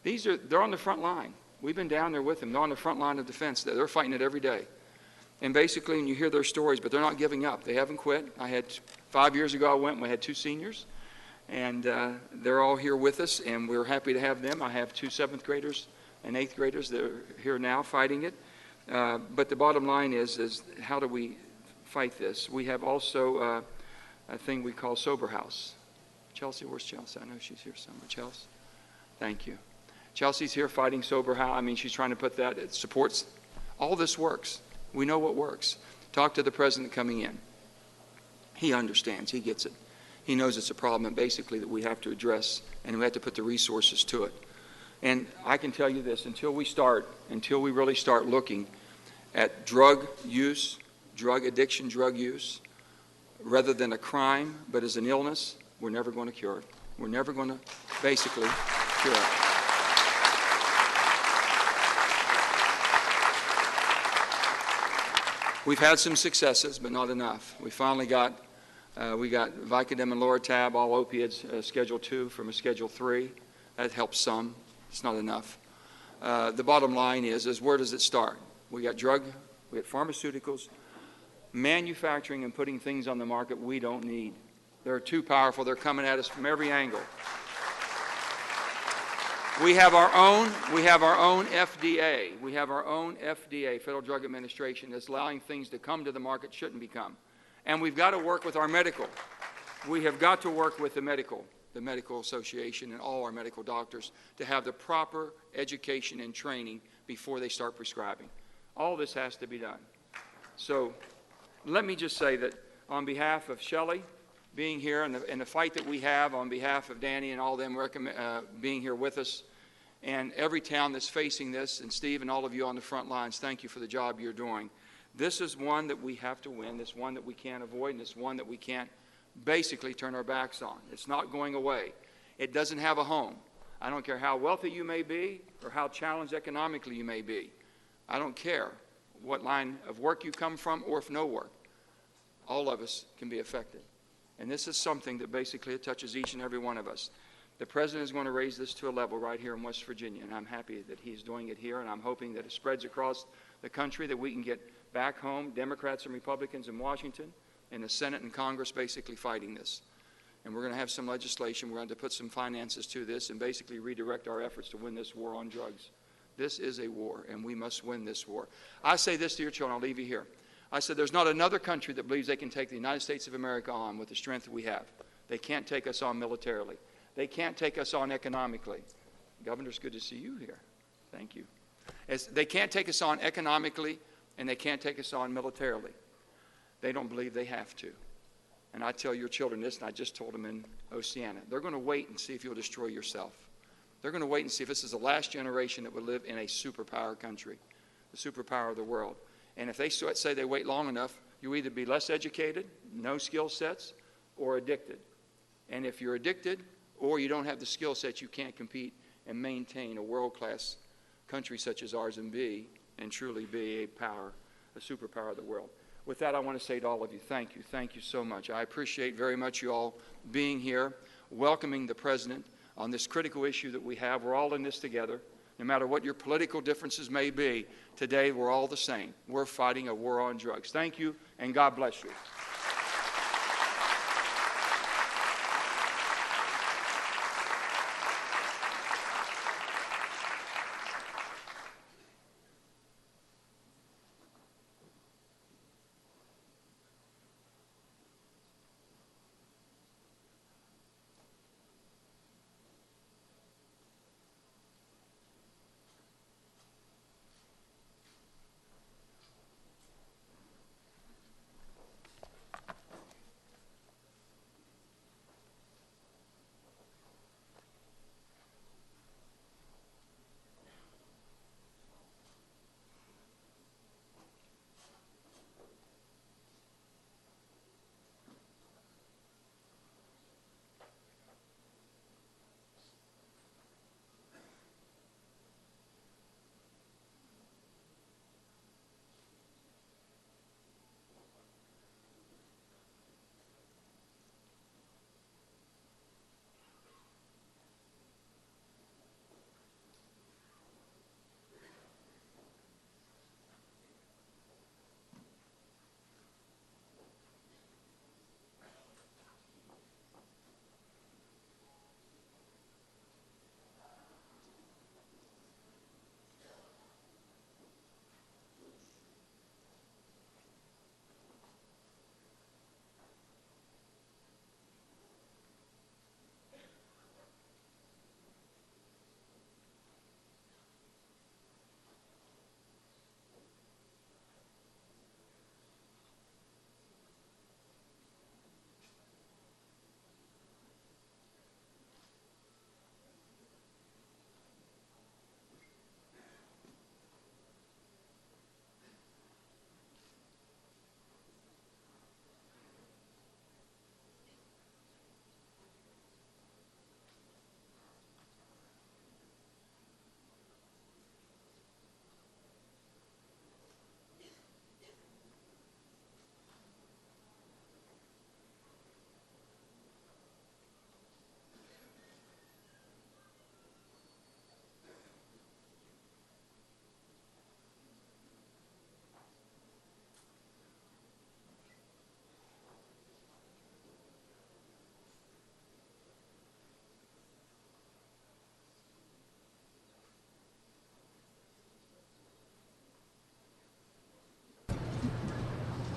They're on the front line. We've been down there with them. They're on the front line of defense. They're fighting it every day. And basically, when you hear their stories, but they're not giving up. They haven't quit. 5 years ago, I went and we had 2 seniors. And they're all here with us, and we're happy to have them. I have 2 7th graders and 8th graders that are here now fighting it. But the bottom line is how do we fight this? We have also a thing we call Sober House. Chelsea, where's Chelsea? I know she's here somewhere. Chelsea? Thank you. Chelsea's here fighting Sober House. I mean, she's trying to put that. It supports. All this works. We know what works. Talk to the president coming in. He understands. He gets it. He knows it's a problem, basically, that we have to address, and we have to put the resources to it. And I can tell you this, until we really start looking at drug use, drug addiction, drug use, rather than a crime, but as an illness, we're never going to cure it. We're never going to basically cure it. We've had some successes, but not enough. We finally got Vicodin and Loratab, all opiates, Schedule 2 from a Schedule 3. That helps some. It's not enough. The bottom line is where does it start? We got pharmaceuticals, manufacturing and putting things on the market we don't need. They're too powerful. They're coming at us from every angle. We have our own FDA. We have our own FDA, Federal Drug Administration, that's allowing things to come to the market shouldn't become. And we've got to work with our medical. We have got to work with the medical association and all our medical doctors to have the proper education and training before they start prescribing. All this has to be done. So let me just say that on behalf of Shelley being here and the fight that we have, on behalf of Danny and all them being here with us, and every town that's facing this, and Steve and all of you on the front lines, thank you for the job you're doing. This is one that we have to win. This one that we can't avoid, and it's one that we can't basically turn our backs on. It's not going away. It doesn't have a home. I don't care how wealthy you may be or how challenged economically you may be. I don't care what line of work you come from or if no work. All of us can be affected. And this is something that basically touches each and every one of us. The President is going to raise this to a level right here in West Virginia, and I'm happy that he's doing it here, and I'm hoping that it spreads across the country, that we can get back home, Democrats and Republicans in Washington, and the Senate and Congress basically fighting this. And we're going to have some legislation. We're going to put some finances to this and basically redirect our efforts to win this war on drugs. This is a war, and we must win this war. I say this to your children. I'll leave you here. I said there's not another country that believes they can take the United States of America on with the strength that we have. They can't take us on militarily. They can't take us on economically. Governor, it's good to see you here. Thank you. They can't take us on economically, and they can't take us on militarily. They don't believe they have to. and I tell your children this, and I just told them in Oceana, they're going to wait and see if you'll destroy yourself. They're going to wait and see if this is the last generation that would live in a superpower country, the superpower of the world. And if they say they wait long enough, you either be less educated, no skill sets, or addicted. And if you're addicted or you don't have the skill sets, you can't compete and maintain a world-class country such as ours and truly be a superpower of the world. With that, I want to say to all of you, thank you so much. I appreciate very much you all being here, welcoming the President on this critical issue that we have. We're all in this together. No matter what your political differences may be, today we're all the same. We're fighting a war on drugs. Thank you, and God bless you.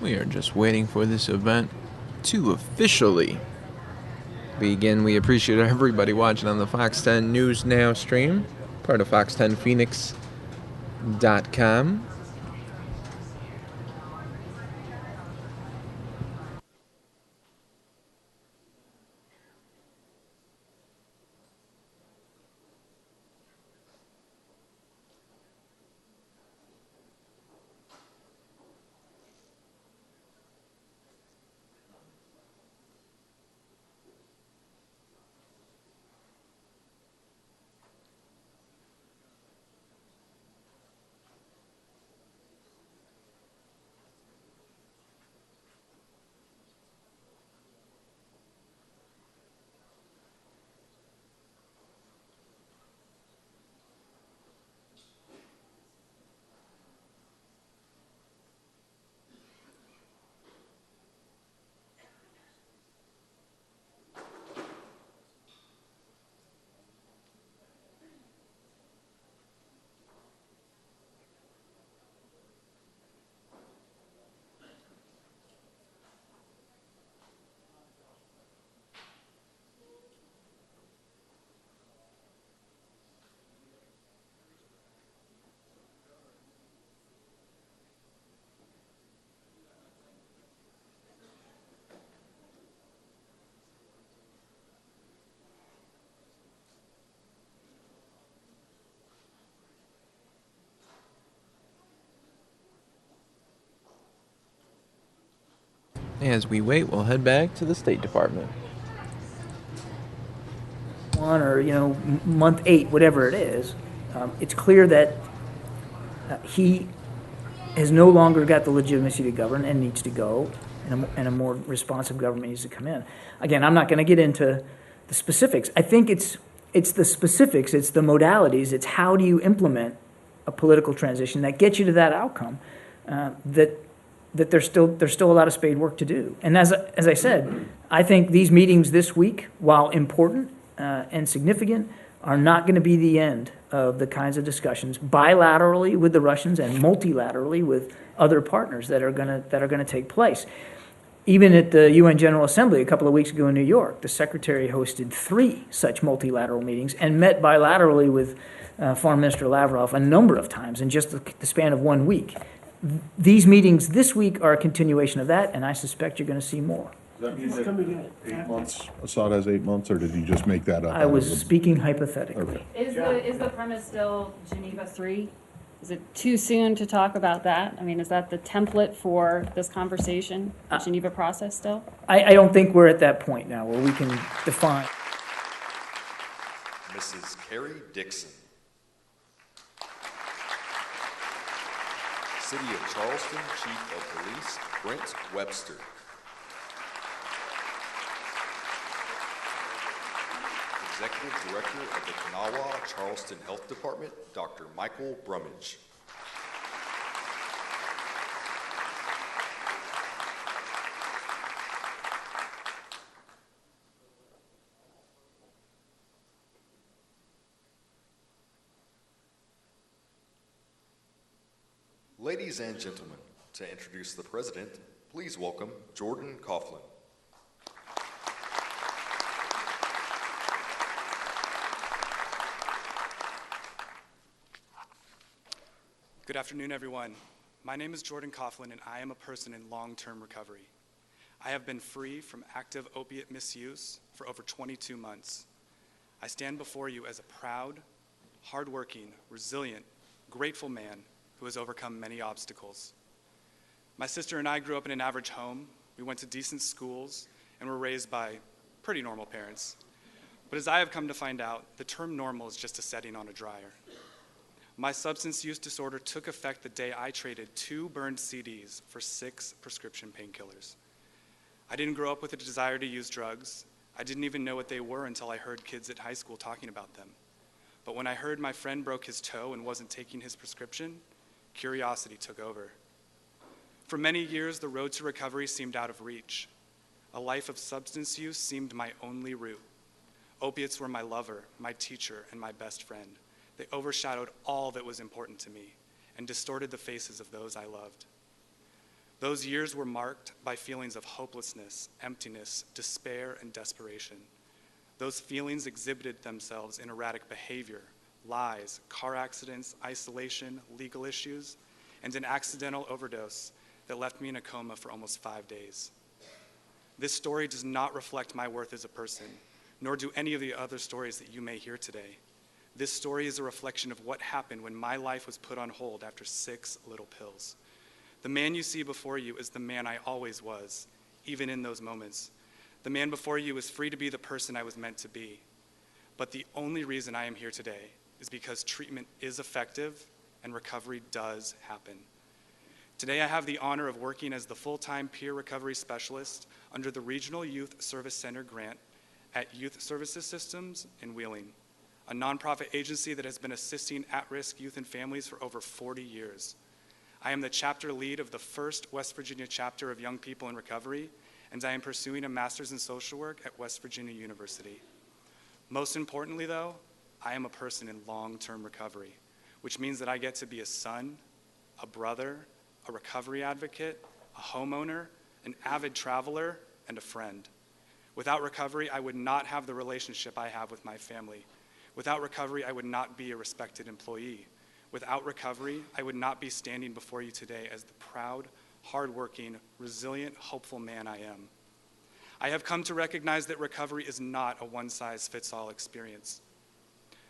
We are just waiting for this event to officially begin. We appreciate everybody watching on the Fox 10 News Now stream, part of fox10phoenix.com. As we wait, we'll head back to the State Department. Or month 8, whatever it is, it's clear that he has no longer got the legitimacy to govern and needs to go, and a more responsive government needs to come in. Again, I'm not going to get into the specifics. I think it's the specifics, it's the modalities, it's how do you implement a political transition that gets you to that outcome. That there's still a lot of spade work to do. And as I said, I think these meetings this week, while important and significant, are not going to be the end of the kinds of discussions bilaterally with the Russians and multilaterally with other partners that are going to take place. Even at the UN General Assembly a couple of weeks ago in New York, the Secretary hosted 3 such multilateral meetings and met bilaterally with Foreign Minister Lavrov a number of times in just the span of 1 week. These meetings this week are a continuation of that, and I suspect you're going to see more. Does that mean that 8 months, Assad has 8 months, or did you just make that up? I was speaking hypothetically. Okay. Is the premise still Geneva 3? Is it too soon to talk about that? I mean, is that the template for this conversation, the Geneva process still? I don't think we're at that point now where we can define. Mrs. Carrie Dixon. City of Charleston Chief of Police Brent Webster. Executive Director of the Kanawha Charleston Health Department, Dr. Michael Brummage. Ladies and gentlemen, to introduce the President, please welcome Jordan Coughlin. Good afternoon, everyone. My name is Jordan Coughlin, and I am a person in long-term recovery. I have been free from active opiate misuse for over 22 months. I stand before you as a proud, hardworking, resilient, grateful man who has overcome many obstacles. My sister and I grew up in an average home. We went to decent schools and were raised by pretty normal parents. But as I have come to find out, the term normal is just a setting on a dryer. My substance use disorder took effect the day I traded 2 burned CDs for 6 prescription painkillers. I didn't grow up with a desire to use drugs. I didn't even know what they were until I heard kids at high school talking about them. But when I heard my friend broke his toe and wasn't taking his prescription, curiosity took over. For many years, the road to recovery seemed out of reach. A life of substance use seemed my only route. Opiates were my lover, my teacher, and my best friend. They overshadowed all that was important to me and distorted the faces of those I loved. Those years were marked by feelings of hopelessness, emptiness, despair, and desperation. Those feelings exhibited themselves in erratic behavior, lies, car accidents, isolation, legal issues, and an accidental overdose that left me in a coma for almost 5 days. This story does not reflect my worth as a person, nor do any of the other stories that you may hear today. This story is a reflection of what happened when my life was put on hold after 6 little pills. The man you see before you is the man I always was, even in those moments. The man before you is free to be the person I was meant to be. But the only reason I am here today is because treatment is effective and recovery does happen. Today I have the honor of working as the full-time peer recovery specialist under the Regional Youth Service Center grant at Youth Services Systems in Wheeling, a nonprofit agency that has been assisting at-risk youth and families for over 40 years. I am the chapter lead of the first West Virginia chapter of Young People in Recovery, and I am pursuing a master's in social work at West Virginia University. Most importantly, though, I am a person in long-term recovery, which means that I get to be a son, a brother, a recovery advocate, a homeowner, an avid traveler, and a friend. Without recovery, I would not have the relationship I have with my family. Without recovery, I would not be a respected employee. Without recovery, I would not be standing before you today as the proud, hardworking, resilient, hopeful man I am. I have come to recognize that recovery is not a one-size-fits-all experience.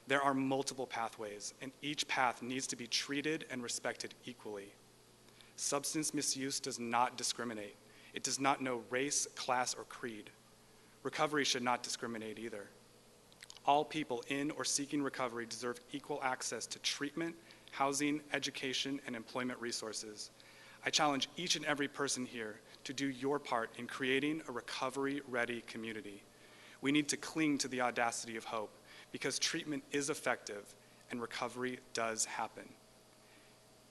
There are multiple pathways, and each path needs to be treated and respected equally. Substance misuse does not discriminate. It does not know race, class, or creed. Recovery should not discriminate either. All people in or seeking recovery deserve equal access to treatment, housing, education, and employment resources. I challenge each and every person here to do your part in creating a recovery-ready community. We need to cling to the audacity of hope because treatment is effective and recovery does happen.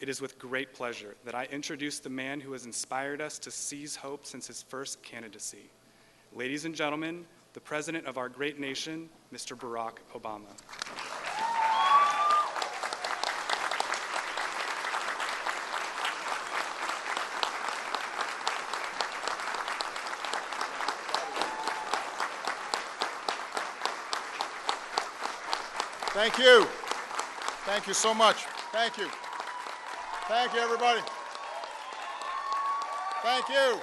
It is with great pleasure that I introduce the man who has inspired us to seize hope since his first candidacy. Ladies and gentlemen, the President of our great nation, Mr. Barack Obama. Thank you. Thank you so much. Thank you. Thank you, everybody. Thank you.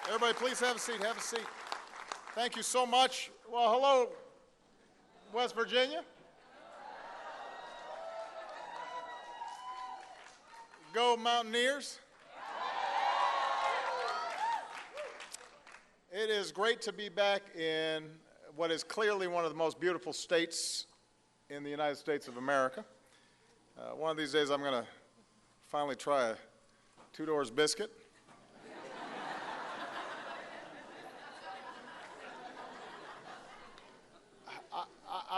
Everybody, please have a seat. Have a seat. Thank you so much. Well, hello, West Virginia. Go Mountaineers. It is great to be back in what is clearly one of the most beautiful states in the United States of America. One of these days I'm going to finally try a Two Doors biscuit.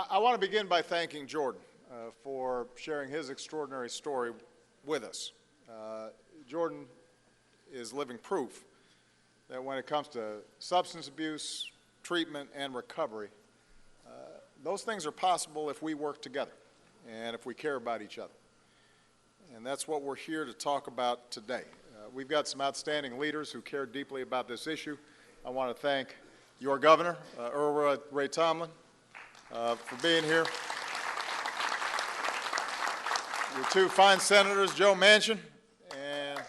I want to begin by thanking Jordan for sharing his extraordinary story with us. Jordan is living proof that when it comes to substance abuse, treatment, and recovery, those things are possible if we work together and if we care about each other. And that's what we're here to talk about today. We've got some outstanding leaders who care deeply about this issue. I want to thank your governor, Earl Ray Tomblin, for being here. Your two fine senators, Joe Manchin and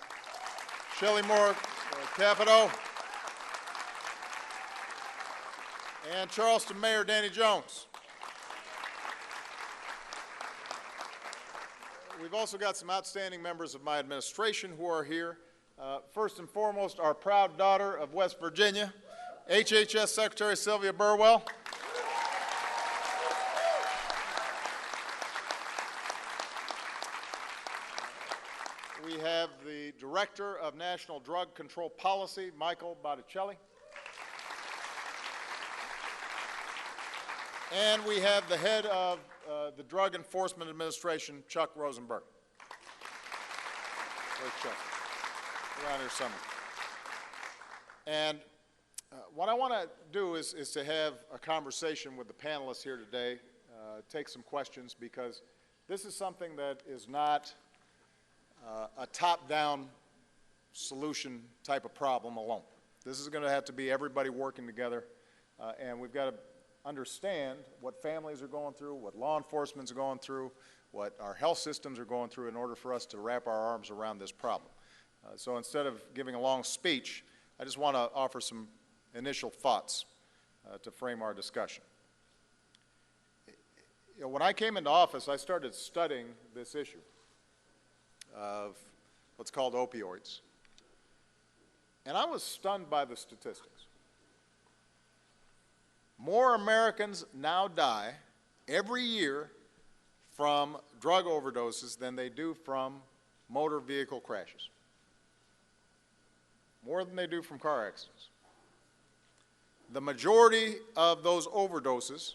Shelley Moore Capito, and Charleston Mayor Danny Jones. We've also got some outstanding members of my administration who are here. First and foremost, our proud daughter of West Virginia, HHS Secretary Sylvia Burwell. We have the Director of National Drug Control Policy, Michael Botticelli. And we have the head of the Drug Enforcement Administration, Chuck Rosenberg. Where's Chuck? Around here somewhere. And what I want to do is to have a conversation with the panelists here today, take some questions, because this is something that is not a top-down solution type of problem alone. This is going to have to be everybody working together, and we've got to understand what families are going through, what law enforcement's going through, what our health systems are going through in order for us to wrap our arms around this problem. So instead of giving a long speech, I just want to offer some initial thoughts to frame our discussion. You know, when I came into office, I started studying this issue of what's called opioids. And I was stunned by the statistics. More Americans now die every year from drug overdoses than they do from motor vehicle crashes. More than they do from car accidents. The majority of those overdoses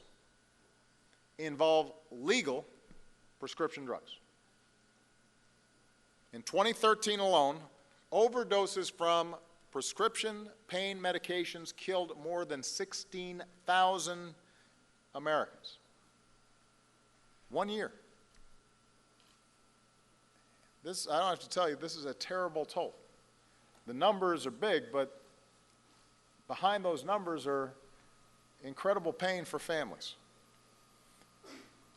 involve legal prescription drugs. In 2013 alone, overdoses from prescription pain medications killed more than 16,000 Americans. 1 year. This, I don't have to tell you, this is a terrible toll. The numbers are big, but behind those numbers are incredible pain for families.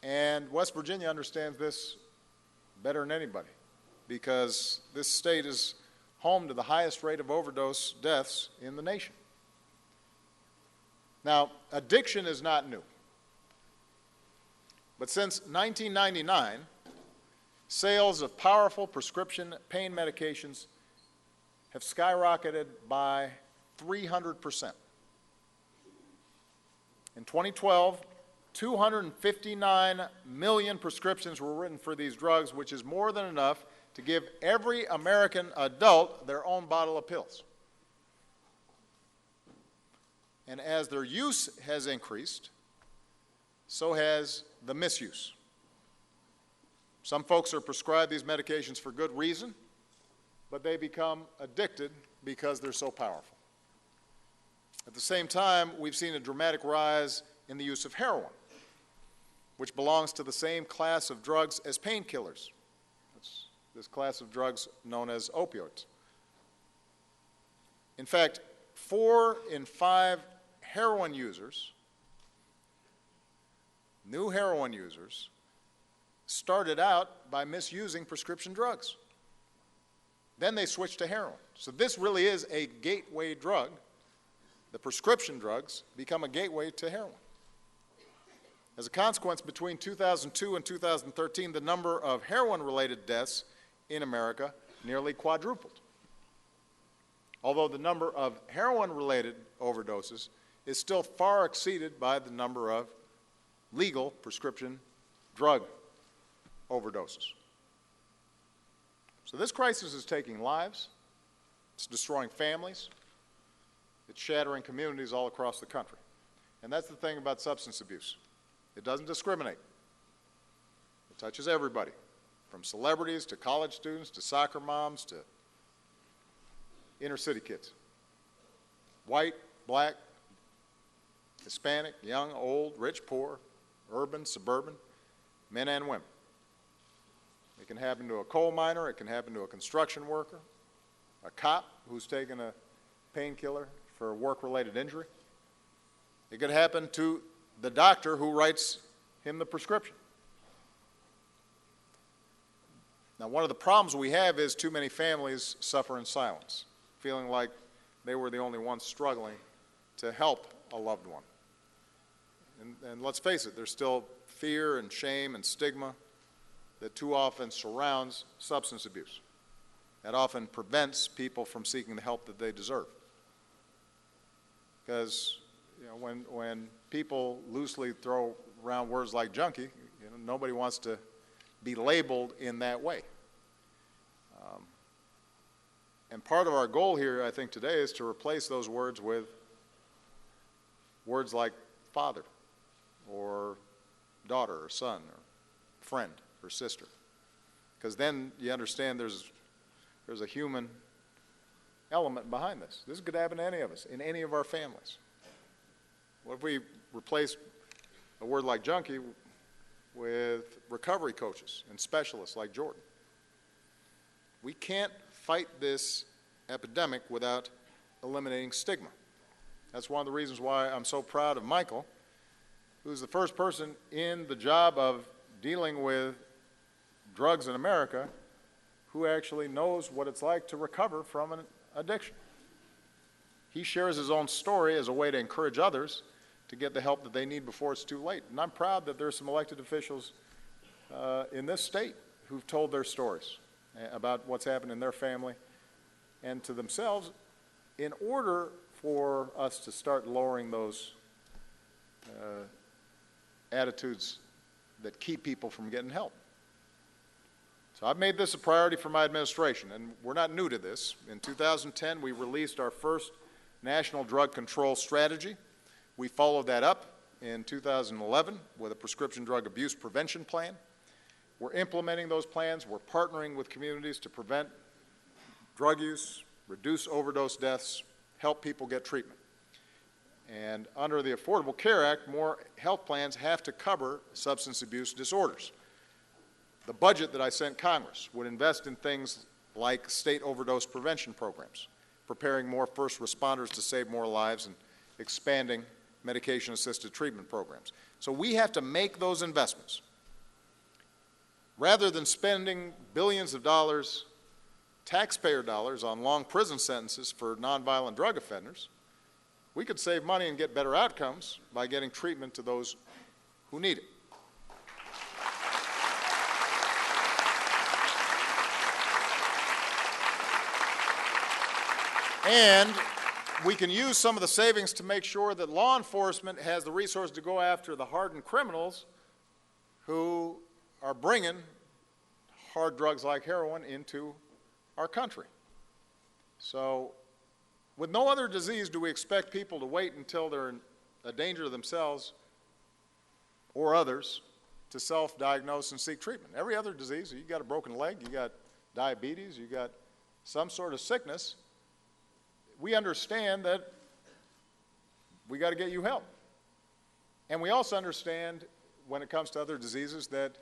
And West Virginia understands this better than anybody, because this state is home to the highest rate of overdose deaths in the nation. Now, addiction is not new. But since 1999, sales of powerful prescription pain medications have skyrocketed by 300%. In 2012, 259 million prescriptions were written for these drugs, which is more than enough to give every American adult their own bottle of pills. And as their use has increased, so has the misuse. Some folks are prescribed these medications for good reason, but they become addicted because they're so powerful. At the same time, we've seen a dramatic rise in the use of heroin, which belongs to the same class of drugs as painkillers. It's this class of drugs known as opioids. In fact, 4 in 5 heroin users, new heroin users, started out by misusing prescription drugs. Then they switched to heroin. So this really is a gateway drug. The prescription drugs become a gateway to heroin. As a consequence, between 2002 and 2013, the number of heroin-related deaths in America nearly quadrupled. Although the number of heroin-related overdoses is still far exceeded by the number of legal prescription drug overdoses. So this crisis is taking lives, it's destroying families, it's shattering communities all across the country. And that's the thing about substance abuse. It doesn't discriminate. It touches everybody, from celebrities to college students to soccer moms to inner city kids. White, black, Hispanic, young, old, rich, poor, urban, suburban, men and women. It can happen to a coal miner, it can happen to a construction worker, a cop who's taken a painkiller for a work-related injury. It could happen to the doctor who writes him the prescription. Now, one of the problems we have is too many families suffer in silence, feeling like they were the only ones struggling to help a loved one. And let's face it, there's still fear and shame and stigma that too often surrounds substance abuse. That often prevents people from seeking the help that they deserve. Because when people loosely throw around words like junkie, nobody wants to be labeled in that way. And part of our goal here, I think, today is to replace those words with words like father or daughter or son or friend or sister. Because then you understand there's a human element behind this. This could happen to any of us, in any of our families. What if we replace a word like junkie with recovery coaches and specialists like Jordan? We can't fight this epidemic without eliminating stigma. That's one of the reasons why I'm so proud of Michael, who's the first person in the job of dealing with drugs in America who actually knows what it's like to recover from an addiction. He shares his own story as a way to encourage others to get the help that they need before it's too late. And I'm proud that there's some elected officials in this state who've told their stories about what's happened in their family and to themselves in order for us to start lowering those attitudes that keep people from getting help. So I've made this a priority for my administration, and we're not new to this. In 2010, we released our first national drug control strategy. We followed that up in 2011 with a prescription drug abuse prevention plan. We're implementing those plans. We're partnering with communities to prevent drug use, reduce overdose deaths, help people get treatment. And under the Affordable Care Act, more health plans have to cover substance abuse disorders. The budget that I sent Congress would invest in things like state overdose prevention programs, preparing more first responders to save more lives, and expanding medication-assisted treatment programs. So we have to make those investments. Rather than spending billions of dollars, taxpayer dollars, on long prison sentences for nonviolent drug offenders, we could save money and get better outcomes by getting treatment to those who need it. And we can use some of the savings to make sure that law enforcement has the resources to go after the hardened criminals who are bringing hard drugs like heroin into our country. So, with no other disease do we expect people to wait until they're in a danger to themselves or others to self-diagnose and seek treatment. Every other disease, you got a broken leg, you got diabetes, you got some sort of sickness, we understand that we got to get you help. And we also understand when it comes to other diseases that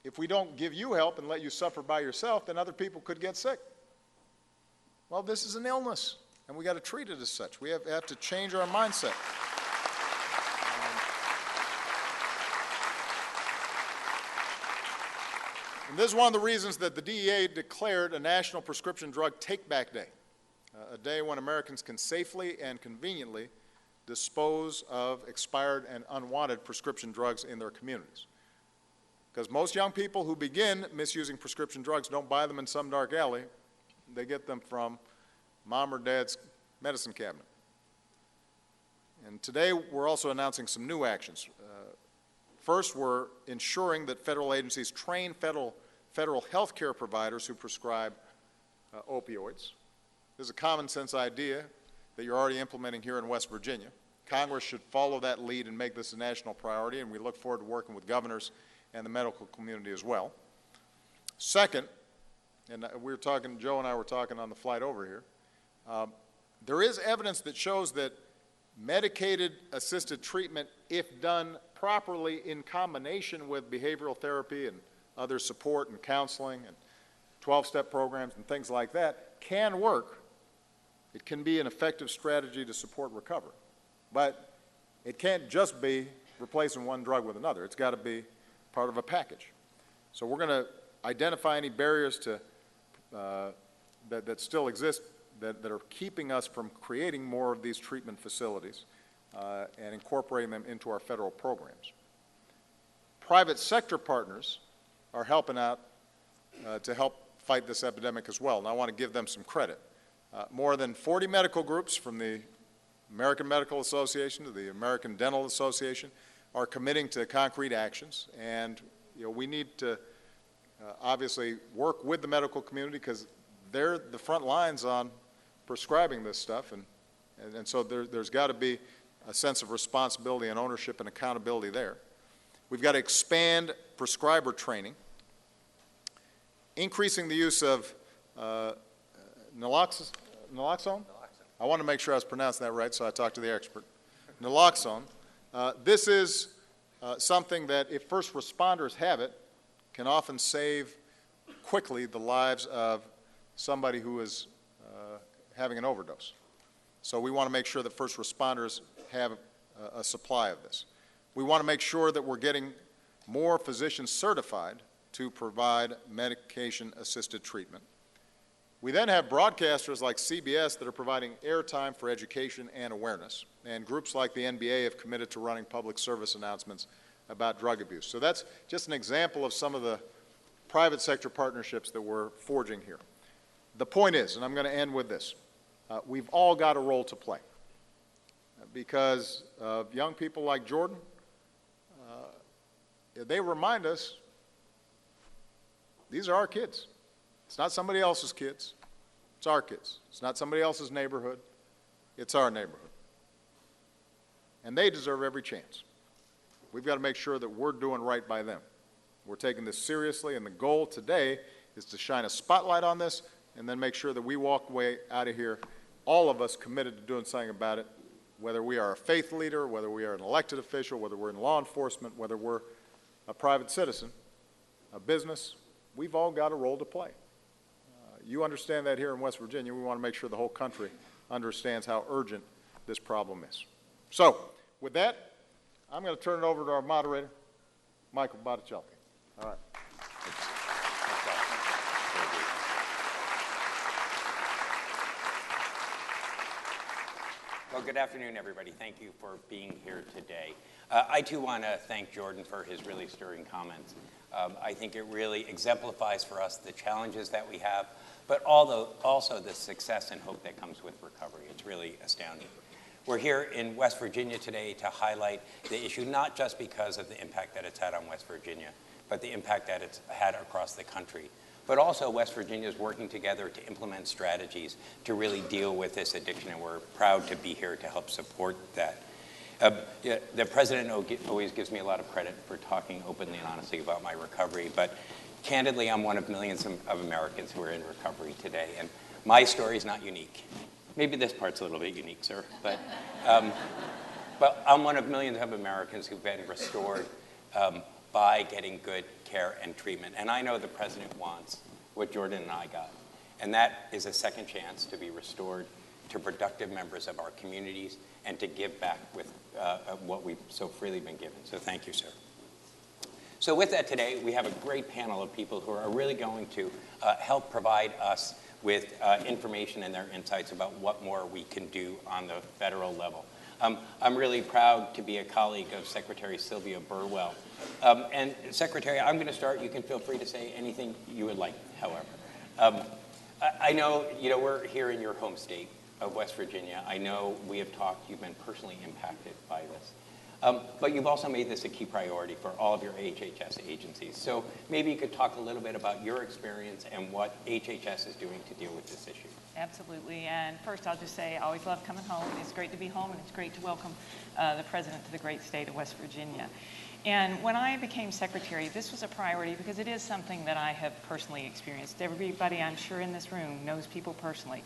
if we don't give you help and let you suffer by yourself, then other people could get sick. Well, this is an illness, and we got to treat it as such. We have to change our mindset. And this is one of the reasons that the DEA declared a National Prescription Drug Take-Back Day, a day when Americans can safely and conveniently dispose of expired and unwanted prescription drugs in their communities. Because most young people who begin misusing prescription drugs don't buy them in some dark alley. They get them from mom or dad's medicine cabinet. And today we're also announcing some new actions. First, we're ensuring that federal agencies train federal health care providers who prescribe opioids. This is a common sense idea that you're already implementing here in West Virginia. Congress should follow that lead and make this a national priority, and we look forward to working with governors and the medical community as well. Second, and Joe and I were talking on the flight over here, there is evidence that shows that medicated-assisted treatment, if done properly in combination with behavioral therapy and other support and counseling and 12-step programs and things like that, can work. It can be an effective strategy to support recovery. But it can't just be replacing one drug with another. It's got to be part of a package. So we're going to identify any barriers to, that still exist that are keeping us from creating more of these treatment facilities and incorporating them into our federal programs. Private sector partners are helping out to help fight this epidemic as well, and I want to give them some credit. More than 40 medical groups, from the American Medical Association to the American Dental Association, are committing to concrete actions, and we need to obviously work with the medical community because they're the front lines on prescribing this stuff, and so there's got to be a sense of responsibility and ownership and accountability there. We've got to expand prescriber training, increasing the use of naloxone? I want to make sure I was pronouncing that right, so I talked to the expert. Naloxone. This is something that, if first responders have it, can often save quickly the lives of somebody who is having an overdose. So we want to make sure that first responders have a supply of this. We want to make sure that we're getting more physicians certified to provide medication-assisted treatment. We then have broadcasters like CBS that are providing airtime for education and awareness, and groups like the NBA have committed to running public service announcements about drug abuse. So that's just an example of some of the private sector partnerships that we're forging here. The point is, and I'm going to end with this, we've all got a role to play. Because of young people like Jordan, they remind us these are our kids. It's not somebody else's kids. It's our kids. It's not somebody else's neighborhood. It's our neighborhood. And they deserve every chance. We've got to make sure that we're doing right by them. We're taking this seriously, and the goal today is to shine a spotlight on this and then make sure that we walk away out of here, all of us committed to doing something about it, whether we are a faith leader, whether we are an elected official, whether we're in law enforcement, whether we're a private citizen, a business. We've all got a role to play. You understand that here in West Virginia. We want to make sure the whole country understands how urgent this problem is. So, with that, I'm going to turn it over to our moderator, Michael Botticelli. All right. Well, good afternoon, everybody. Thank you for being here today. I, too, want to thank Jordan for his really stirring comments. I think it really exemplifies for us the challenges that we have, but also the success and hope that comes with recovery. It's really astounding. We're here in West Virginia today to highlight the issue, not just because of the impact that it's had on West Virginia, but the impact that it's had across the country. But also West Virginia is working together to implement strategies to really deal with this addiction, and we're proud to be here to help support that. The president always gives me a lot of credit for talking openly and honestly about my recovery, but candidly, I'm one of millions of Americans who are in recovery today, and my story is not unique. Maybe this part's a little bit unique, sir, but I'm one of millions of Americans who've been restored by getting good care and treatment. And I know the president wants what Jordan and I got, and that is a second chance to be restored to productive members of our communities and to give back with what we've so freely been given. So thank you, sir. So with that today, we have a great panel of people who are really going to help provide us with information and their insights about what more we can do on the federal level. I'm really proud to be a colleague of Secretary Sylvia Burwell. And Secretary, I'm going to start. You can feel free to say anything you would like, however. I know, we're here in your home state of West Virginia. I know we have talked, you've been personally impacted by this. But you've also made this a key priority for all of your HHS agencies. So maybe you could talk a little bit about your experience and what HHS is doing to deal with this issue. Absolutely. And first, I'll just say I always love coming home. It's great to be home, and it's great to welcome the President to the great state of West Virginia. And when I became secretary, this was a priority because it is something that I have personally experienced. Everybody, I'm sure, in this room knows people personally.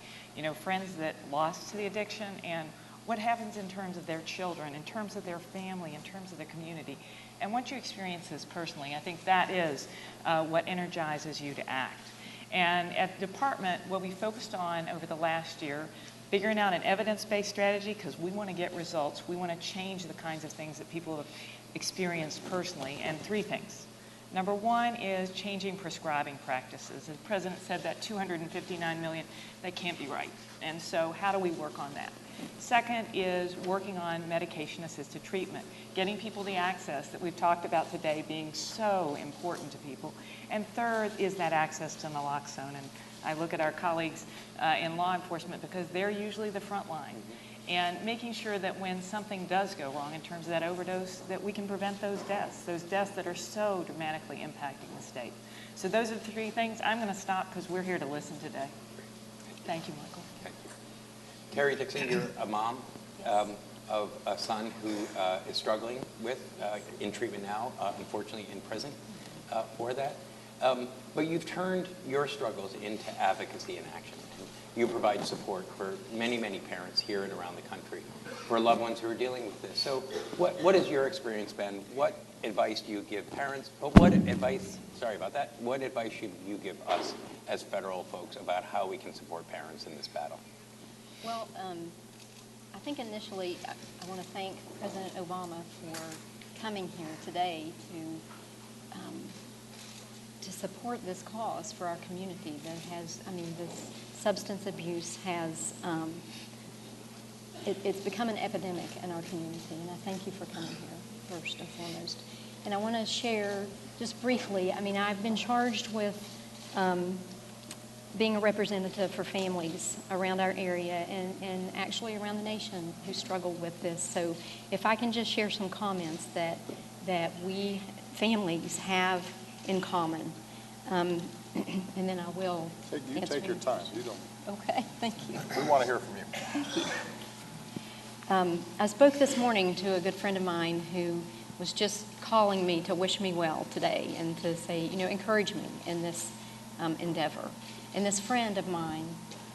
Friends that lost to the addiction, and what happens in terms of their children, in terms of their family, in terms of the community. And once you experience this personally, I think that is what energizes you to act. And at the department, what we focused on over the last year, figuring out an evidence-based strategy, because we want to get results. We want to change the kinds of things that people have experienced personally, and 3 things. Number 1 is changing prescribing practices. The president said that $259 million, that can't be right. And so how do we work on that? Second is working on medication-assisted treatment, getting people the access that we've talked about today being so important to people. And third is that access to naloxone. And I look at our colleagues in law enforcement because they're usually the front line. And making sure that when something does go wrong in terms of that overdose, that we can prevent those deaths that are so dramatically impacting the state. So those are the 3 things. I'm going to stop because we're here to listen today. Thank you, Michael. Thank you. Terry Dixon, you're a mom of a son who is struggling with, in treatment now, unfortunately in prison for that. But you've turned your struggles into advocacy and action. You provide support for many, many parents here and around the country, for loved ones who are dealing with this. So what has your experience been? What advice do you give parents? But what advice should you give us as federal folks about how we can support parents in this battle? Well, I think initially I want to thank President Obama for coming here today to support this cause for our community that has, this substance abuse has, it's become an epidemic in our community, and I thank you for coming here, first and foremost. And I want to share just briefly, I've been charged with being a representative for families around our area and actually around the nation who struggle with this. So if I can just share some comments that we families have in common, and then I will. You take your time. You don't. Okay, thank you. We want to hear from you. Thank you. I spoke this morning to a good friend of mine who was just calling me to wish me well today and to say, encourage me in this endeavor. And this friend of mine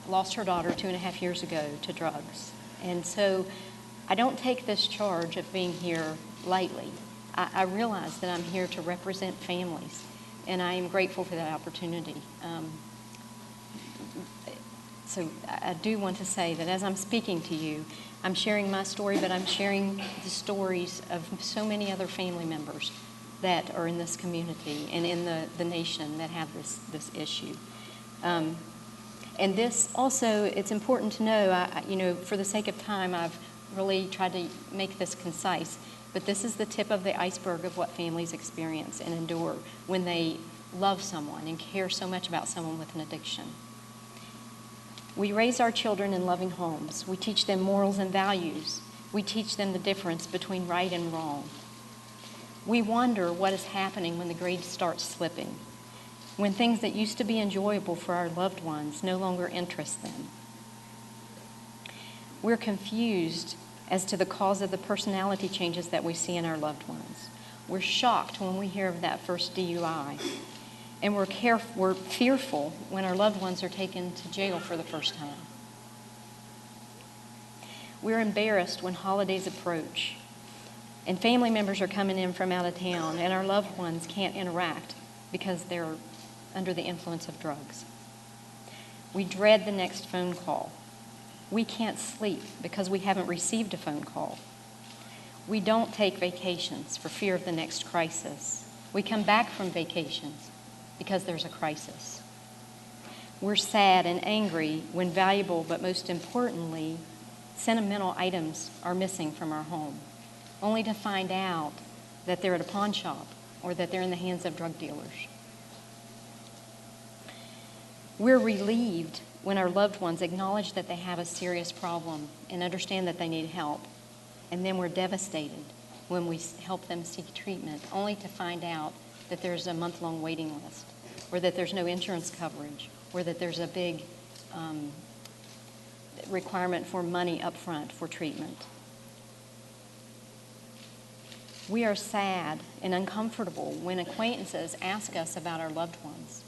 lost her daughter 2.5 years ago to drugs. And so I don't take this charge of being here lightly. I realize that I'm here to represent families, and I am grateful for that opportunity. So I do want to say that as I'm speaking to you, I'm sharing my story, but I'm sharing the stories of so many other family members that are in this community and in the nation that have this issue. And this also, it's important to know, for the sake of time, I've really tried to make this concise, but this is the tip of the iceberg of what families experience and endure when they love someone and care so much about someone with an addiction. We raise our children in loving homes. We teach them morals and values. We teach them the difference between right and wrong. We wonder what is happening when the grades start slipping, when things that used to be enjoyable for our loved ones no longer interest them. We're confused as to the cause of the personality changes that we see in our loved ones. We're shocked when we hear of that first DUI, and we're fearful when our loved ones are taken to jail for the first time. We're embarrassed when holidays approach and family members are coming in from out of town and our loved ones can't interact because they're under the influence of drugs. We dread the next phone call. We can't sleep because we haven't received a phone call. We don't take vacations for fear of the next crisis. We come back from vacations because there's a crisis. We're sad and angry when valuable, but most importantly, sentimental items are missing from our home, only to find out that they're at a pawn shop or that they're in the hands of drug dealers. We're relieved when our loved ones acknowledge that they have a serious problem and understand that they need help. And then we're devastated when we help them seek treatment, only to find out that there's a month-long waiting list, or that there's no insurance coverage, or that there's a big requirement for money up front for treatment. We are sad and uncomfortable when acquaintances ask us about our loved ones.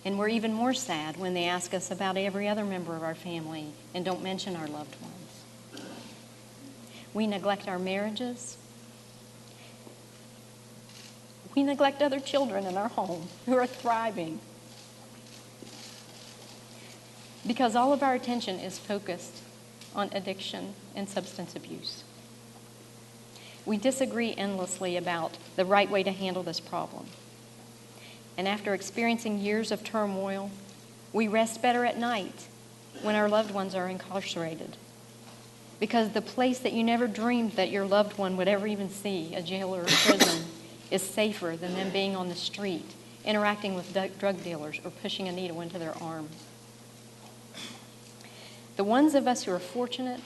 And we're even more sad when they ask us about every other member of our family and don't mention our loved ones. We neglect our marriages. We neglect other children in our home who are thriving, because all of our attention is focused on addiction and substance abuse. We disagree endlessly about the right way to handle this problem. And after experiencing years of turmoil, we rest better at night when our loved ones are incarcerated. Because the place that you never dreamed that your loved one would ever even see, a jail or a prison, is safer than them being on the street, interacting with drug dealers or pushing a needle into their arm. The ones of us who are fortunate,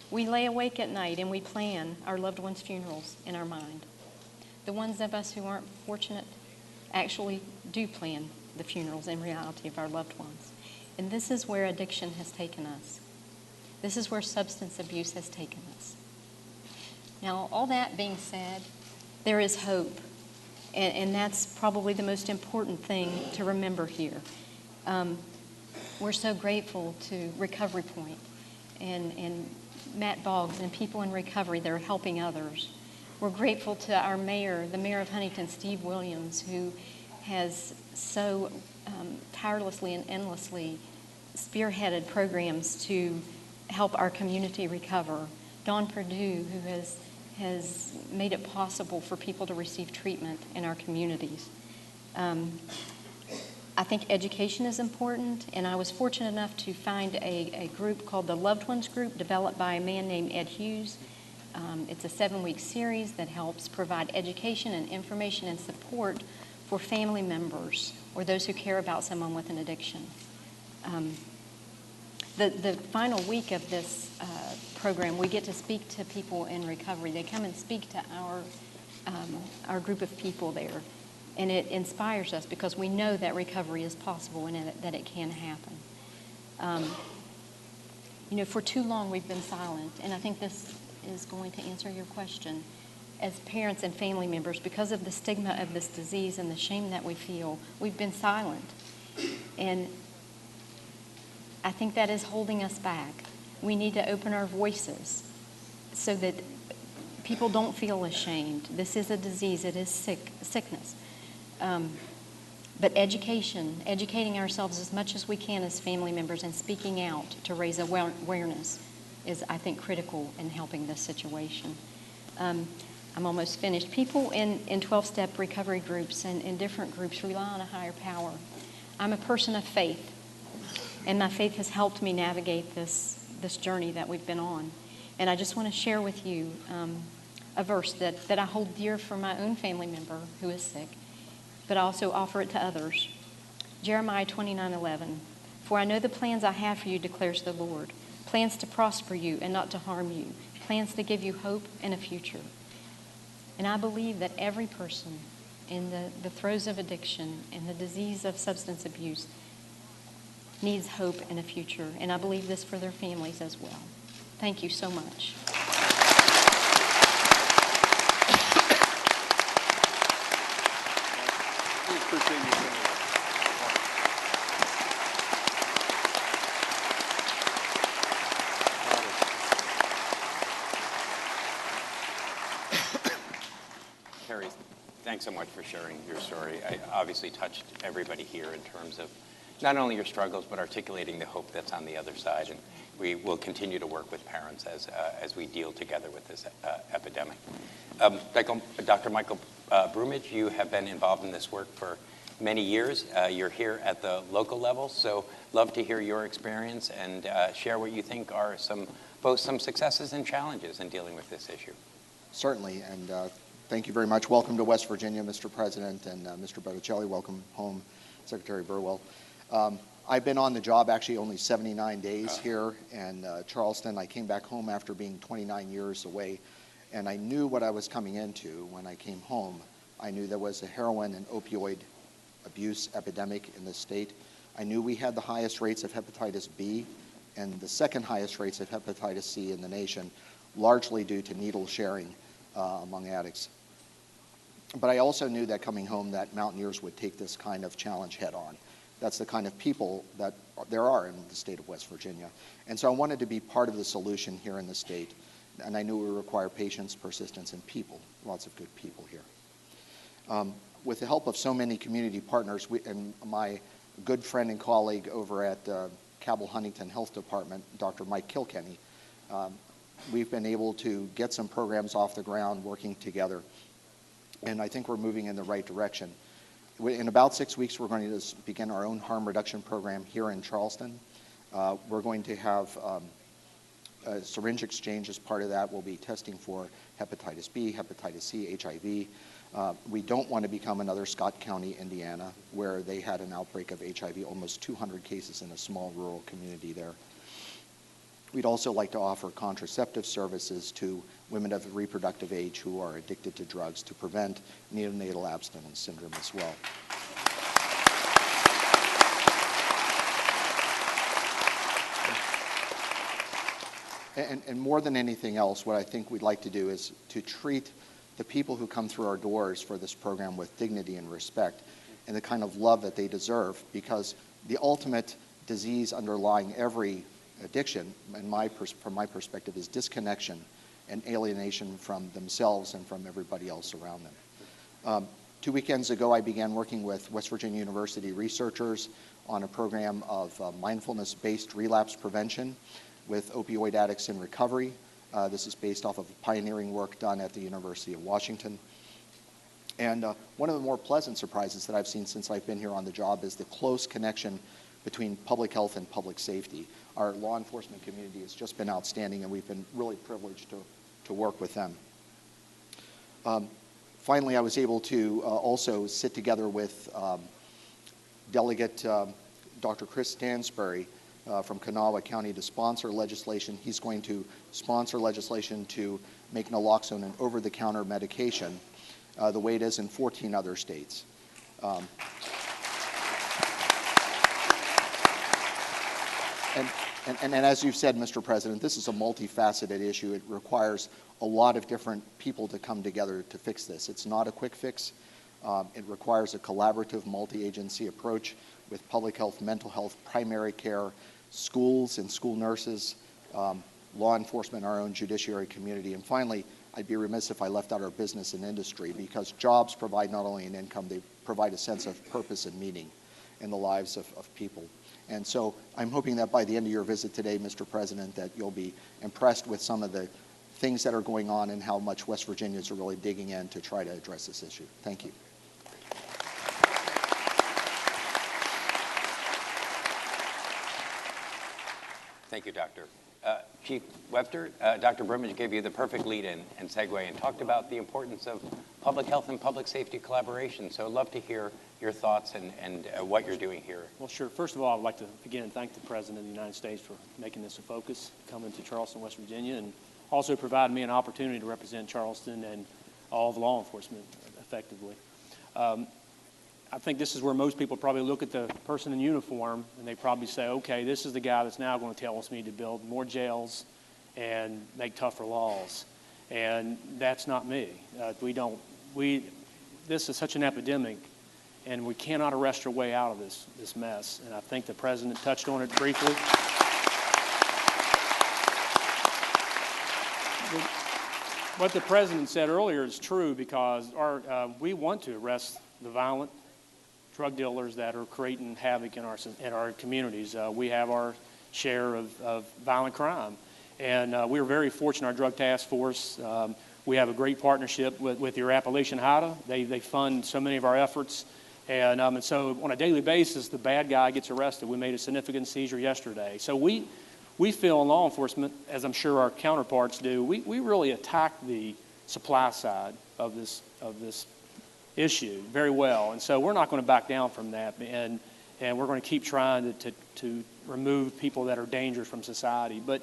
we lay awake at night and we plan our loved ones' funerals in our mind. The ones of us who aren't fortunate actually do plan the funerals in reality of our loved ones. And this is where addiction has taken us. This is where substance abuse has taken us. Now, all that being said, there is hope. And that's probably the most important thing to remember here. We're so grateful to Recovery Point and Matt Boggs and people in recovery that are helping others. We're grateful to our mayor, the mayor of Huntington, Steve Williams, who has so tirelessly and endlessly spearheaded programs to help our community recover. Dawn Perdue, who has made it possible for people to receive treatment in our communities. I think education is important, and I was fortunate enough to find a group called the Loved Ones Group, developed by a man named Ed Hughes. It's a 7-week series that helps provide education and information and support for family members or those who care about someone with an addiction. The final week of this program, we get to speak to people in recovery. They come and speak to our group of people there. And it inspires us because we know that recovery is possible and that it can happen. For too long we've been silent, and I think this is going to answer your question. As parents and family members, because of the stigma of this disease and the shame that we feel, we've been silent. And I think that is holding us back. We need to open our voices so that people don't feel ashamed. This is a disease, it is sickness. But educating ourselves as much as we can as family members and speaking out to raise awareness is, I think, critical in helping this situation. I'm almost finished. People in 12-step recovery groups and in different groups rely on a higher power. I'm a person of faith, and my faith has helped me navigate this journey that we've been on. And I just want to share with you a verse that I hold dear for my own family member who is sick, but I also offer it to others. Jeremiah 29:11. For I know the plans I have for you, declares the Lord, plans to prosper you and not to harm you, plans to give you hope and a future. And I believe that every person in the throes of addiction and the disease of substance abuse needs hope and a future. And I believe this for their families as well. Thank you so much. Carrie, thanks so much for sharing your story. I obviously touched everybody here in terms of not only your struggles, but articulating the hope that's on the other side. And we will continue to work with parents as we deal together with this epidemic. Dr. Michael Brumage, you have been involved in this work for many years. You're here at the local level, so love to hear your experience and share what you think are both some successes and challenges in dealing with this issue. Certainly, and thank you very much. Welcome to West Virginia, Mr. President, and Mr. Botticelli. Welcome home, Secretary Burwell. I've been on the job actually only 79 days here in Charleston. I came back home after being 29 years away, and I knew what I was coming into when I came home. I knew there was a heroin and opioid abuse epidemic in the state. I knew we had the highest rates of hepatitis B and the second highest rates of hepatitis C in the nation, largely due to needle sharing among addicts. But I also knew that coming home that Mountaineers would take this kind of challenge head on. That's the kind of people that there are in the state of West Virginia. And so I wanted to be part of the solution here in the state. And I knew it would require patience, persistence, and people, lots of good people here. With the help of so many community partners and my good friend and colleague over at Cabell Huntington Health Department, Dr. Mike Kilkenny, we've been able to get some programs off the ground working together. And I think we're moving in the right direction. In about 6 weeks, we're going to begin our own harm reduction program here in Charleston. We're going to have a syringe exchange as part of that. We'll be testing for hepatitis B, hepatitis C, HIV. We don't want to become another Scott County, Indiana, where they had an outbreak of HIV, almost 200 cases in a small rural community there. We'd also like to offer contraceptive services to women of reproductive age who are addicted to drugs to prevent neonatal abstinence syndrome as well. And more than anything else, what I think we'd like to do is to treat the people who come through our doors for this program with dignity and respect and the kind of love that they deserve, because the ultimate disease underlying every addiction, from my perspective, is disconnection and alienation from themselves and from everybody else around them. 2 weekends ago, I began working with West Virginia University researchers on a program of mindfulness-based relapse prevention with opioid addicts in recovery. This is based off of pioneering work done at the University of Washington. And one of the more pleasant surprises that I've seen since I've been here on the job is the close connection between public health and public safety. Our law enforcement community has just been outstanding, and we've been really privileged to work with them. Finally, I was able to also sit together with Delegate Dr. Chris Stansbury from Kanawha County to sponsor legislation. He's going to sponsor legislation to make naloxone an over-the-counter medication, the way it is in 14 other states. And as you've said, Mr. President, this is a multifaceted issue. It requires a lot of different people to come together to fix this. It's not a quick fix. It requires a collaborative, multi-agency approach with public health, mental health, primary care, schools and school nurses, law enforcement, our own judiciary community. And finally, I'd be remiss if I left out our business and industry, because jobs provide not only an income, they provide a sense of purpose and meaning in the lives of people. And so I'm hoping that by the end of your visit today, Mr. President, that you'll be impressed with some of the things that are going on and how much West Virginians are really digging in to try to address this issue. Thank you. Thank you, Doctor. Chief Webster, Dr. Brumage gave you the perfect lead-in and segue and talked about the importance of public health and public safety collaboration. So I'd love to hear your thoughts and what you're doing here. Well, sure. First of all, I'd like to, again, thank the President of the United States for making this a focus, coming to Charleston, West Virginia, and also providing me an opportunity to represent Charleston and all of law enforcement effectively. I think this is where most people probably look at the person in uniform and they probably say, okay, this is the guy that's now going to tell us we need to build more jails and make tougher laws. And that's not me. This is such an epidemic, and we cannot arrest our way out of this mess. And I think the President touched on it briefly. What the President said earlier is true, because we want to arrest the violent drug dealers that are creating havoc in our communities. We have our share of violent crime. And we're very fortunate, our drug task force, we have a great partnership with your Appalachian HIDA. They fund so many of our efforts. And so on a daily basis, the bad guy gets arrested. We made a significant seizure yesterday. So we feel in law enforcement, as I'm sure our counterparts do, we really attack the supply side of this issue very well. And so we're not going to back down from that. And we're going to keep trying to remove people that are dangerous from society. But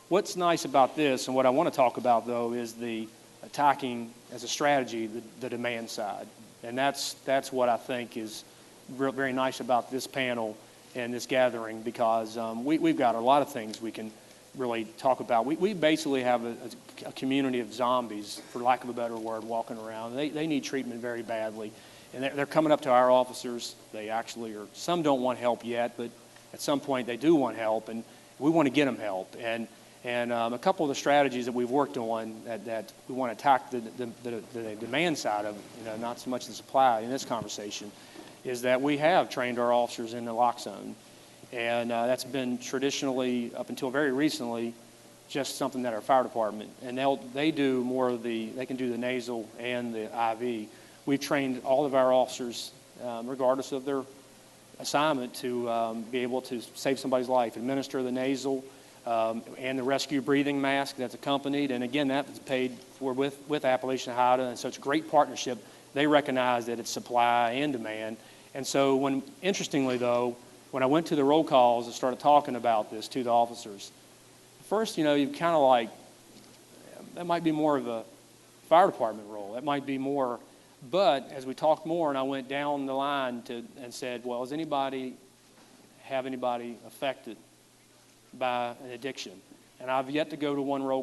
what's nice about this, and what I want to talk about, though, is the attacking as a strategy the demand side. And that's what I think is very nice about this panel and this gathering, because we've got a lot of things we can really talk about. We basically have a community of zombies, for lack of a better word, walking around. They need treatment very badly. And they're coming up to our officers. They actually are, some don't want help yet, but at some point they do want help, and we want to get them help. And a couple of the strategies that we've worked on that we want to attack the demand side of, not so much the supply in this conversation, is that we have trained our officers in the lock zone. And that's been traditionally, up until very recently, just something that our fire department, and they do more of they can do the nasal and the IV. We've trained all of our officers, regardless of their assignment, to be able to save somebody's life, administer the nasal, and the rescue breathing mask that's accompanied. And again, that is paid for with Appalachian HIDA, and so it's a great partnership. They recognize that it's supply and demand. And so interestingly though, when I went to the roll calls and started talking about this to the officers, first, you kind of like, that might be more of a fire department role. That might be more, but as we talked more and I went down the line and said, well, does anybody have anybody affected by an addiction? And I've yet to go to one roll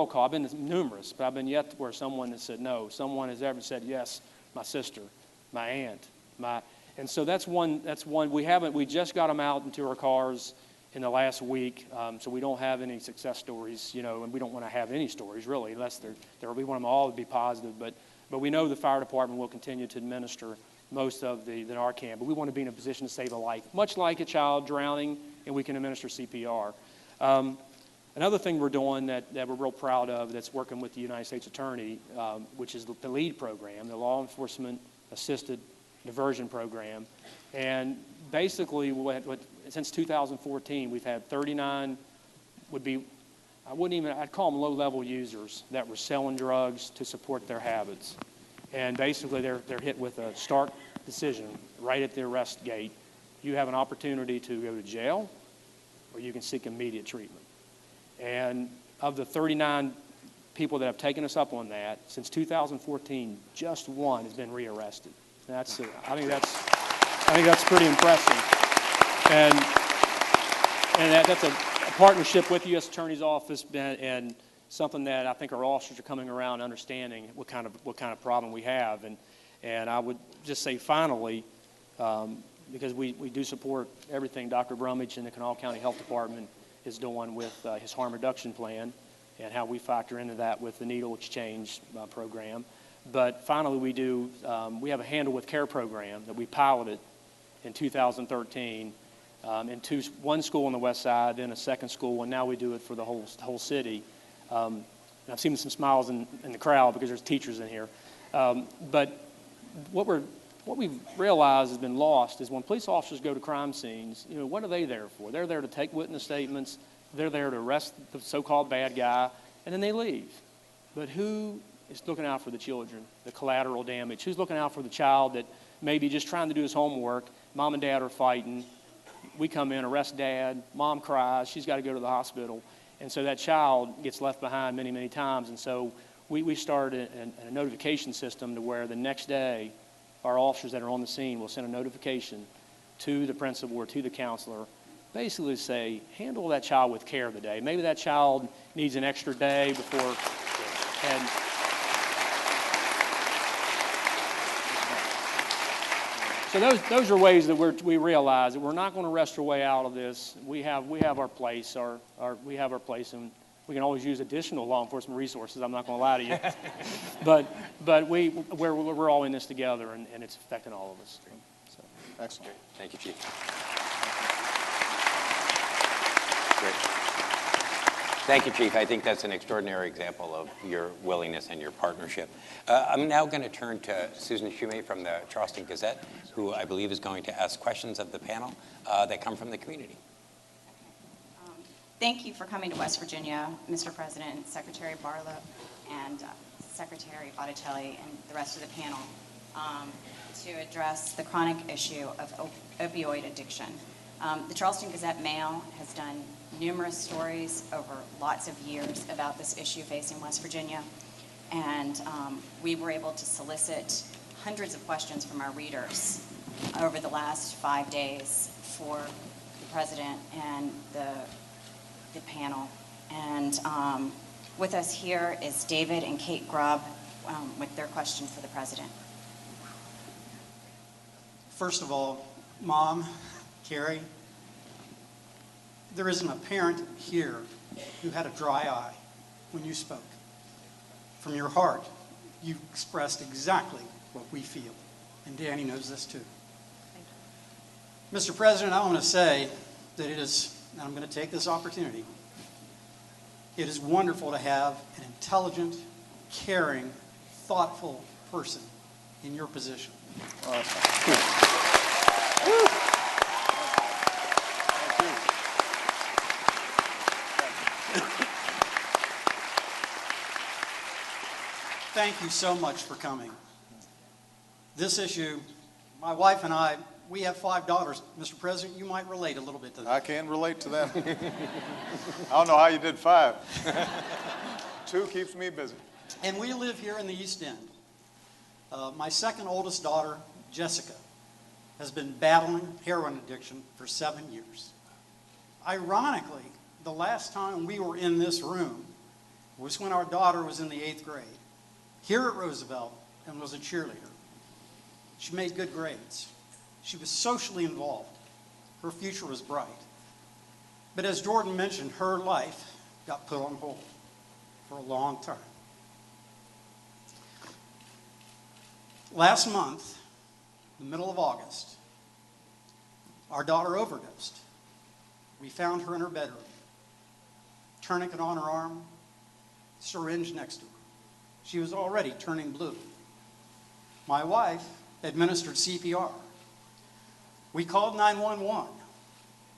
call. I've been to numerous, but I've been yet to where someone has said no. Someone has ever said yes, my sister, my aunt, and so that's one. We just got them out into our cars in the last week, so we don't have any success stories, and we don't want to have any stories really, unless we want them all to be positive. But we know the fire department will continue to administer most of the Narcan, but we want to be in a position to save a life, much like a child drowning, and we can administer CPR. Another thing we're doing that we're real proud of, that's working with the United States Attorney, which is the LEAD program, the Law Enforcement Assisted Diversion Program. And basically, since 2014, we've had 39, I'd call them low-level users that were selling drugs to support their habits. And basically, they're hit with a stark decision right at the arrest gate. You have an opportunity to go to jail, or you can seek immediate treatment. And of the 39 people that have taken us up on that, since 2014, just one has been rearrested. I think that's pretty impressive. And that's a partnership with the U.S. Attorney's Office, and something that I think our officers are coming around understanding what kind of problem we have. And I would just say finally, because we do support everything Dr. Brumage and the Kanawha County Health Department is doing with his harm reduction plan, and how we factor into that with the needle exchange program. But finally, we have a Handle with Care program that we piloted in 2013 in one school on the west side, then a second school, and now we do it for the whole city. And I've seen some smiles in the crowd because there's teachers in here. But what we've realized has been lost is when police officers go to crime scenes, what are they there for? They're there to take witness statements, they're there to arrest the so-called bad guy, and then they leave. But who is looking out for the children, the collateral damage? Who's looking out for the child that may be just trying to do his homework, mom and dad are fighting, we come in, arrest dad, mom cries, she's got to go to the hospital, and so that child gets left behind many, many times. And so we started a notification system to where the next day our officers that are on the scene will send a notification to the principal or to the counselor, basically say, handle that child with care today. Maybe that child needs an extra day before, and so those are ways that we realize that we're not going to rush our way out of this. We have our place, we have our place, and we can always use additional law enforcement resources. I'm not going to lie to you, but we're all in this together, and it's affecting all of us. So. Excellent. Thank you, Chief. Great. Thank you, Chief. I think that's an extraordinary example of your willingness and your partnership. I'm now going to turn to Susan Shumate from the Charleston Gazette, who I believe is going to ask questions of the panel that come from the community. Thank you for coming to West Virginia, Mr. President, Secretary Barlow, and Secretary Botticelli, and the rest of the panel, to address the chronic issue of opioid addiction. The Charleston Gazette Mail has done numerous stories over lots of years about this issue facing West Virginia, and we were able to solicit hundreds of questions from our readers over the last 5 days for the President and the panel. And with us here is David and Kate Grubb with their question for the President. First of all, Mom, Carrie, there isn't a parent here who had a dry eye when you spoke. From your heart, you expressed exactly what we feel, and Danny knows this too. Mr. President, I want to say that it is, and I'm going to take this opportunity, it is wonderful to have an intelligent, caring, thoughtful person in your position. Thank you so much for coming. This issue, my wife and I, we have 5 daughters. Mr. President, you might relate a little bit to that. I can relate to that. I don't know how you did 5. 2 keeps me busy. And we live here in the East End. My second oldest daughter, Jessica, has been battling heroin addiction for 7 years. Ironically, the last time we were in this room was when our daughter was in the 8th grade, here at Roosevelt, and was a cheerleader. She made good grades. She was socially involved. Her future was bright. But as Jordan mentioned, her life got put on hold for a long time. Last month, in the middle of August, our daughter overdosed. We found her in her bedroom, tourniquet on her arm, syringe next to her. She was already turning blue. My wife administered CPR. We called 911.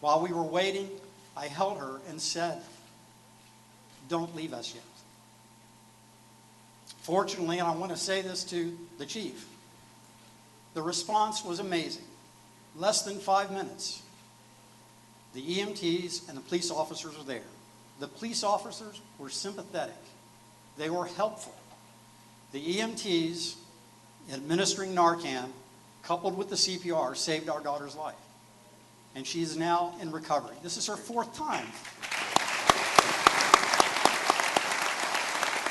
While we were waiting, I held her and said, "Don't leave us yet." Fortunately, and I want to say this to the chief, the response was amazing. Less than 5 minutes, the EMTs and the police officers were there. The police officers were sympathetic. They were helpful. The EMTs administering Narcan, coupled with the CPR, saved our daughter's life. And she is now in recovery. This is her 4th time.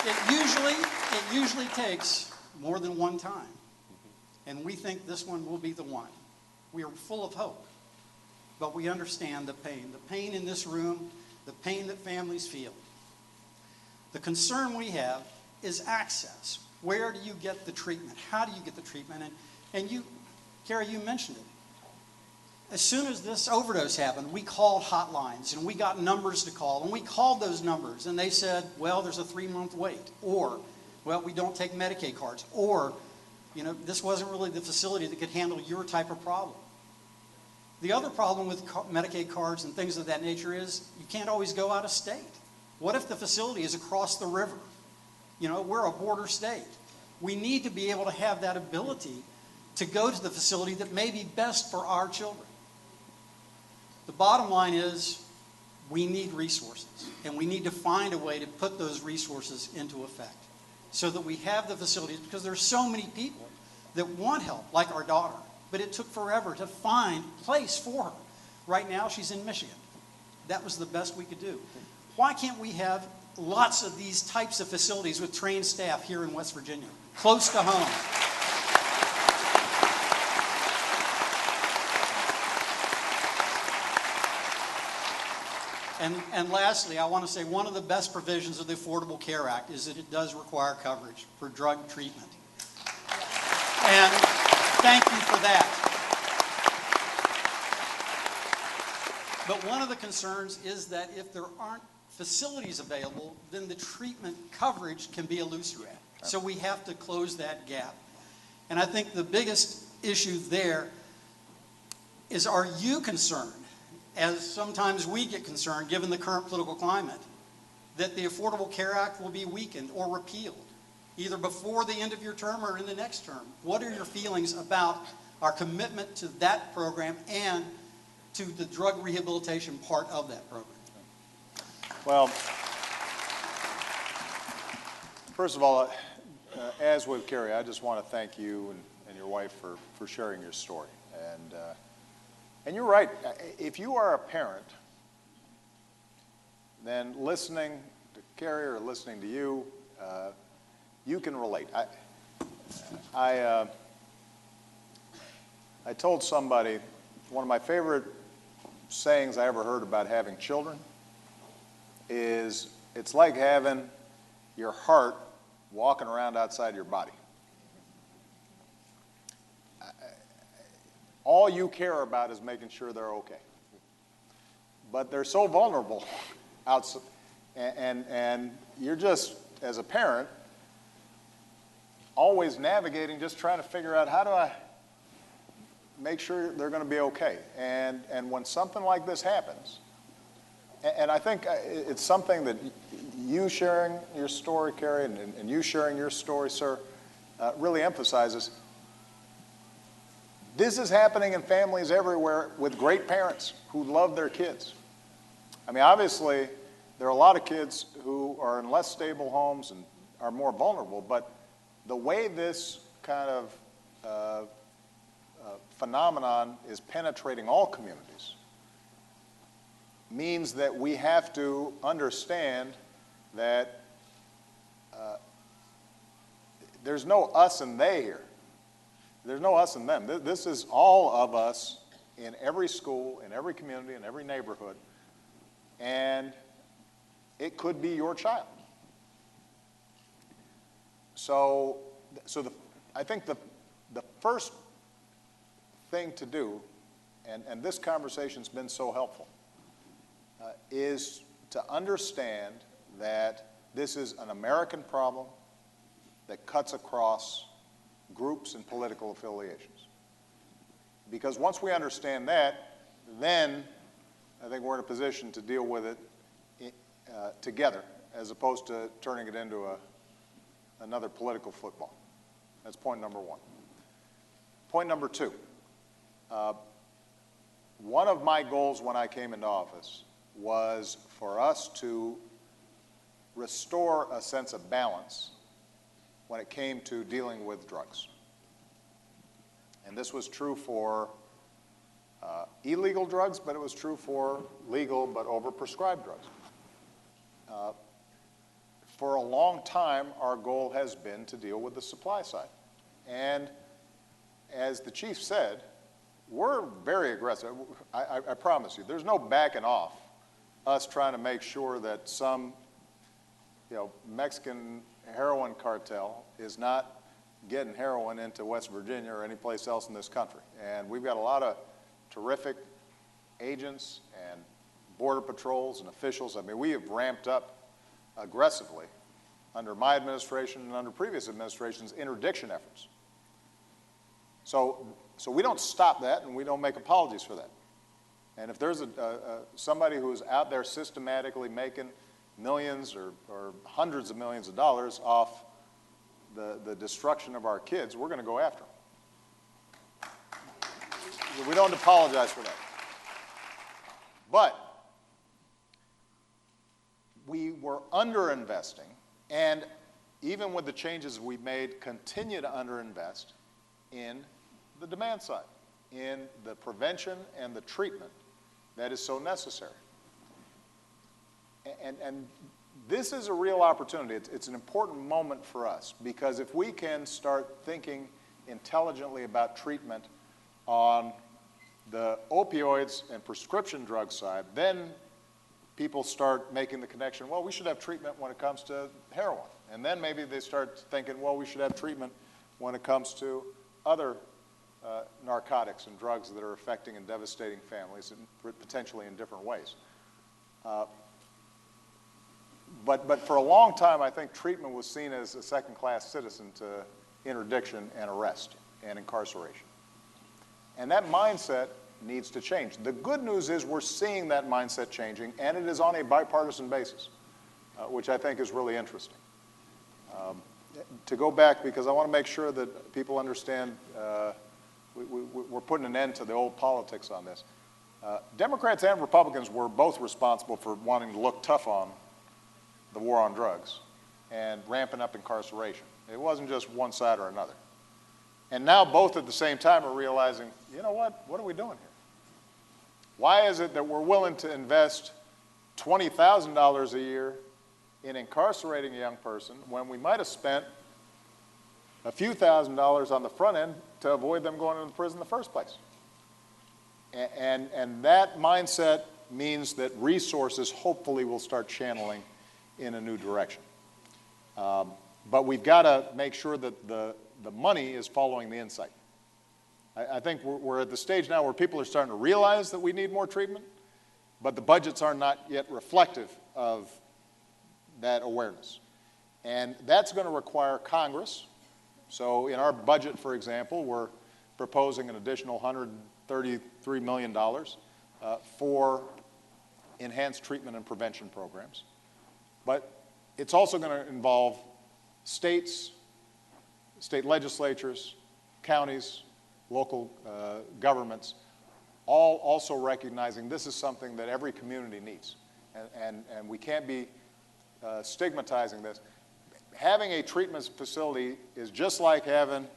It usually takes more than 1 time. And we think this one will be the one. We are full of hope. But we understand the pain in this room, the pain that families feel. The concern we have is access. Where do you get the treatment? How do you get the treatment? And you, Carrie, you mentioned it. As soon as this overdose happened, we called hotlines and we got numbers to call. And we called those numbers and they said, well, there's a 3-month wait. Or, well, we don't take Medicaid cards. Or, this wasn't really the facility that could handle your type of problem. The other problem with Medicaid cards and things of that nature is you can't always go out of state. What if the facility is across the river? You know, we're a border state. We need to be able to have that ability to go to the facility that may be best for our children. The bottom line is we need resources, and we need to find a way to put those resources into effect so that we have the facilities, because there's so many people that want help, like our daughter, but it took forever to find a place for her. Right now, she's in Michigan. That was the best we could do. Why can't we have lots of these types of facilities with trained staff here in West Virginia, close to home? And lastly, I want to say one of the best provisions of the Affordable Care Act is that it does require coverage for drug treatment. And thank you for that. But one of the concerns is that if there aren't facilities available, then the treatment coverage can be illusory. So we have to close that gap. And I think the biggest issue there is, are you concerned, as sometimes we get concerned given the current political climate, that the Affordable Care Act will be weakened or repealed, either before the end of your term or in the next term? What are your feelings about our commitment to that program and to the drug rehabilitation part of that program? Well, first of all, as with Carrie, I just want to thank you and your wife for sharing your story. And you're right. If you are a parent, then listening to Carrie or listening to you, you can relate. I told somebody, one of my favorite sayings I ever heard about having children is, it's like having your heart walking around outside your body. All you care about is making sure they're okay. But they're so vulnerable outside, and you're just, as a parent, always navigating, just trying to figure out, how do I make sure they're going to be okay? And when something like this happens, and I think it's something that you sharing your story, Carrie, and you sharing your story, sir, really emphasizes. This is happening in families everywhere with great parents who love their kids. I mean, obviously, there are a lot of kids who are in less stable homes and are more vulnerable, but the way this kind of phenomenon is penetrating all communities means that we have to understand that there's no us and they here. There's no us and them. This is all of us in every school, in every community, in every neighborhood, and it could be your child. So I think the first thing to do, and this conversation's been so helpful, is to understand that this is an American problem that cuts across groups and political affiliations. Because once we understand that, then I think we're in a position to deal with it together, as opposed to turning it into another political football. That's point number one. Point number two, one of my goals when I came into office was for us to restore a sense of balance when it came to dealing with drugs. And this was true for illegal drugs, but it was true for legal but overprescribed drugs. For a long time, our goal has been to deal with the supply side. And as the chief said, we're very aggressive. I promise you, there's no backing off us trying to make sure that some Mexican heroin cartel is not getting heroin into West Virginia or any place else in this country. And we've got a lot of terrific agents and border patrols and officials. I mean, we have ramped up aggressively under my administration and under previous administrations' interdiction efforts. So we don't stop that, and we don't make apologies for that. And if there's somebody who is out there systematically making millions or hundreds of millions of dollars off the destruction of our kids, we're going to go after them. We don't apologize for that. But we were underinvesting, and even with the changes we've made, continue to underinvest in the demand side, in the prevention and the treatment that is so necessary. And this is a real opportunity. It's an important moment for us, because if we can start thinking intelligently about treatment on the opioids and prescription drug side, then people start making the connection, well, we should have treatment when it comes to heroin. And then maybe they start thinking, well, we should have treatment when it comes to other narcotics and drugs that are affecting and devastating families, and potentially in different ways. But for a long time, I think treatment was seen as a second-class citizen to interdiction and arrest and incarceration. And that mindset needs to change. The good news is we're seeing that mindset changing, and it is on a bipartisan basis, which I think is really interesting. To go back, because I want to make sure that people understand we're putting an end to the old politics on this. Democrats and Republicans were both responsible for wanting to look tough on the war on drugs and ramping up incarceration. It wasn't just one side or another. And now both at the same time are realizing, you know what are we doing here? Why is it that we're willing to invest $20,000 a year in incarcerating a young person when we might have spent a few $1,000s on the front end to avoid them going into prison in the first place? And that mindset means that resources hopefully will start channeling in a new direction. But we've got to make sure that the money is following the insight. I think we're at the stage now where people are starting to realize that we need more treatment, but the budgets are not yet reflective of that awareness. And that's going to require Congress. So in our budget, for example, we're proposing an additional $133 million for enhanced treatment and prevention programs. But it's also going to involve states, state legislatures, counties, local governments, all also recognizing this is something that every community needs. And we can't be stigmatizing this. Having a treatment facility is just like having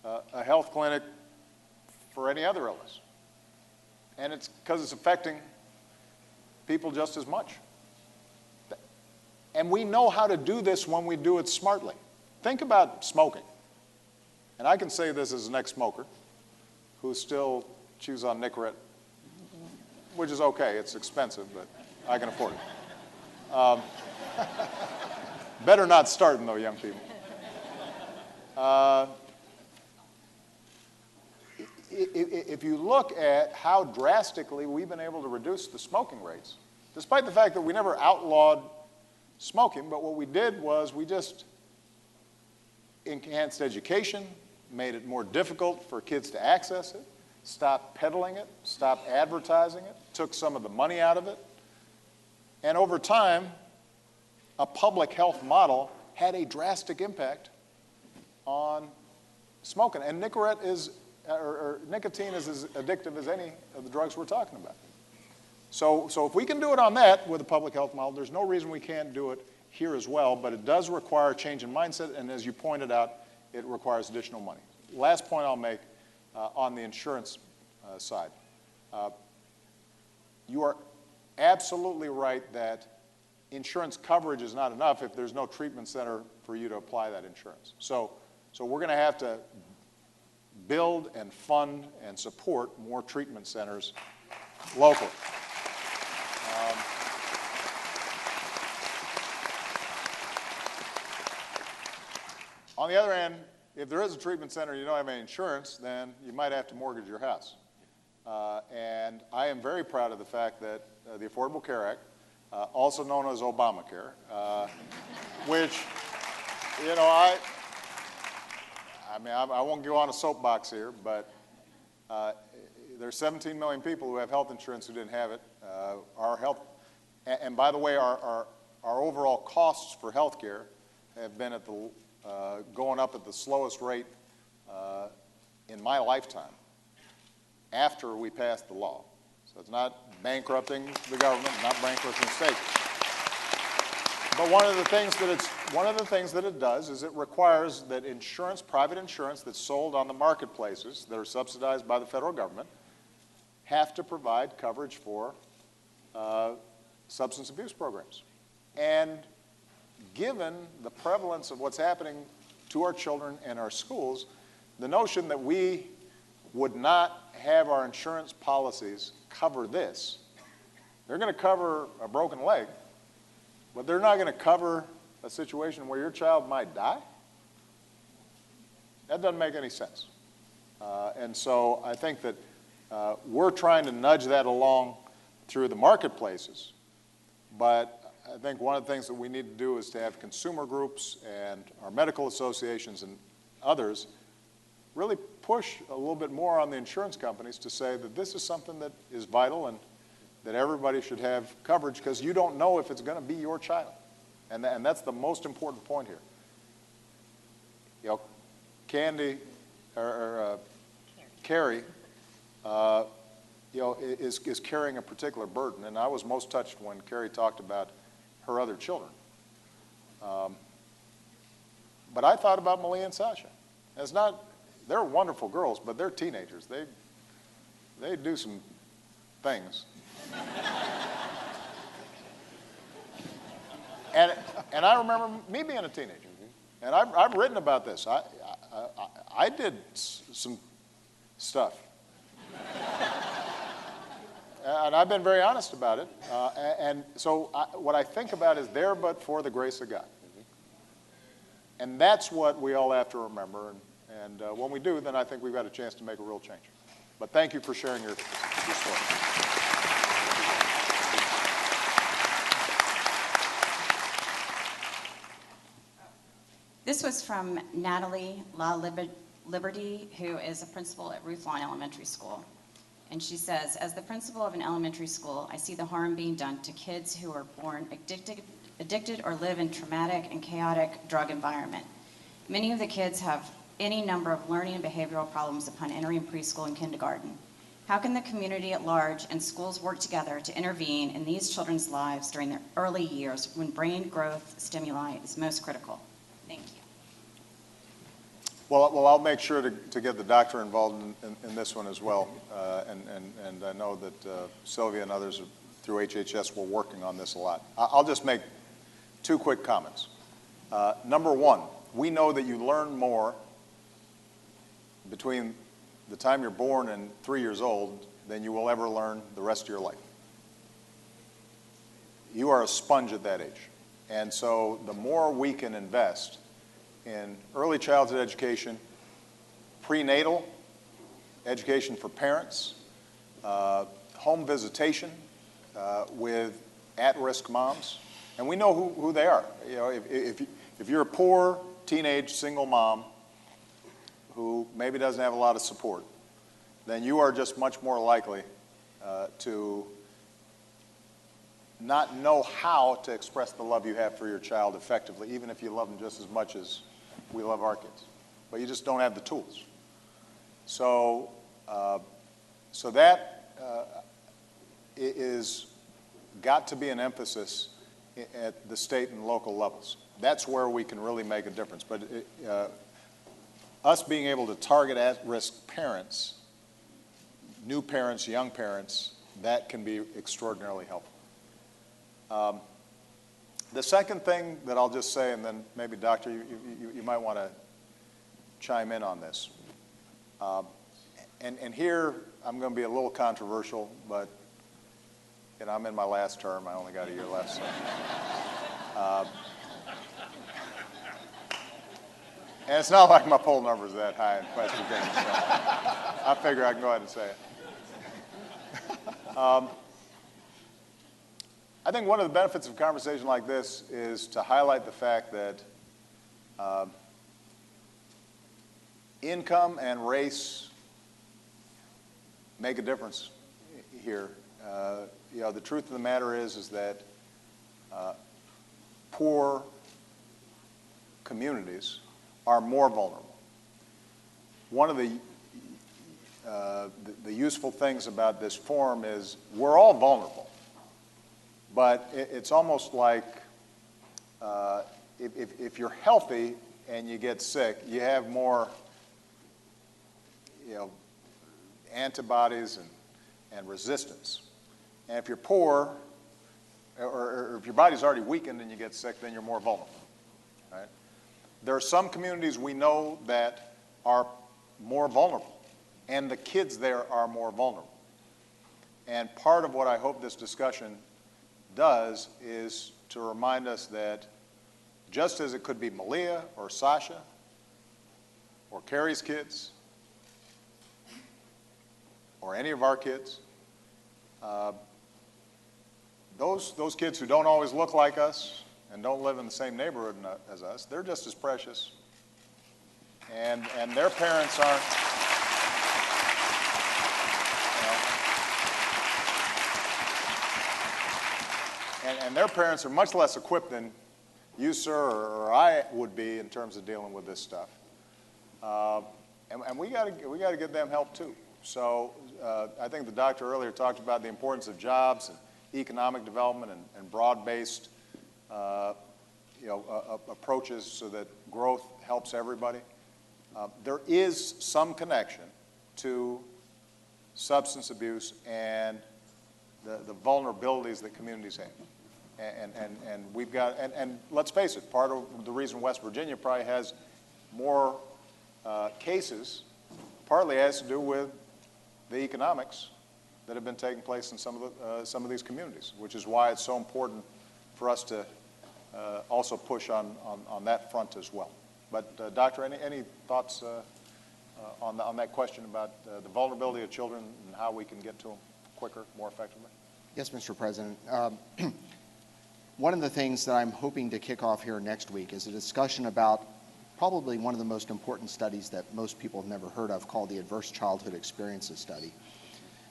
a health clinic for any other illness. And it's because it's affecting people just as much. And we know how to do this when we do it smartly. Think about smoking. And I can say this as an ex-smoker who still chews on Nicorette, which is okay. It's expensive, but I can afford it. Better not starting, though, young people. If you look at how drastically we've been able to reduce the smoking rates, despite the fact that we never outlawed smoking, but what we did was we just enhanced education, made it more difficult for kids to access it, stopped peddling it, stopped advertising it, took some of the money out of it. And over time, a public health model had a drastic impact on smoking. And Nicorette is, or nicotine is as addictive as any of the drugs we're talking about. So if we can do it on that with a public health model, there's no reason we can't do it here as well, but it does require a change in mindset, and as you pointed out, it requires additional money. Last point I'll make on the insurance side. You are absolutely right that insurance coverage is not enough if there's no treatment center for you to apply that insurance. So we're going to have to build and fund and support more treatment centers locally. On the other hand, if there is a treatment center and you don't have any insurance, then you might have to mortgage your house. And I am very proud of the fact that the Affordable Care Act, also known as Obamacare, which, you know, I won't go on a soapbox here, but there's 17 million people who have health insurance who didn't have it. Our health, and by the way, our our overall costs for health care have been at the, going up at the slowest rate in my lifetime after we passed the law. So it's not bankrupting the government, not bankrupting the state. But one of the things that it does is it requires that insurance, private insurance that's sold on the marketplaces that are subsidized by the federal government, have to provide coverage for substance abuse programs. And given the prevalence of what's happening to our children and our schools, the notion that we would not have our insurance policies cover this, they're going to cover a broken leg, but they're not going to cover a situation where your child might die? That doesn't make any sense. And so I think that we're trying to nudge that along through the marketplaces, but I think one of the things that we need to do is to have consumer groups and our medical associations and others really push a little bit more on the insurance companies to say that this is something that is vital and that everybody should have coverage, because you don't know if it's going to be your child. And that's the most important point here. You know, Candy, or Carrie, you know, is carrying a particular burden. And I was most touched when Carrie talked about her other children. But I thought about Malia and Sasha. And it's not, they're wonderful girls, but they're teenagers. They do some things. And I remember me being a teenager. And I've written about this. I did some stuff. And I've been very honest about it. And so what I think about is there but for the grace of God. And that's what we all have to remember. And when we do, then I think we've got a chance to make a real change. But thank you for sharing your story. This was from Natalie La Liberty, who is a principal at Ruth Lawn Elementary School. And she says, as the principal of an elementary school, I see the harm being done to kids who are born addicted or live in traumatic and chaotic drug environment. Many of the kids have any number of learning and behavioral problems upon entering preschool and kindergarten. How can the community at large and schools work together to intervene in these children's lives during their early years when brain growth stimuli is most critical? Thank you. Well, I'll make sure to get the doctor involved in this one as well. And I know that Sylvia and others through HHS were working on this a lot. I'll just make two quick comments. Number one, we know that you learn more between the time you're born and 3 years old than you will ever learn the rest of your life. You are a sponge at that age. And so the more we can invest in early childhood education, prenatal education for parents, home visitation with at-risk moms, and we know who they are. You know, if you're a poor teenage single mom who maybe doesn't have a lot of support, then you are just much more likely to not know how to express the love you have for your child effectively, even if you love them just as much as we love our kids. But you just don't have the tools. So, that is got to be an emphasis at the state and local levels. That's where we can really make a difference. But us being able to target at-risk parents, new parents, young parents, that can be extraordinarily helpful. The second thing that I'll just say, and then maybe, Doctor, you might want to chime in on this. And here, I'm going to be a little controversial, but you know, I'm in my last term. I only got a year left. So. And it's not like my poll number is that high in West Virginia, so I figure I can go ahead and say it. I think one of the benefits of a conversation like this is to highlight the fact that income and race make a difference here. You know, the truth of the matter is that poor communities are more vulnerable. One of the useful things about this forum is we're all vulnerable, but it's almost like if you're healthy and you get sick, you have more, antibodies and resistance. And if you're poor, or if your body's already weakened and you get sick, then you're more vulnerable, right? There are some communities we know that are more vulnerable, and the kids there are more vulnerable. And part of what I hope this discussion does is to remind us that just as it could be Malia or Sasha or Carrie's kids or any of our kids, those kids who don't always look like us and don't live in the same neighborhood as us, they're just as precious. And their parents aren't, and their parents are much less equipped than you, sir, or I would be in terms of dealing with this stuff. And we got to get them help too. So I think the doctor earlier talked about the importance of jobs and economic development and broad-based approaches so that growth helps everybody. There is some connection to substance abuse and the vulnerabilities that communities have. And we've got, and let's face it, part of the reason West Virginia probably has more cases partly has to do with the economics that have been taking place in some of these communities, which is why it's so important for us to also push on that front as well. But Doctor, any thoughts on that question about the vulnerability of children and how we can get to them quicker, more effectively? Yes, Mr. President. One of the things that I'm hoping to kick off here next week is a discussion about probably one of the most important studies that most people have never heard of, called the Adverse Childhood Experiences Study.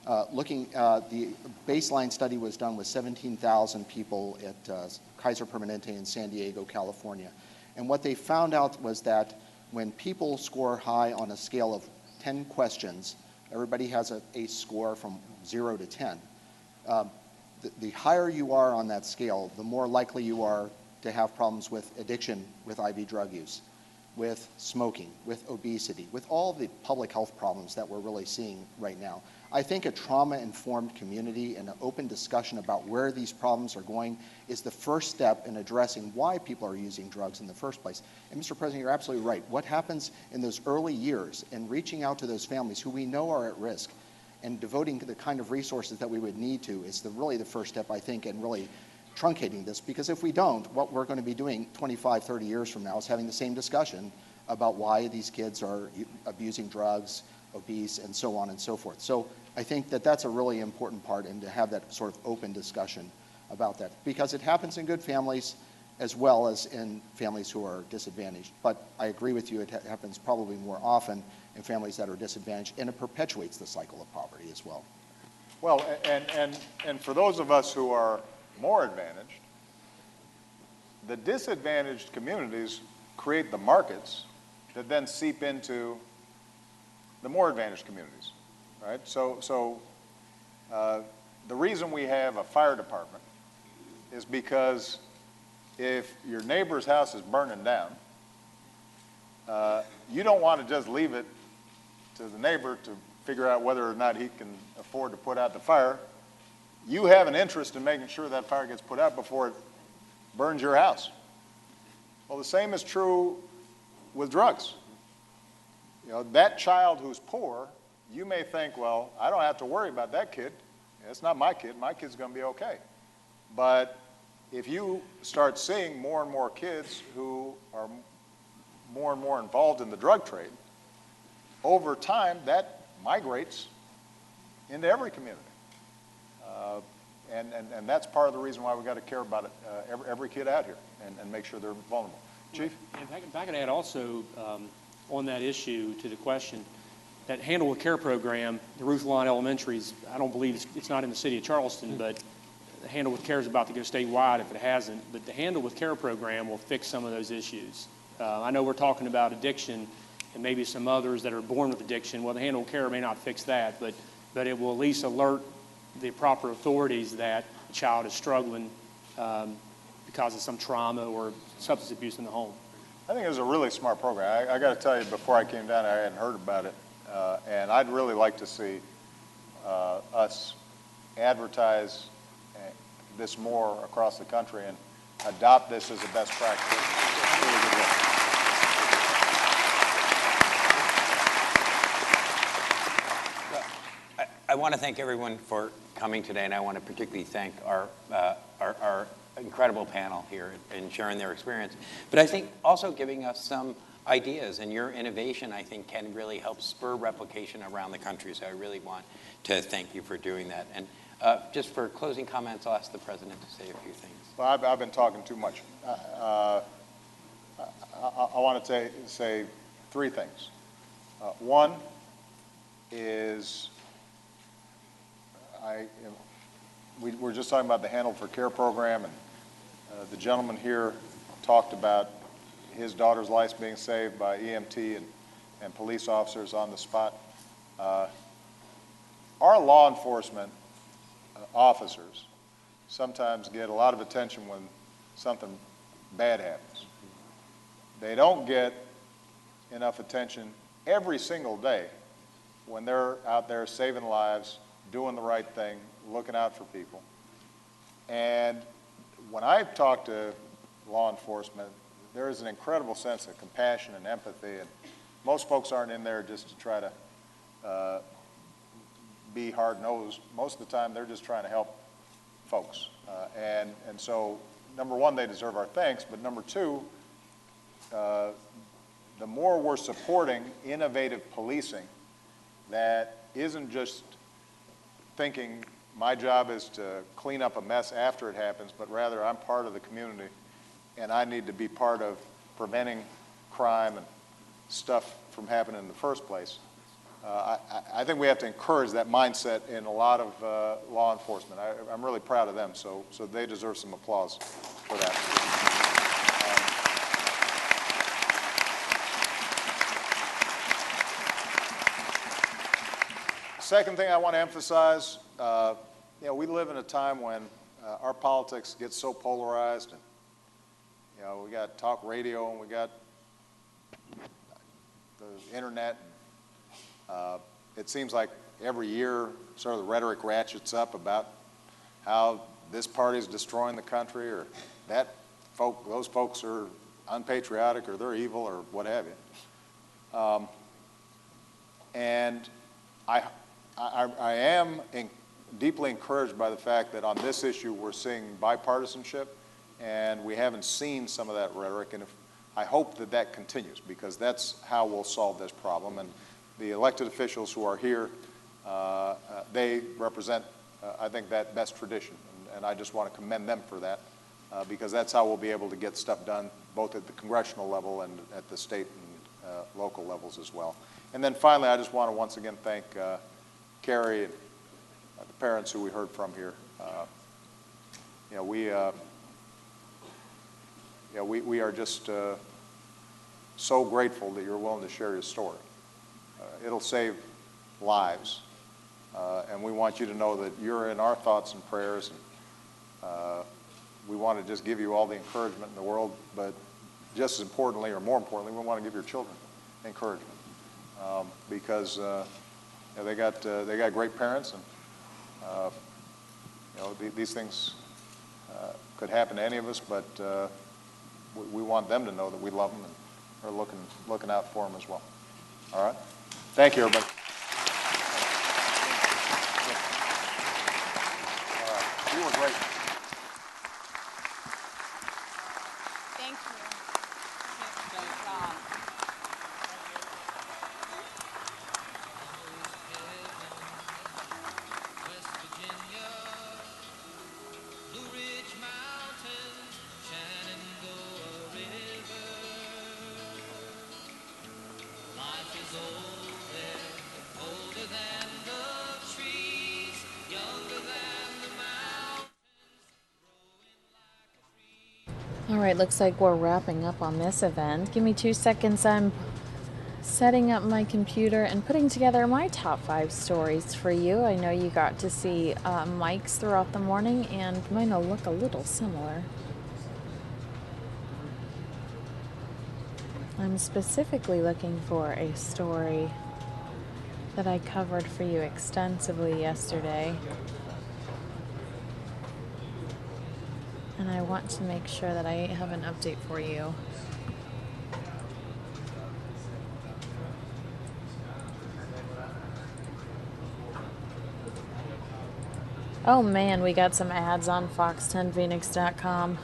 The baseline study was done with 17,000 people at Kaiser Permanente in San Diego, California. And what they found out was that when people score high on a scale of 10 questions, everybody has a score from 0 to 10. The higher you are on that scale, the more likely you are to have problems with addiction, with IV drug use, with smoking, with obesity, with all the public health problems that we're really seeing right now. I think a trauma-informed community and an open discussion about where these problems are going is the first step in addressing why people are using drugs in the first place. And Mr. President, you're absolutely right. What happens in those early years and reaching out to those families who we know are at risk and devoting the kind of resources that we would need to is really the first step, I think, in really truncating this. Because if we don't, what we're going to be doing 25, 30 years from now is having the same discussion about why these kids are abusing drugs, obese, and so on and so forth. So I think that that's a really important part, and to have that sort of open discussion about that. Because it happens in good families as well as in families who are disadvantaged. But I agree with you, it happens probably more often in families that are disadvantaged, and it perpetuates the cycle of poverty as well. Well, and for those of us who are more advantaged, the disadvantaged communities create the markets that then seep into the more advantaged communities, right? So the reason we have a fire department is because if your neighbor's house is burning down, you don't want to just leave it to the neighbor to figure out whether or not he can afford to put out the fire. You have an interest in making sure that fire gets put out before it burns your house. Well, the same is true with drugs. You know, that child who's poor, you may think, well, I don't have to worry about that kid. It's not my kid. My kid's going to be okay. But if you start seeing more and more kids who are more and more involved in the drug trade, over time that migrates into every community. And that's part of the reason why we've got to care about it, every kid out here and make sure they're vulnerable. Chief? If I could add also on that issue to the question, that Handle with Care program, the Ruth Lawn Elementaries, I don't believe it's not in the city of Charleston, but Handle with Care is about to go statewide if it hasn't, but the Handle with Care program will fix some of those issues. I know we're talking about addiction and maybe some others that are born with addiction. Well, the Handle with Care may not fix that, but it will at least alert the proper authorities that a child is struggling because of some trauma or substance abuse in the home. I think it was a really smart program. I got to tell you, before I came down, I hadn't heard about it, and I'd really like to see us advertise this more across the country and adopt this as a best practice. Really good work. I want to thank everyone for coming today, and I want to particularly thank our incredible panel here and sharing their experience. But I think also giving us some ideas, and your innovation, I think, can really help spur replication around the country. So I really want to thank you for doing that. And just for closing comments, I'll ask the President to say a few things. Well, I've been talking too much. I want to say three things. One is we're just talking about the Handle for Care program, and the gentleman here talked about his daughter's life being saved by EMT and police officers on the spot. Our law enforcement officers sometimes get a lot of attention when something bad happens. They don't get enough attention every single day when they're out there saving lives, doing the right thing, looking out for people. And when I talk to law enforcement, there is an incredible sense of compassion and empathy, and most folks aren't in there just to try to be hard-nosed. Most of the time, they're just trying to help folks. And so, number one, they deserve our thanks, but number two, the more we're supporting innovative policing that isn't just thinking my job is to clean up a mess after it happens, but rather I'm part of the community and I need to be part of preventing crime and stuff from happening in the first place. I think we have to encourage that mindset in a lot of law enforcement. I'm really proud of them, so they deserve some applause for that. Second thing I want to emphasize, we live in a time when our politics gets so polarized, and we got talk radio and we got the internet. It seems like every year sort of the rhetoric ratchets up about how this party is destroying the country, or those folks are unpatriotic, or they're evil, or what have you. And I am deeply encouraged by the fact that on this issue we're seeing bipartisanship, and we haven't seen some of that rhetoric, and I hope that that continues, because that's how we'll solve this problem. And the elected officials who are here, they represent, I think, that best tradition, and I just want to commend them for that, because that's how we'll be able to get stuff done, both at the congressional level and at the state and local levels as well. And then finally, I just want to once again thank Carrie and the parents who we heard from here. We are just so grateful that you're willing to share your story. It'll save lives, and we want you to know that you're in our thoughts and prayers. And we want to just give you all the encouragement in the world, but just as importantly, or more importantly, we want to give your children encouragement, because they got great parents, and these things could happen to any of us, but we want them to know that we love them and are looking out for them as well. All right? Thank you, everybody. All right. You were great. Thank you. Good job. Older than the trees, younger than the mountains, All right, looks like we're wrapping up on this event. Give me 2 seconds. I'm setting up my computer and putting together my top 5 stories for you. I know you got to see Mike's throughout the morning, and mine will look a little similar. I'm specifically looking for a story that I covered for you extensively yesterday. And I want to make sure that I have an update for you. Oh man, we got some ads on fox10phoenix.com.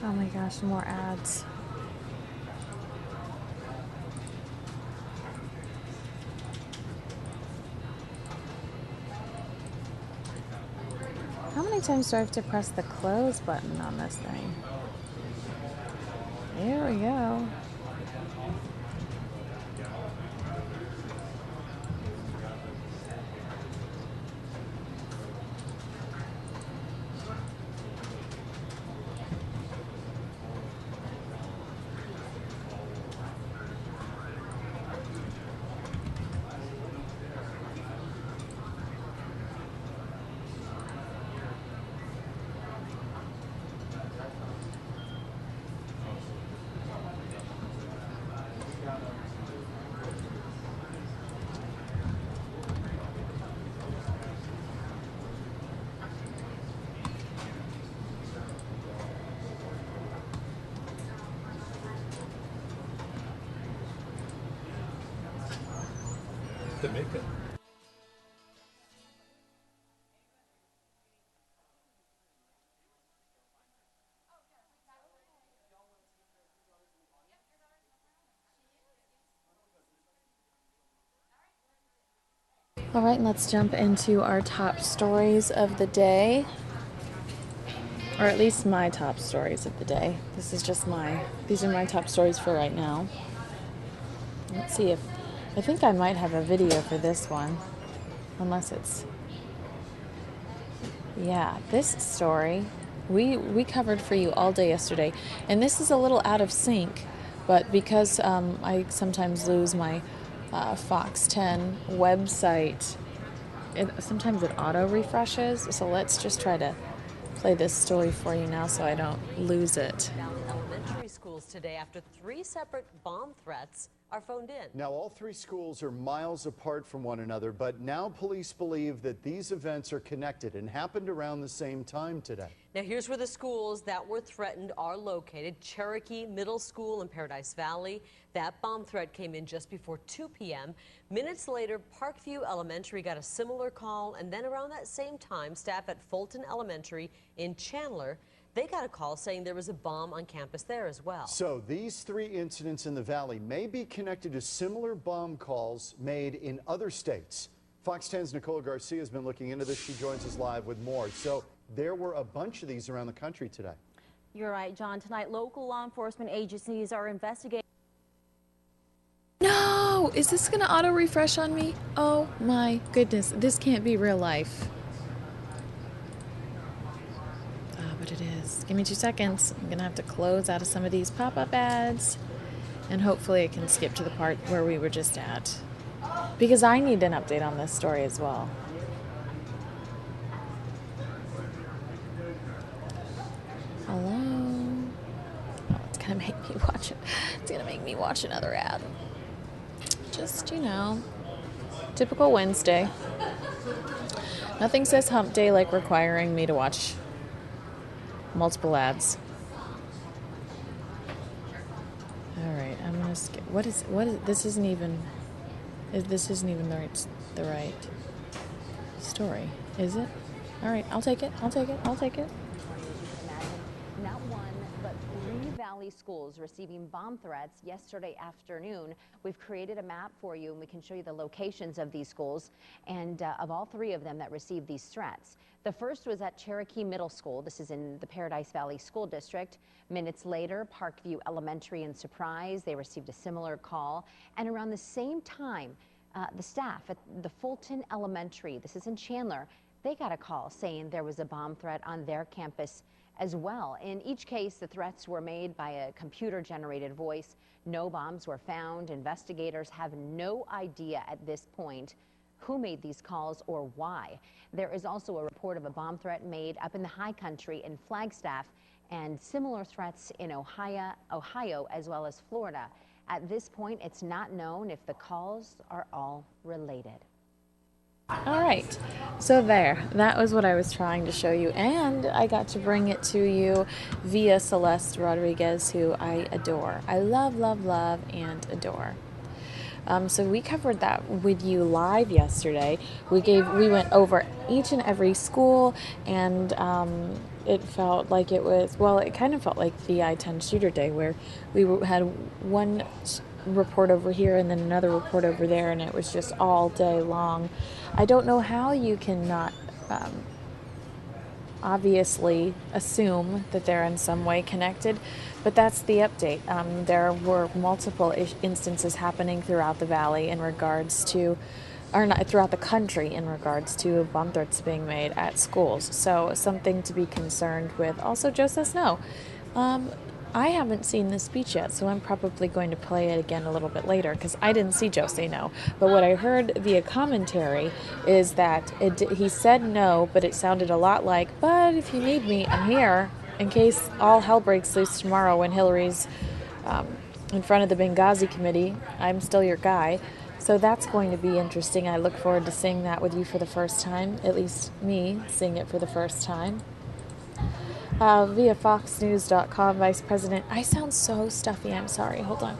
Oh my gosh, more ads. How many times do I have to press the close button on this thing? There we go. Jamaica. All right, let's jump into our top stories of the day. Or at least my top stories of the day. These are my top stories for right now. Let's see I think I might have a video for this one. Unless it's, yeah, this story we covered for you all day yesterday. And this is a little out of sync, but because I sometimes lose my Fox 10 website, sometimes it auto refreshes. So let's just try to play this story for you now so I don't lose it. Elementary schools today after 3 separate bomb threats are phoned in. Now, all 3 schools are miles apart from one another, but now police believe that these events are connected and happened around the same time today. Now, here's where the schools that were threatened are located. Cherokee Middle School in Paradise Valley. That bomb threat came in just before 2 p.m. Minutes later, Parkview Elementary got a similar call, and then around that same time, staff at Fulton Elementary in Chandler, they got a call saying there was a bomb on campus there as well. So these 3 incidents in the valley may be connected to similar bomb calls made in other states. Fox 10's Nicole Garcia has been looking into this. She joins us live with more. So there were a bunch of these around the country today. You're right, John. Tonight, local law enforcement agencies are investigating. No! Is this going to auto refresh on me? Oh my goodness. This can't be real life. But it is. Give me 2 seconds. I'm going to have to close out of some of these pop-up ads. And hopefully I can skip to the part where we were just at. Because I need an update on this story as well. Hello? Oh, it's going to make me watch it. It's going to make me watch another ad. Just, typical Wednesday. Nothing says hump day like requiring me to watch multiple ads. All right, I'm gonna skip. What is this? Isn't even. This isn't even the right story, is it? All right, I'll take it. I'll take it. I'll take it. Not one, but 3 Valley schools receiving bomb threats yesterday afternoon. We've created a map for you, and we can show you the locations of these schools and of all 3 of them that received these threats. The first was at Cherokee Middle School. This is in the Paradise Valley School District. Minutes later, Parkview Elementary in Surprise, they received a similar call. And around the same time, the staff at the Fulton Elementary, this is in Chandler, they got a call saying there was a bomb threat on their campus as well. In each case, the threats were made by a computer-generated voice. No bombs were found. Investigators have no idea at this point who made these calls or why. There is also a report of a bomb threat made up in the high country in Flagstaff and similar threats in Ohio as well as Florida. At this point, it's not known if the calls are all related. All right, so that was what I was trying to show you, and I got to bring it to you via Celeste Rodriguez, who I adore. I love, love, love, and adore. So we covered that with you live yesterday. We went over each and every school, and it felt like it kind of felt like the I-10 shooter day, where we had one report over here and then another report over there, and it was just all day long. I don't know how you cannot obviously assume that they're in some way connected, but that's the update. There were multiple instances happening throughout the valley in regards to, or not, throughout the country in regards to bomb threats being made at schools. So something to be concerned with. Also, Joe says no. I haven't seen this speech yet, so I'm probably going to play it again a little bit later because I didn't see Joe say no. But what I heard via commentary is that he said no, but it sounded a lot like, but if you need me, I'm here in case all hell breaks loose tomorrow when Hillary's in front of the Benghazi committee. I'm still your guy. So that's going to be interesting. I look forward to seeing that with you for the first time, at least me seeing it for the first time. Via foxnews.com, Vice President, I sound so stuffy, I'm sorry, hold on.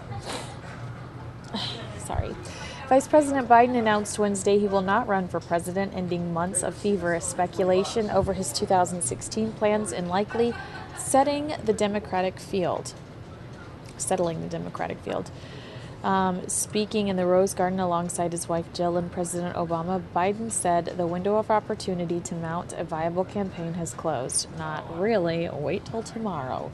Sorry. Vice President Biden announced Wednesday he will not run for president, ending months of feverish speculation over his 2016 plans and likely settling the Democratic field. Speaking in the Rose Garden alongside his wife Jill and President Obama, Biden said the window of opportunity to mount a viable campaign has closed. Not really. Wait till tomorrow.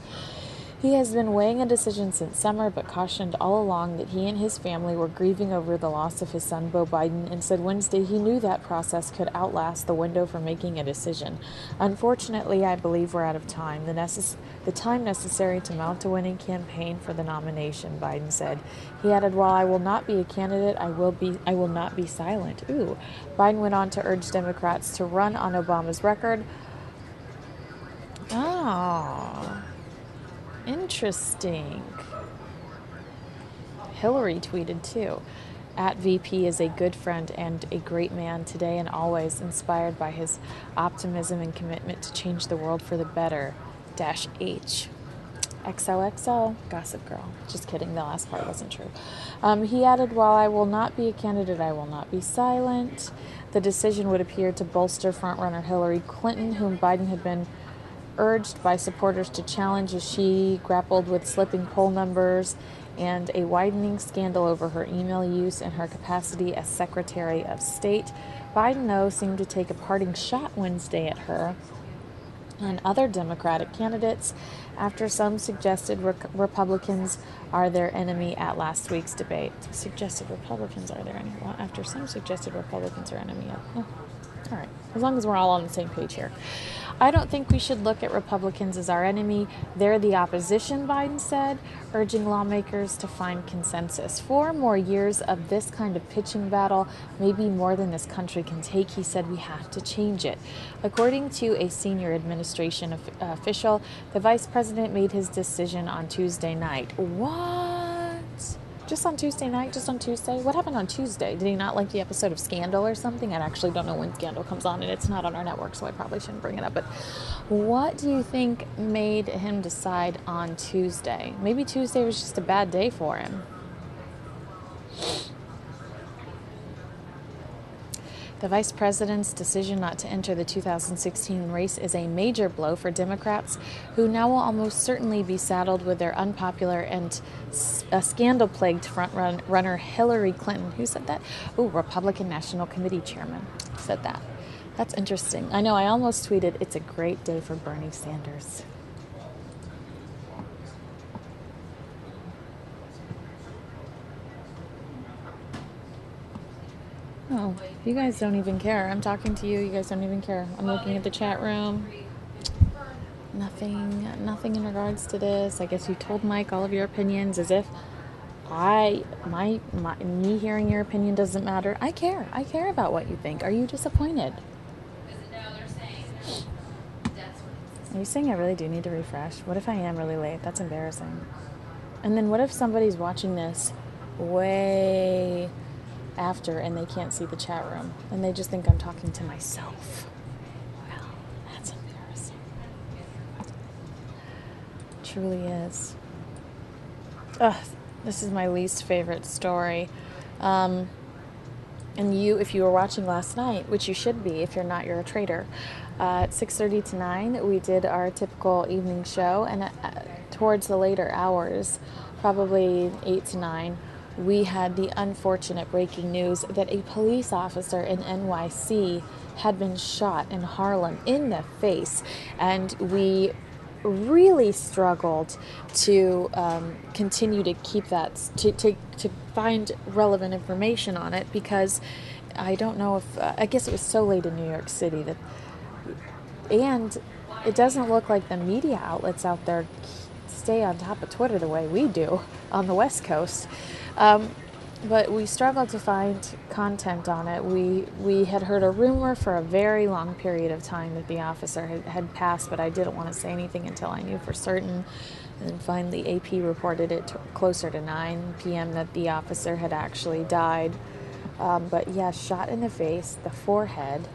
He has been weighing a decision since summer, but cautioned all along that he and his family were grieving over the loss of his son, Beau Biden, and said Wednesday he knew that process could outlast the window for making a decision. Unfortunately, I believe we're out of time. The time necessary to mount a winning campaign for the nomination, Biden said. He added, while I will not be a candidate, I will not be silent. Ooh. Biden went on to urge Democrats to run on Obama's record. Oh. Interesting. Hillary tweeted too. At VP is a good friend and a great man today and always, inspired by his optimism and commitment to change the world for the better. -H. XOXO. Gossip Girl. Just kidding, the last part wasn't true. He added, while I will not be a candidate, I will not be silent. The decision would appear to bolster frontrunner Hillary Clinton, whom Biden had been urged by supporters to challenge as she grappled with slipping poll numbers and a widening scandal over her email use and her capacity as Secretary of State. Biden, though, seemed to take a parting shot Wednesday at her and other Democratic candidates after some suggested Republicans are their enemy at last week's debate. Suggested Republicans are their enemy. Well, after some suggested Republicans are enemy. Oh, all right. As long as we're all on the same page here. I don't think we should look at Republicans as our enemy. They're the opposition, Biden said, urging lawmakers to find consensus. 4 more years of this kind of pitching battle, maybe more than this country can take, he said. We have to change it. According to a senior administration official, the vice president made his decision on Tuesday night. What? Just on Tuesday night? Just on Tuesday? What happened on Tuesday? Did he not like the episode of Scandal or something? I actually don't know when Scandal comes on, and it's not on our network, so I probably shouldn't bring it up. But what do you think made him decide on Tuesday? Maybe Tuesday was just a bad day for him. The vice president's decision not to enter the 2016 race is a major blow for Democrats, who now will almost certainly be saddled with their unpopular and scandal-plagued front-runner Hillary Clinton. Who said that? Oh, Republican National Committee Chairman said that. That's interesting. I know, I almost tweeted, "It's a great day for Bernie Sanders." Oh, you guys don't even care. I'm talking to you. You guys don't even care. I'm looking at the chat room. Nothing in regards to this. I guess you told Mike all of your opinions as if me hearing your opinion doesn't matter. I care. I care about what you think. Are you disappointed? Are you saying I really do need to refresh? What if I am really late? That's embarrassing. And then what if somebody's watching this way after and they can't see the chat room and they just think I'm talking to myself? Well, that's embarrassing. It truly is. Ugh, this is my least favorite story. And if you were watching last night, which you should be if you're not, you're a traitor, at 6:30 to 9, we did our typical evening show, and towards the later hours, probably 8 to 9, we had the unfortunate breaking news that a police officer in NYC had been shot in Harlem in the face, and we really struggled to continue to keep that, to find relevant information on it, because I don't know if, I guess it was so late in New York City that, and it doesn't look like the media outlets out there stay on top of Twitter the way we do on the West Coast. But we struggled to find content on it. We had heard a rumor for a very long period of time that the officer had passed, but I didn't want to say anything until I knew for certain. And then finally AP reported it closer to 9 p.m. that the officer had actually died. But yeah, shot in the face, the forehead.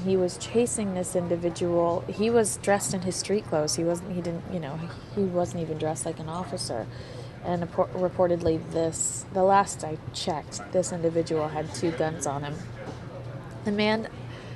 He was chasing this individual. He was dressed in his street clothes. He wasn't even dressed like an officer. And reportedly the last I checked, this individual had 2 guns on him. The man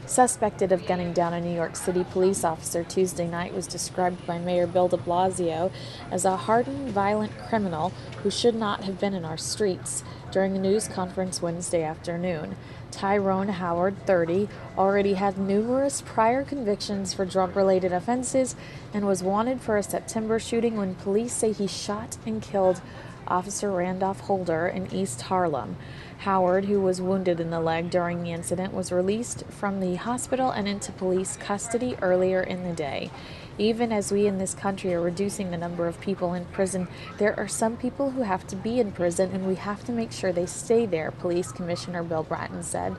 suspected of gunning down a New York City police officer Tuesday night was described by Mayor Bill de Blasio as a hardened, violent criminal who should not have been in our streets during a news conference Wednesday afternoon. Tyrone Howard, 30, already had numerous prior convictions for drug-related offenses and was wanted for a September shooting when police say he shot and killed Officer Randolph Holder in East Harlem. Howard, who was wounded in the leg during the incident, was released from the hospital and into police custody earlier in the day. Even as we in this country are reducing the number of people in prison, there are some people who have to be in prison, and we have to make sure they stay there, Police Commissioner Bill Bratton said.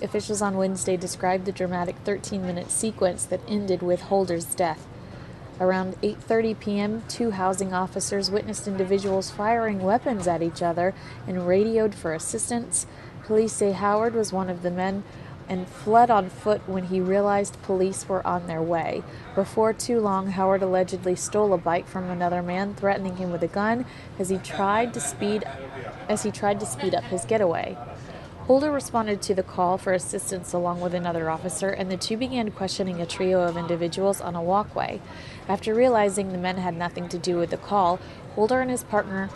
Officials on Wednesday described the dramatic 13-minute sequence that ended with Holder's death. Around 8:30 p.m., 2 housing officers witnessed individuals firing weapons at each other and radioed for assistance. Police say Howard was one of the men and fled on foot when he realized police were on their way. Before too long, Howard allegedly stole a bike from another man, threatening him with a gun as he tried to speed up his getaway. Holder responded to the call for assistance along with another officer, and the 2 began questioning a trio of individuals on a walkway. After realizing the men had nothing to do with the call, Holder and his partner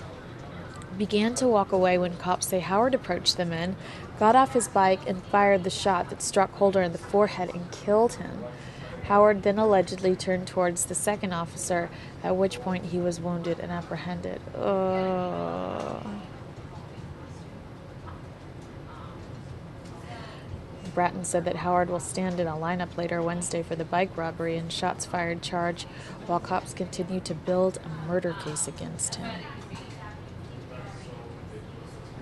began to walk away when cops say Howard approached the men, got off his bike, and fired the shot that struck Holder in the forehead and killed him. Howard then allegedly turned towards the second officer, at which point he was wounded and apprehended. Bratton said that Howard will stand in a lineup later Wednesday for the bike robbery and shots fired charge, while cops continue to build a murder case against him.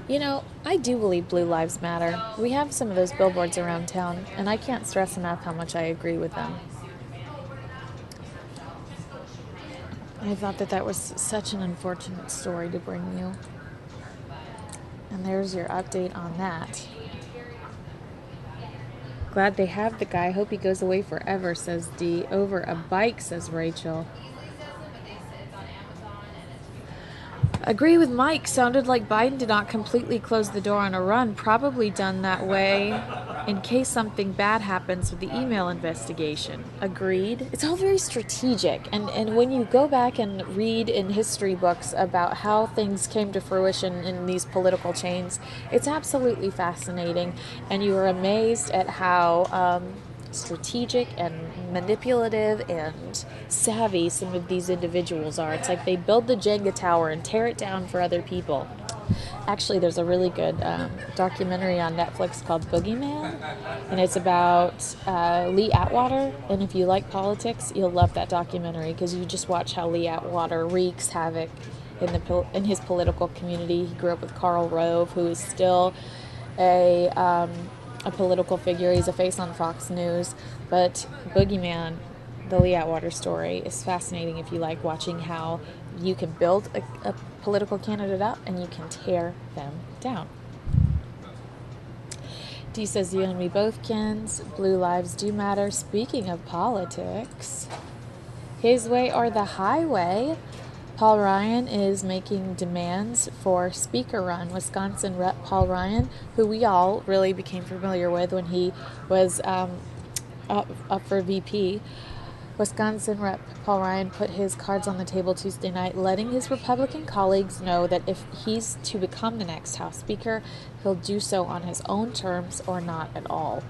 You know, I do believe Blue Lives Matter. We have some of those billboards around town, and I can't stress enough how much I agree with them. I thought that was such an unfortunate story to bring you. And there's your update on that. Glad they have the guy. Hope he goes away forever, says Dee. Over a bike, says Rachel. Agree with Mike. Sounded like Biden did not completely close the door on a run. Probably done that way in case something bad happens with the email investigation. Agreed. It's all very strategic. And when you go back and read in history books about how things came to fruition in these political chains, it's absolutely fascinating. And you are amazed at how strategic and manipulative and savvy some of these individuals are. It's like they build the Jenga tower and tear it down for other people. Actually, there's a really good documentary on Netflix called Boogeyman, and it's about Lee Atwater. And if you like politics, you'll love that documentary because you just watch how Lee Atwater wreaks havoc in his political community. He grew up with Karl Rove, who is still a political figure. He's a face on Fox News. But Boogeyman, the Lee Atwater story, is fascinating if you like watching how you can build a political candidate up and you can tear them down. Dee says, you and me both, Kens. Blue lives do matter. Speaking of politics, his way or the highway. Paul Ryan is making demands for speaker run. Wisconsin Rep. Paul Ryan, who we all really became familiar with when he was up for VP. Wisconsin Rep. Paul Ryan put his cards on the table Tuesday night, letting his Republican colleagues know that if he's to become the next House Speaker, he'll do so on his own terms or not at all.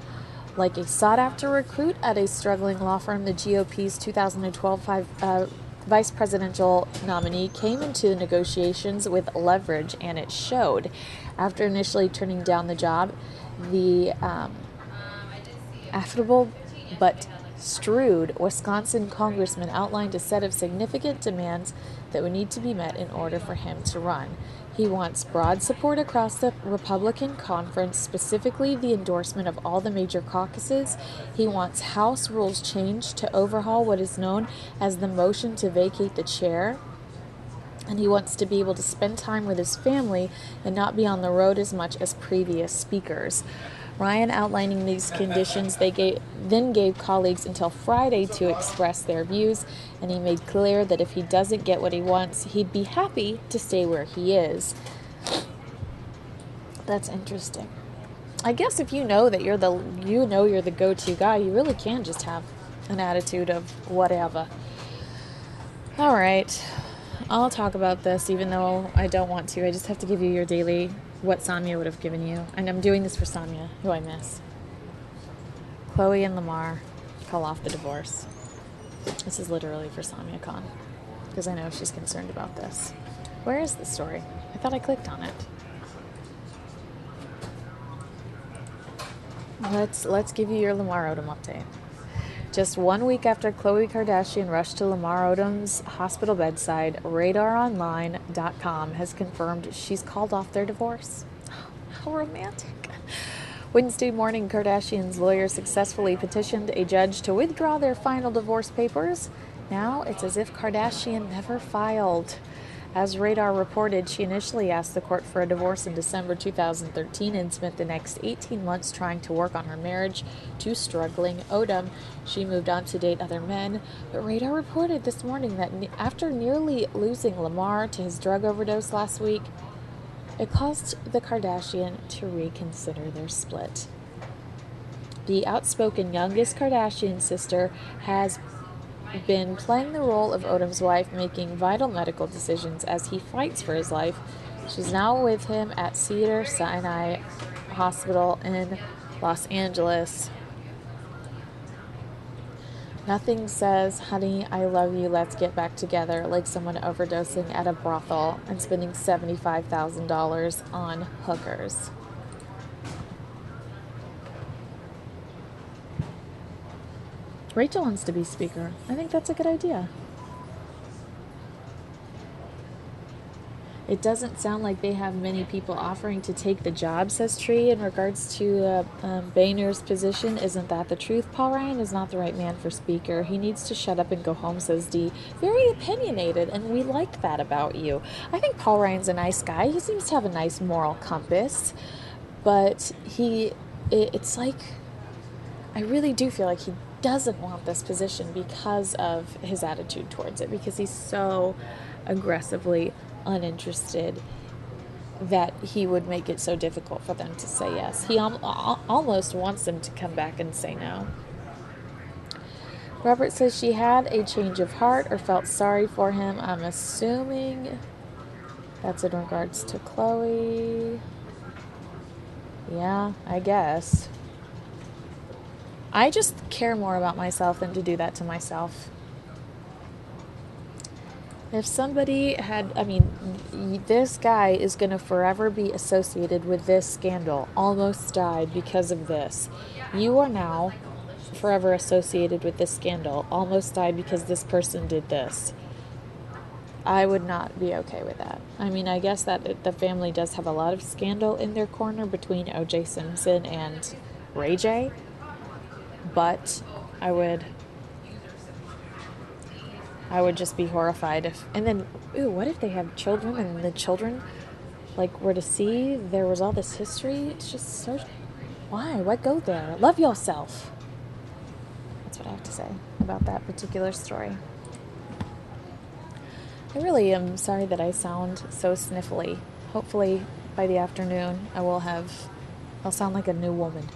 Like a sought-after recruit at a struggling law firm, the GOP's 2012 vice presidential nominee came into the negotiations with leverage, and it showed. After initially turning down the job, the affable but shrewd Wisconsin congressman outlined a set of significant demands that would need to be met in order for him to run. He wants broad support across the Republican conference, specifically the endorsement of all the major caucuses. He wants House rules changed to overhaul what is known as the motion to vacate the chair. And he wants to be able to spend time with his family and not be on the road as much as previous speakers. Ryan outlining these conditions, then gave colleagues until Friday to express their views, and he made clear that if he doesn't get what he wants, he'd be happy to stay where he is. That's interesting. I guess if you know that you're the go-to guy, you really can just have an attitude of whatever. All right, I'll talk about this even though I don't want to. I just have to give you your daily what Samia would have given you. And I'm doing this for Samia, who I miss. Chloe and Lamar call off the divorce. This is literally for Samia Khan, because I know she's concerned about this. Where is the story? I thought I clicked on it. Let's give you your Lamar Odom update. Just 1 week after Khloe Kardashian rushed to Lamar Odom's hospital bedside, RadarOnline.com has confirmed she's called off their divorce. How romantic. Wednesday morning, Kardashian's lawyer successfully petitioned a judge to withdraw their final divorce papers. Now it's as if Kardashian never filed. As Radar reported, she initially asked the court for a divorce in December 2013 and spent the next 18 months trying to work on her marriage to struggling Odom. She moved on to date other men, but Radar reported this morning that after nearly losing Lamar to his drug overdose last week, it caused the Kardashian to reconsider their split. The outspoken youngest Kardashian sister has been playing the role of Odom's wife, making vital medical decisions as he fights for his life. She's now with him at Cedars-Sinai Hospital in Los Angeles. Nothing says, honey, I love you, let's get back together, like someone overdosing at a brothel and spending $75,000 on hookers. Rachel wants to be speaker. I think that's a good idea. It doesn't sound like they have many people offering to take the job, says Tree, in regards to Boehner's position. Isn't that the truth? Paul Ryan is not the right man for speaker. He needs to shut up and go home, says Dee. Very opinionated, and we like that about you. I think Paul Ryan's a nice guy. He seems to have a nice moral compass, but it's like, I really do feel like he doesn't want this position because of his attitude towards it, because he's so aggressively uninterested that he would make it so difficult for them to say yes. He almost wants them to come back and say no. Robert says she had a change of heart or felt sorry for him. I'm assuming that's in regards to Chloe. Yeah, I guess. I just care more about myself than to do that to myself. If somebody had, this guy is going to forever be associated with this scandal. Almost died because of this. You are now forever associated with this scandal. Almost died because this person did this. I would not be okay with that. I guess that the family does have a lot of scandal in their corner between O.J. Simpson and Ray J. But I would just be horrified if, and then, what if they have children and the children, were to see there was all this history? It's just so, why go there? Love yourself. That's what I have to say about that particular story. I really am sorry that I sound so sniffly. Hopefully by the afternoon I'll sound like a new woman.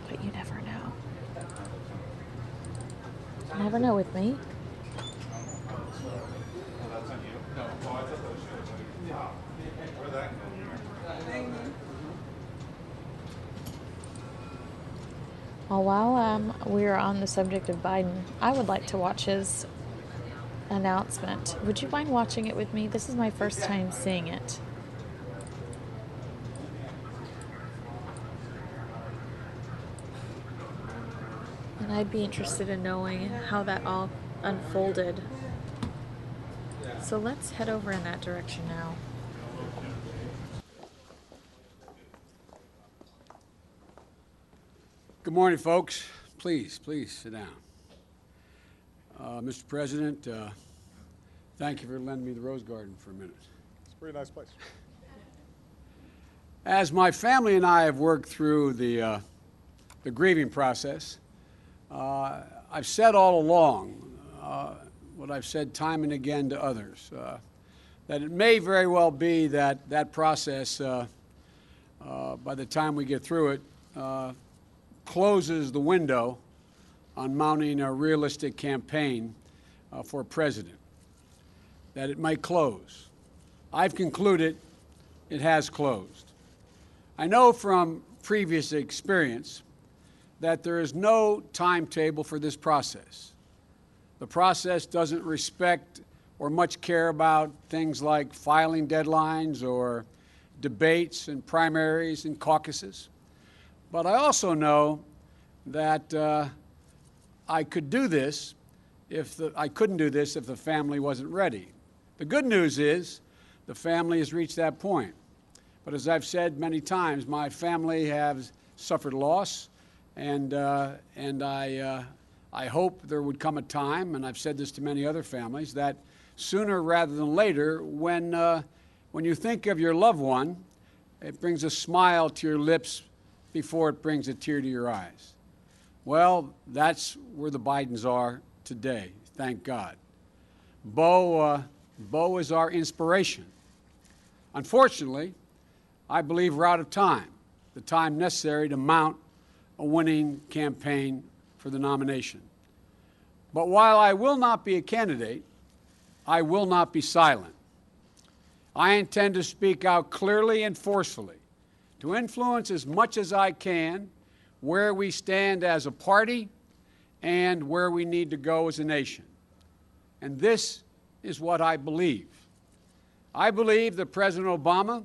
But you never know. You never know with me. Well, while we're on the subject of Biden, I would like to watch his announcement. Would you mind watching it with me? This is my first time seeing it. And I'd be interested in knowing how that all unfolded. So let's head over in that direction now. Good morning, folks. Please sit down. Mr. President, thank you for lending me the Rose Garden for a minute. It's a pretty nice place. As my family and I have worked through the grieving process, I've said all along what I've said time and again to others, that it may very well be that process, by the time we get through it, closes the window on mounting a realistic campaign for president, that it might close. I've concluded it has closed. I know from previous experience that there is no timetable for this process. The process doesn't respect or much care about things like filing deadlines or debates and primaries and caucuses. But I also know that I couldn't do this if the family wasn't ready. The good news is the family has reached that point. But as I've said many times, my family has suffered loss, and I hope there would come a time, and I've said this to many other families, that sooner rather than later, when you think of your loved one, it brings a smile to your lips before it brings a tear to your eyes. Well, that's where the Bidens are today, thank God. Bo is our inspiration. Unfortunately, I believe we're out of time, the time necessary to mount a winning campaign for the nomination. But while I will not be a candidate, I will not be silent. I intend to speak out clearly and forcefully to influence as much as I can where we stand as a party and where we need to go as a nation. And this is what I believe. I believe that President Obama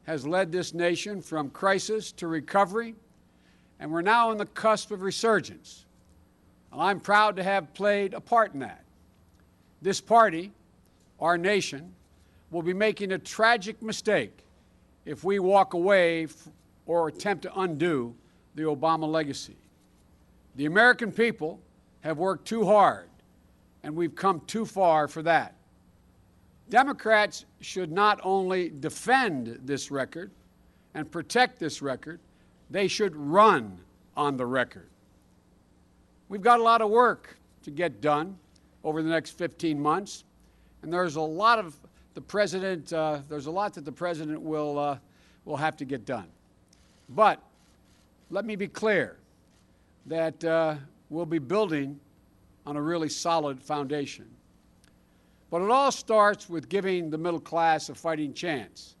has led this nation from crisis to recovery, and we're now on the cusp of resurgence. And I'm proud to have played a part in that. This party, our nation, will be making a tragic mistake if we walk away or attempt to undo the Obama legacy. The American people have worked too hard, and we've come too far for that. Democrats should not only defend this record and protect this record, they should run on the record. We've got a lot of work to get done over the next 15 months, And there's a lot of the president, there's a lot that the president will have to get done. But let me be clear that we'll be building on a really solid foundation. But it all starts with giving the middle class a fighting chance.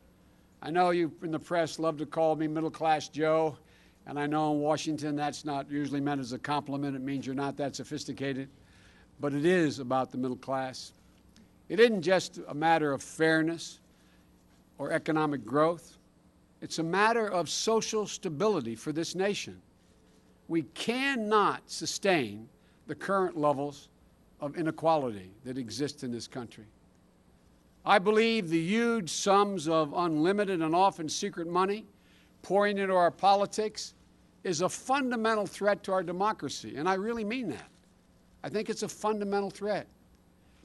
I know you in the press love to call me Middle Class Joe, and I know in Washington that's not usually meant as a compliment. It means you're not that sophisticated. But it is about the middle class. It isn't just a matter of fairness or economic growth. It's a matter of social stability for this nation. We cannot sustain the current levels of inequality that exist in this country. I believe the huge sums of unlimited and often secret money pouring into our politics is a fundamental threat to our democracy, and I really mean that. I think it's a fundamental threat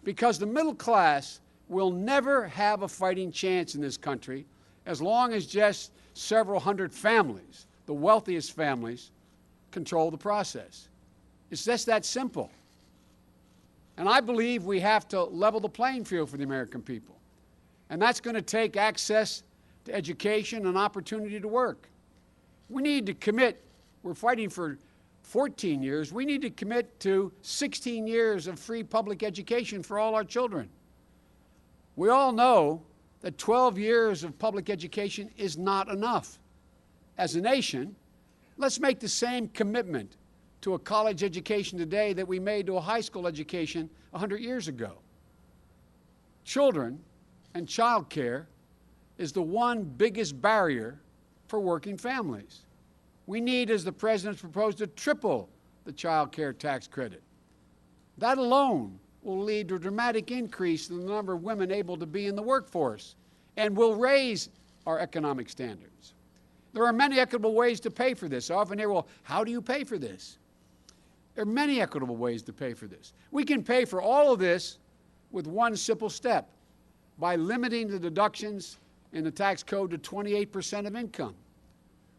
because the middle class will never have a fighting chance in this country as long as just several hundred families, the wealthiest families, control the process. It's just that simple. And I believe we have to level the playing field for the American people. And that's going to take access to education and opportunity to work. We need to commit, we're fighting for 14 years, we need to commit to 16 years of free public education for all our children. We all know that 12 years of public education is not enough. As a nation, let's make the same commitment to a college education today that we made to a high school education 100 years ago. Children and child care is the one biggest barrier for working families. We need, as the President's proposed, to triple the child care tax credit. That alone will lead to a dramatic increase in the number of women able to be in the workforce and will raise our economic standards. There are many equitable ways to pay for this. I often hear, well, how do you pay for this? There are many equitable ways to pay for this. We can pay for all of this with one simple step, by limiting the deductions in the tax code to 28% of income.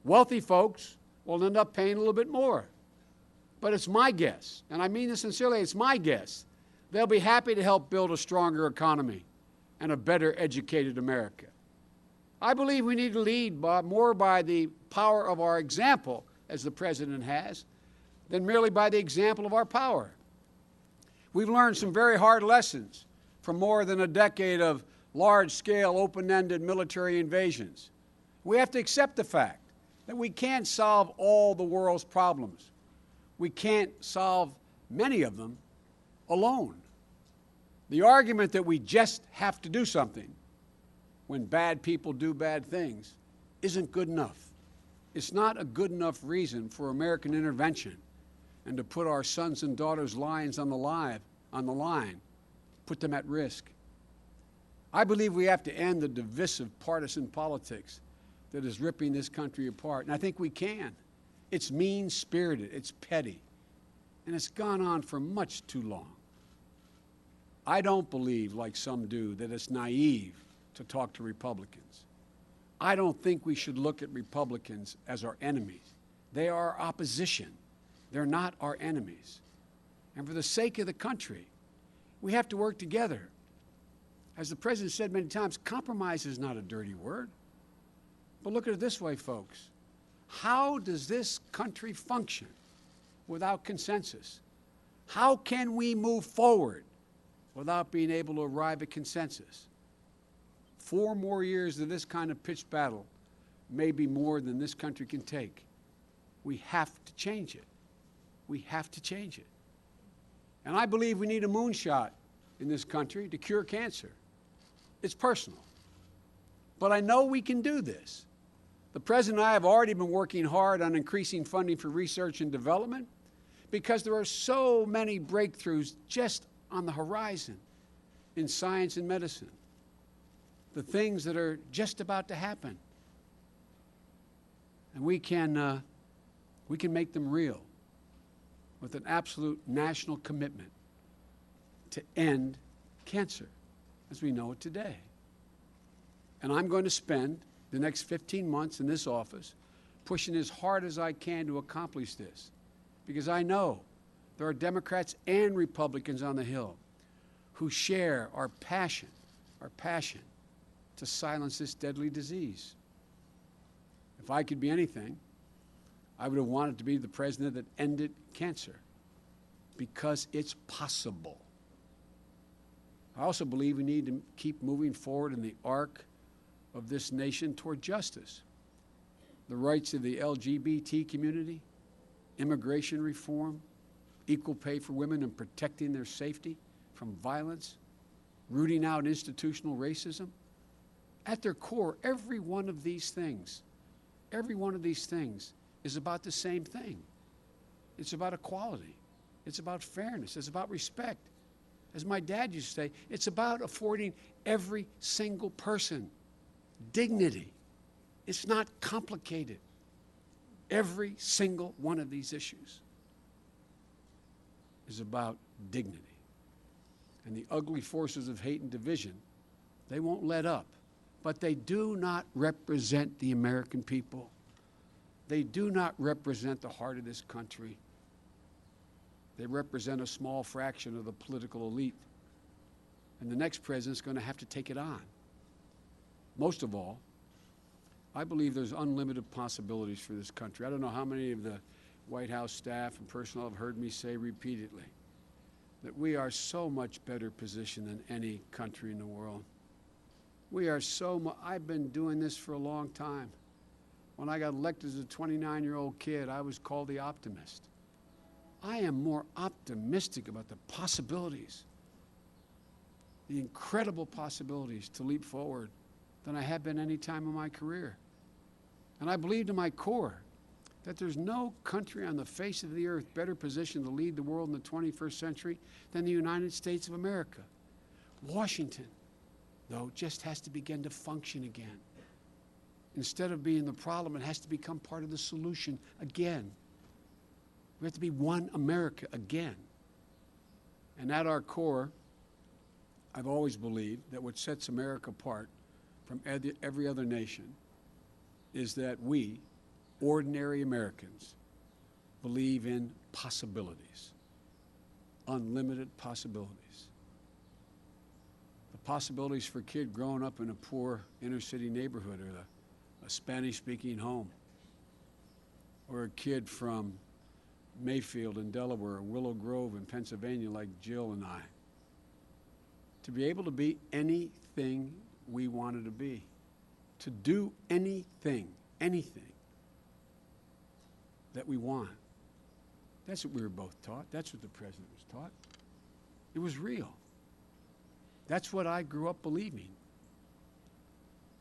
Wealthy folks will end up paying a little bit more. But it's my guess, and I mean this sincerely, it's my guess, they'll be happy to help build a stronger economy and a better educated America. I believe we need to lead more by the power of our example, as the President has, than merely by the example of our power. We've learned some very hard lessons from more than a decade of large-scale, open-ended military invasions. We have to accept the fact that we can't solve all the world's problems. We can't solve many of them alone. The argument that we just have to do something when bad people do bad things isn't good enough. It's not a good enough reason for American intervention and to put our sons and daughters' lives on the line, put them at risk. I believe we have to end the divisive partisan politics that is ripping this country apart, and I think we can. It's mean-spirited, it's petty, and it's gone on for much too long. I don't believe, like some do, that it's naive to talk to Republicans. I don't think we should look at Republicans as our enemies. They are our opposition. They're not our enemies. And for the sake of the country, we have to work together. As the President said many times, compromise is not a dirty word. But look at it this way, folks. How does this country function without consensus? How can we move forward without being able to arrive at consensus? 4 more years of this kind of pitched battle may be more than this country can take. We have to change it. We have to change it. And I believe we need a moonshot in this country to cure cancer. It's personal. But I know we can do this. The President and I have already been working hard on increasing funding for research and development because there are so many breakthroughs just on the horizon in science and medicine. The things that are just about to happen. And we can make them real with an absolute national commitment to end cancer as we know it today. And I'm going to spend the next 15 months in this office pushing as hard as I can to accomplish this, because I know there are Democrats and Republicans on the Hill who share our passion to silence this deadly disease. If I could be anything, I would have wanted to be the president that ended cancer, because it's possible. I also believe we need to keep moving forward in the arc of this nation toward justice. The rights of the LGBT community, immigration reform, equal pay for women, and protecting their safety from violence, rooting out institutional racism. At their core, every one of these things is about the same thing. It's about equality. It's about fairness. It's about respect. As my dad used to say, it's about affording every single person dignity. It's not complicated. Every single one of these issues is about dignity. And the ugly forces of hate and division, they won't let up. But they do not represent the American people. They do not represent the heart of this country. They represent a small fraction of the political elite. And the next president's going to have to take it on. Most of all, I believe there's unlimited possibilities for this country. I don't know how many of the White House staff and personnel have heard me say repeatedly that we are so much better positioned than any country in the world. We are I've been doing this for a long time. When I got elected as a 29-year-old kid, I was called the optimist. I am more optimistic about the possibilities, the incredible possibilities to leap forward than I have been any time in my career. And I believe to my core that there's no country on the face of the earth better positioned to lead the world in the 21st century than the United States of America. Washington, though, just has to begin to function again. Instead of being the problem, it has to become part of the solution again. We have to be one America again. And at our core, I've always believed that what sets America apart from every other nation is that we, ordinary Americans, believe in possibilities, unlimited possibilities. The possibilities for a kid growing up in a poor inner-city neighborhood, or a Spanish-speaking home, or a kid from Mayfield in Delaware, or Willow Grove in Pennsylvania like Jill and I. To be able to be anything we wanted to be, to do anything that we want. That's what we were both taught. That's what the president was taught. It was real. That's what I grew up believing.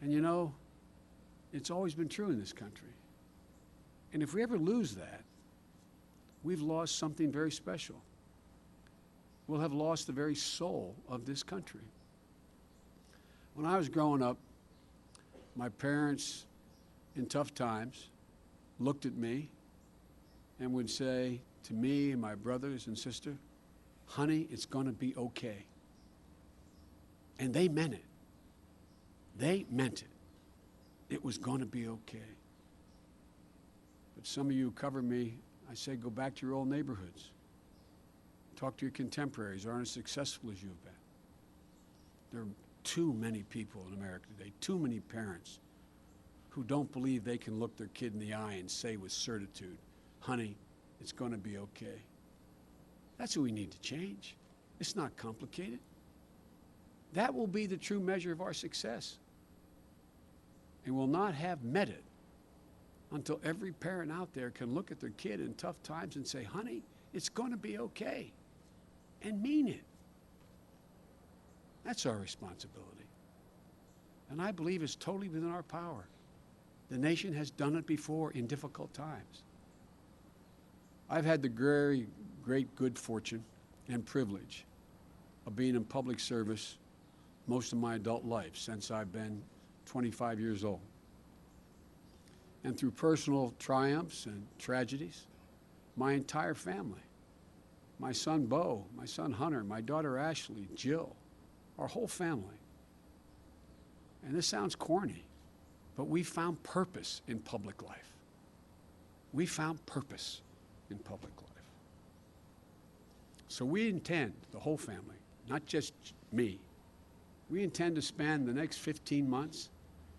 And you know, it's always been true in this country. And if we ever lose that, we've lost something very special. We'll have lost the very soul of this country. When I was growing up, my parents, in tough times, looked at me and would say to me and my brothers and sister, "Honey, it's going to be okay." And they meant it. They meant it. It was going to be okay. But some of you who cover me, I say, go back to your old neighborhoods. Talk to your contemporaries who aren't as successful as you've been. There are too many people in America today, too many parents who don't believe they can look their kid in the eye and say with certitude, "Honey, it's going to be okay." That's what we need to change. It's not complicated. That will be the true measure of our success. And we'll not have met it until every parent out there can look at their kid in tough times and say, "Honey, it's going to be okay," and mean it. That's our responsibility. And I believe it's totally within our power. The nation has done it before in difficult times. I've had the very great good fortune and privilege of being in public service most of my adult life, since I've been 25 years old. And through personal triumphs and tragedies, my entire family, my son Bo, my son Hunter, my daughter Ashley, Jill, our whole family. And this sounds corny, but we found purpose in public life. We found purpose in public life. So we intend, the whole family, not just me. We intend to spend the next 15 months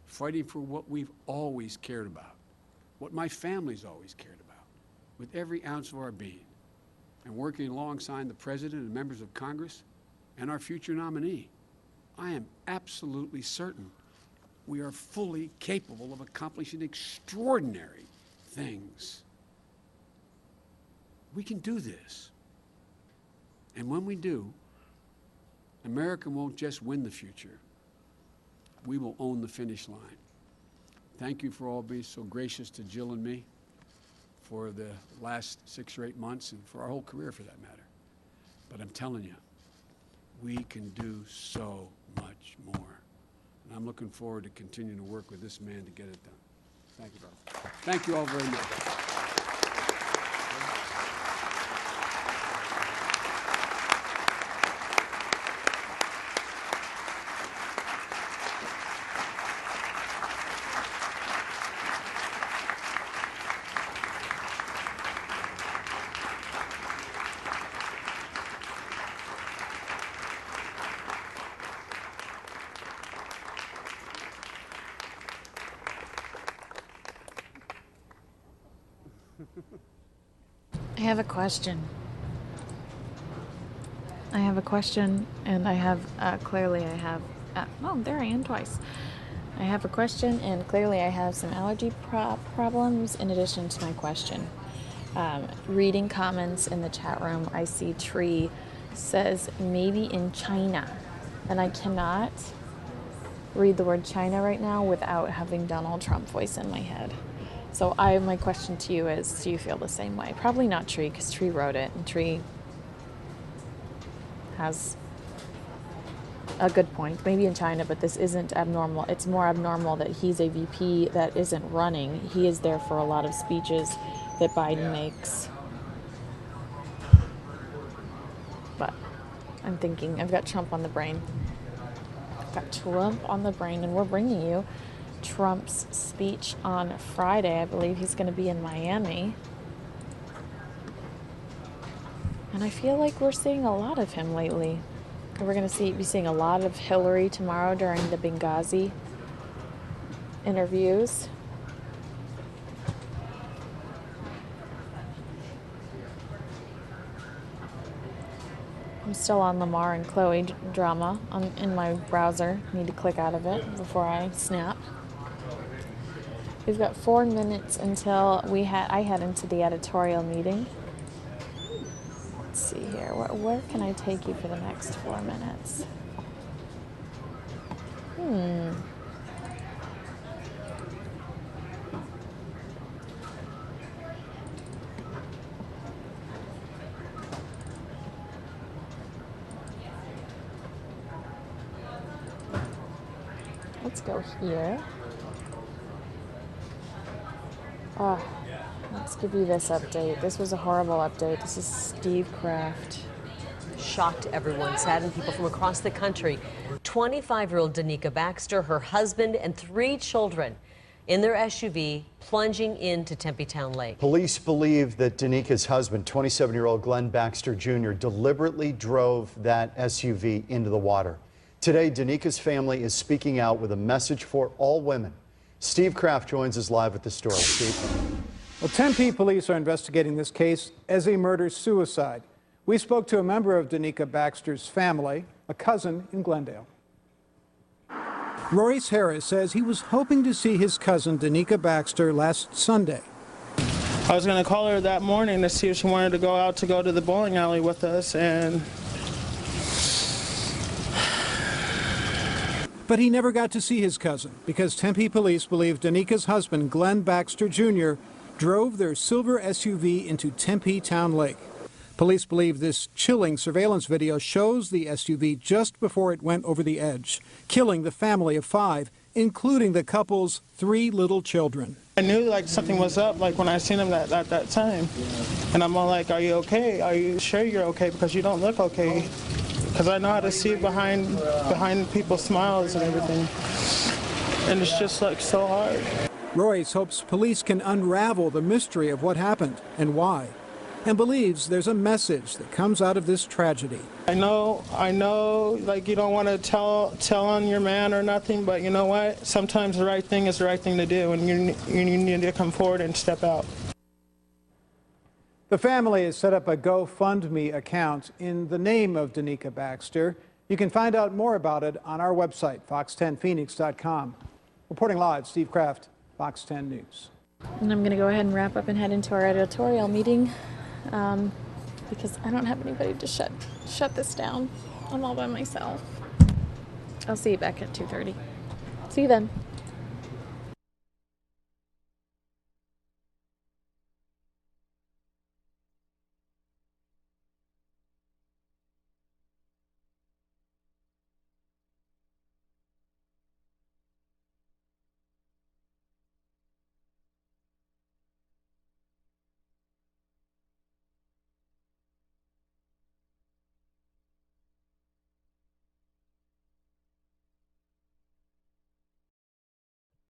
fighting for what we've always cared about, what my family's always cared about, with every ounce of our being, and working alongside the President and members of Congress and our future nominee. I am absolutely certain we are fully capable of accomplishing extraordinary things. We can do this. And when we do, America won't just win the future. We will own the finish line. Thank you for all being so gracious to Jill and me for the last 6 or 8 months and for our whole career for that matter. But I'm telling you, we can do so much more. And I'm looking forward to continuing to work with this man to get it done. Thank you, brother. Thank you all very much. I have a question. And I have, oh, there I am twice. I have a question, and clearly I have some allergy problems in addition to my question. Reading comments in the chat room, I see Tree says maybe in China, and I cannot read the word China right now without having Donald Trump voice in my head. So my question to you is, do you feel the same way? Probably not Tree, because Tree wrote it, and Tree has a good point. Maybe in China, but this isn't abnormal. It's more abnormal that he's a VP that isn't running. He is there for a lot of speeches that Biden makes. But I'm thinking, I've got Trump on the brain. And we're bringing you Trump's speech on Friday. I believe he's going to be in Miami. And I feel like we're seeing a lot of him lately. We're going to be seeing a lot of Hillary tomorrow during the Benghazi interviews. I'm still on Lamar and Chloe drama in my browser. Need to click out of it before I snap. We've got 4 minutes until I head into the editorial meeting. Let's see here. Where can I take you for the next 4 minutes? Let's go here. Let's give you this update. This was a horrible update. This is Steve Kraft. Shocked everyone, saddened people from across the country. 25-year-old Danica Baxter, her husband, and 3 children in their SUV plunging into Tempe Town Lake. Police believe that Danica's husband, 27-year-old Glenn Baxter Jr., deliberately drove that SUV into the water. Today, Danica's family is speaking out with a message for all women. Steve Kraft joins us live with the story. Steve. Well, Tempe police are investigating this case as a murder-suicide. We spoke to a member of Danica Baxter's family, a cousin in Glendale. Royce Harris says he was hoping to see his cousin Danica Baxter last Sunday. I was going to call her that morning to see if she wanted to go to the bowling alley with us, But he never got to see his cousin because Tempe police believe Danica's husband, Glenn Baxter Jr., drove their silver SUV into Tempe Town Lake. Police believe this chilling surveillance video shows the SUV just before it went over the edge, killing the family of 5, including the couple's 3 little children. I knew something was up when I seen him at that time. And I'm all like, are you okay? Are you sure you're okay? Because you don't look okay. Because I know how to see behind people's smiles and everything. And it's just so hard. Royce hopes police can unravel the mystery of what happened and why. and believes there's a message that comes out of this tragedy. I know, like you don't want to tell on your man or nothing, but you know what? Sometimes the right thing is the right thing to do, and you need to come forward and step out. The family has set up a GoFundMe account in the name of Danica Baxter. You can find out more about it on our website, fox10phoenix.com. Reporting live, Steve Kraft, Fox 10 News. And I'm going to go ahead and wrap up and head into our editorial meeting because I don't have anybody to shut this down. I'm all by myself. I'll see you back at 2:30. See you then.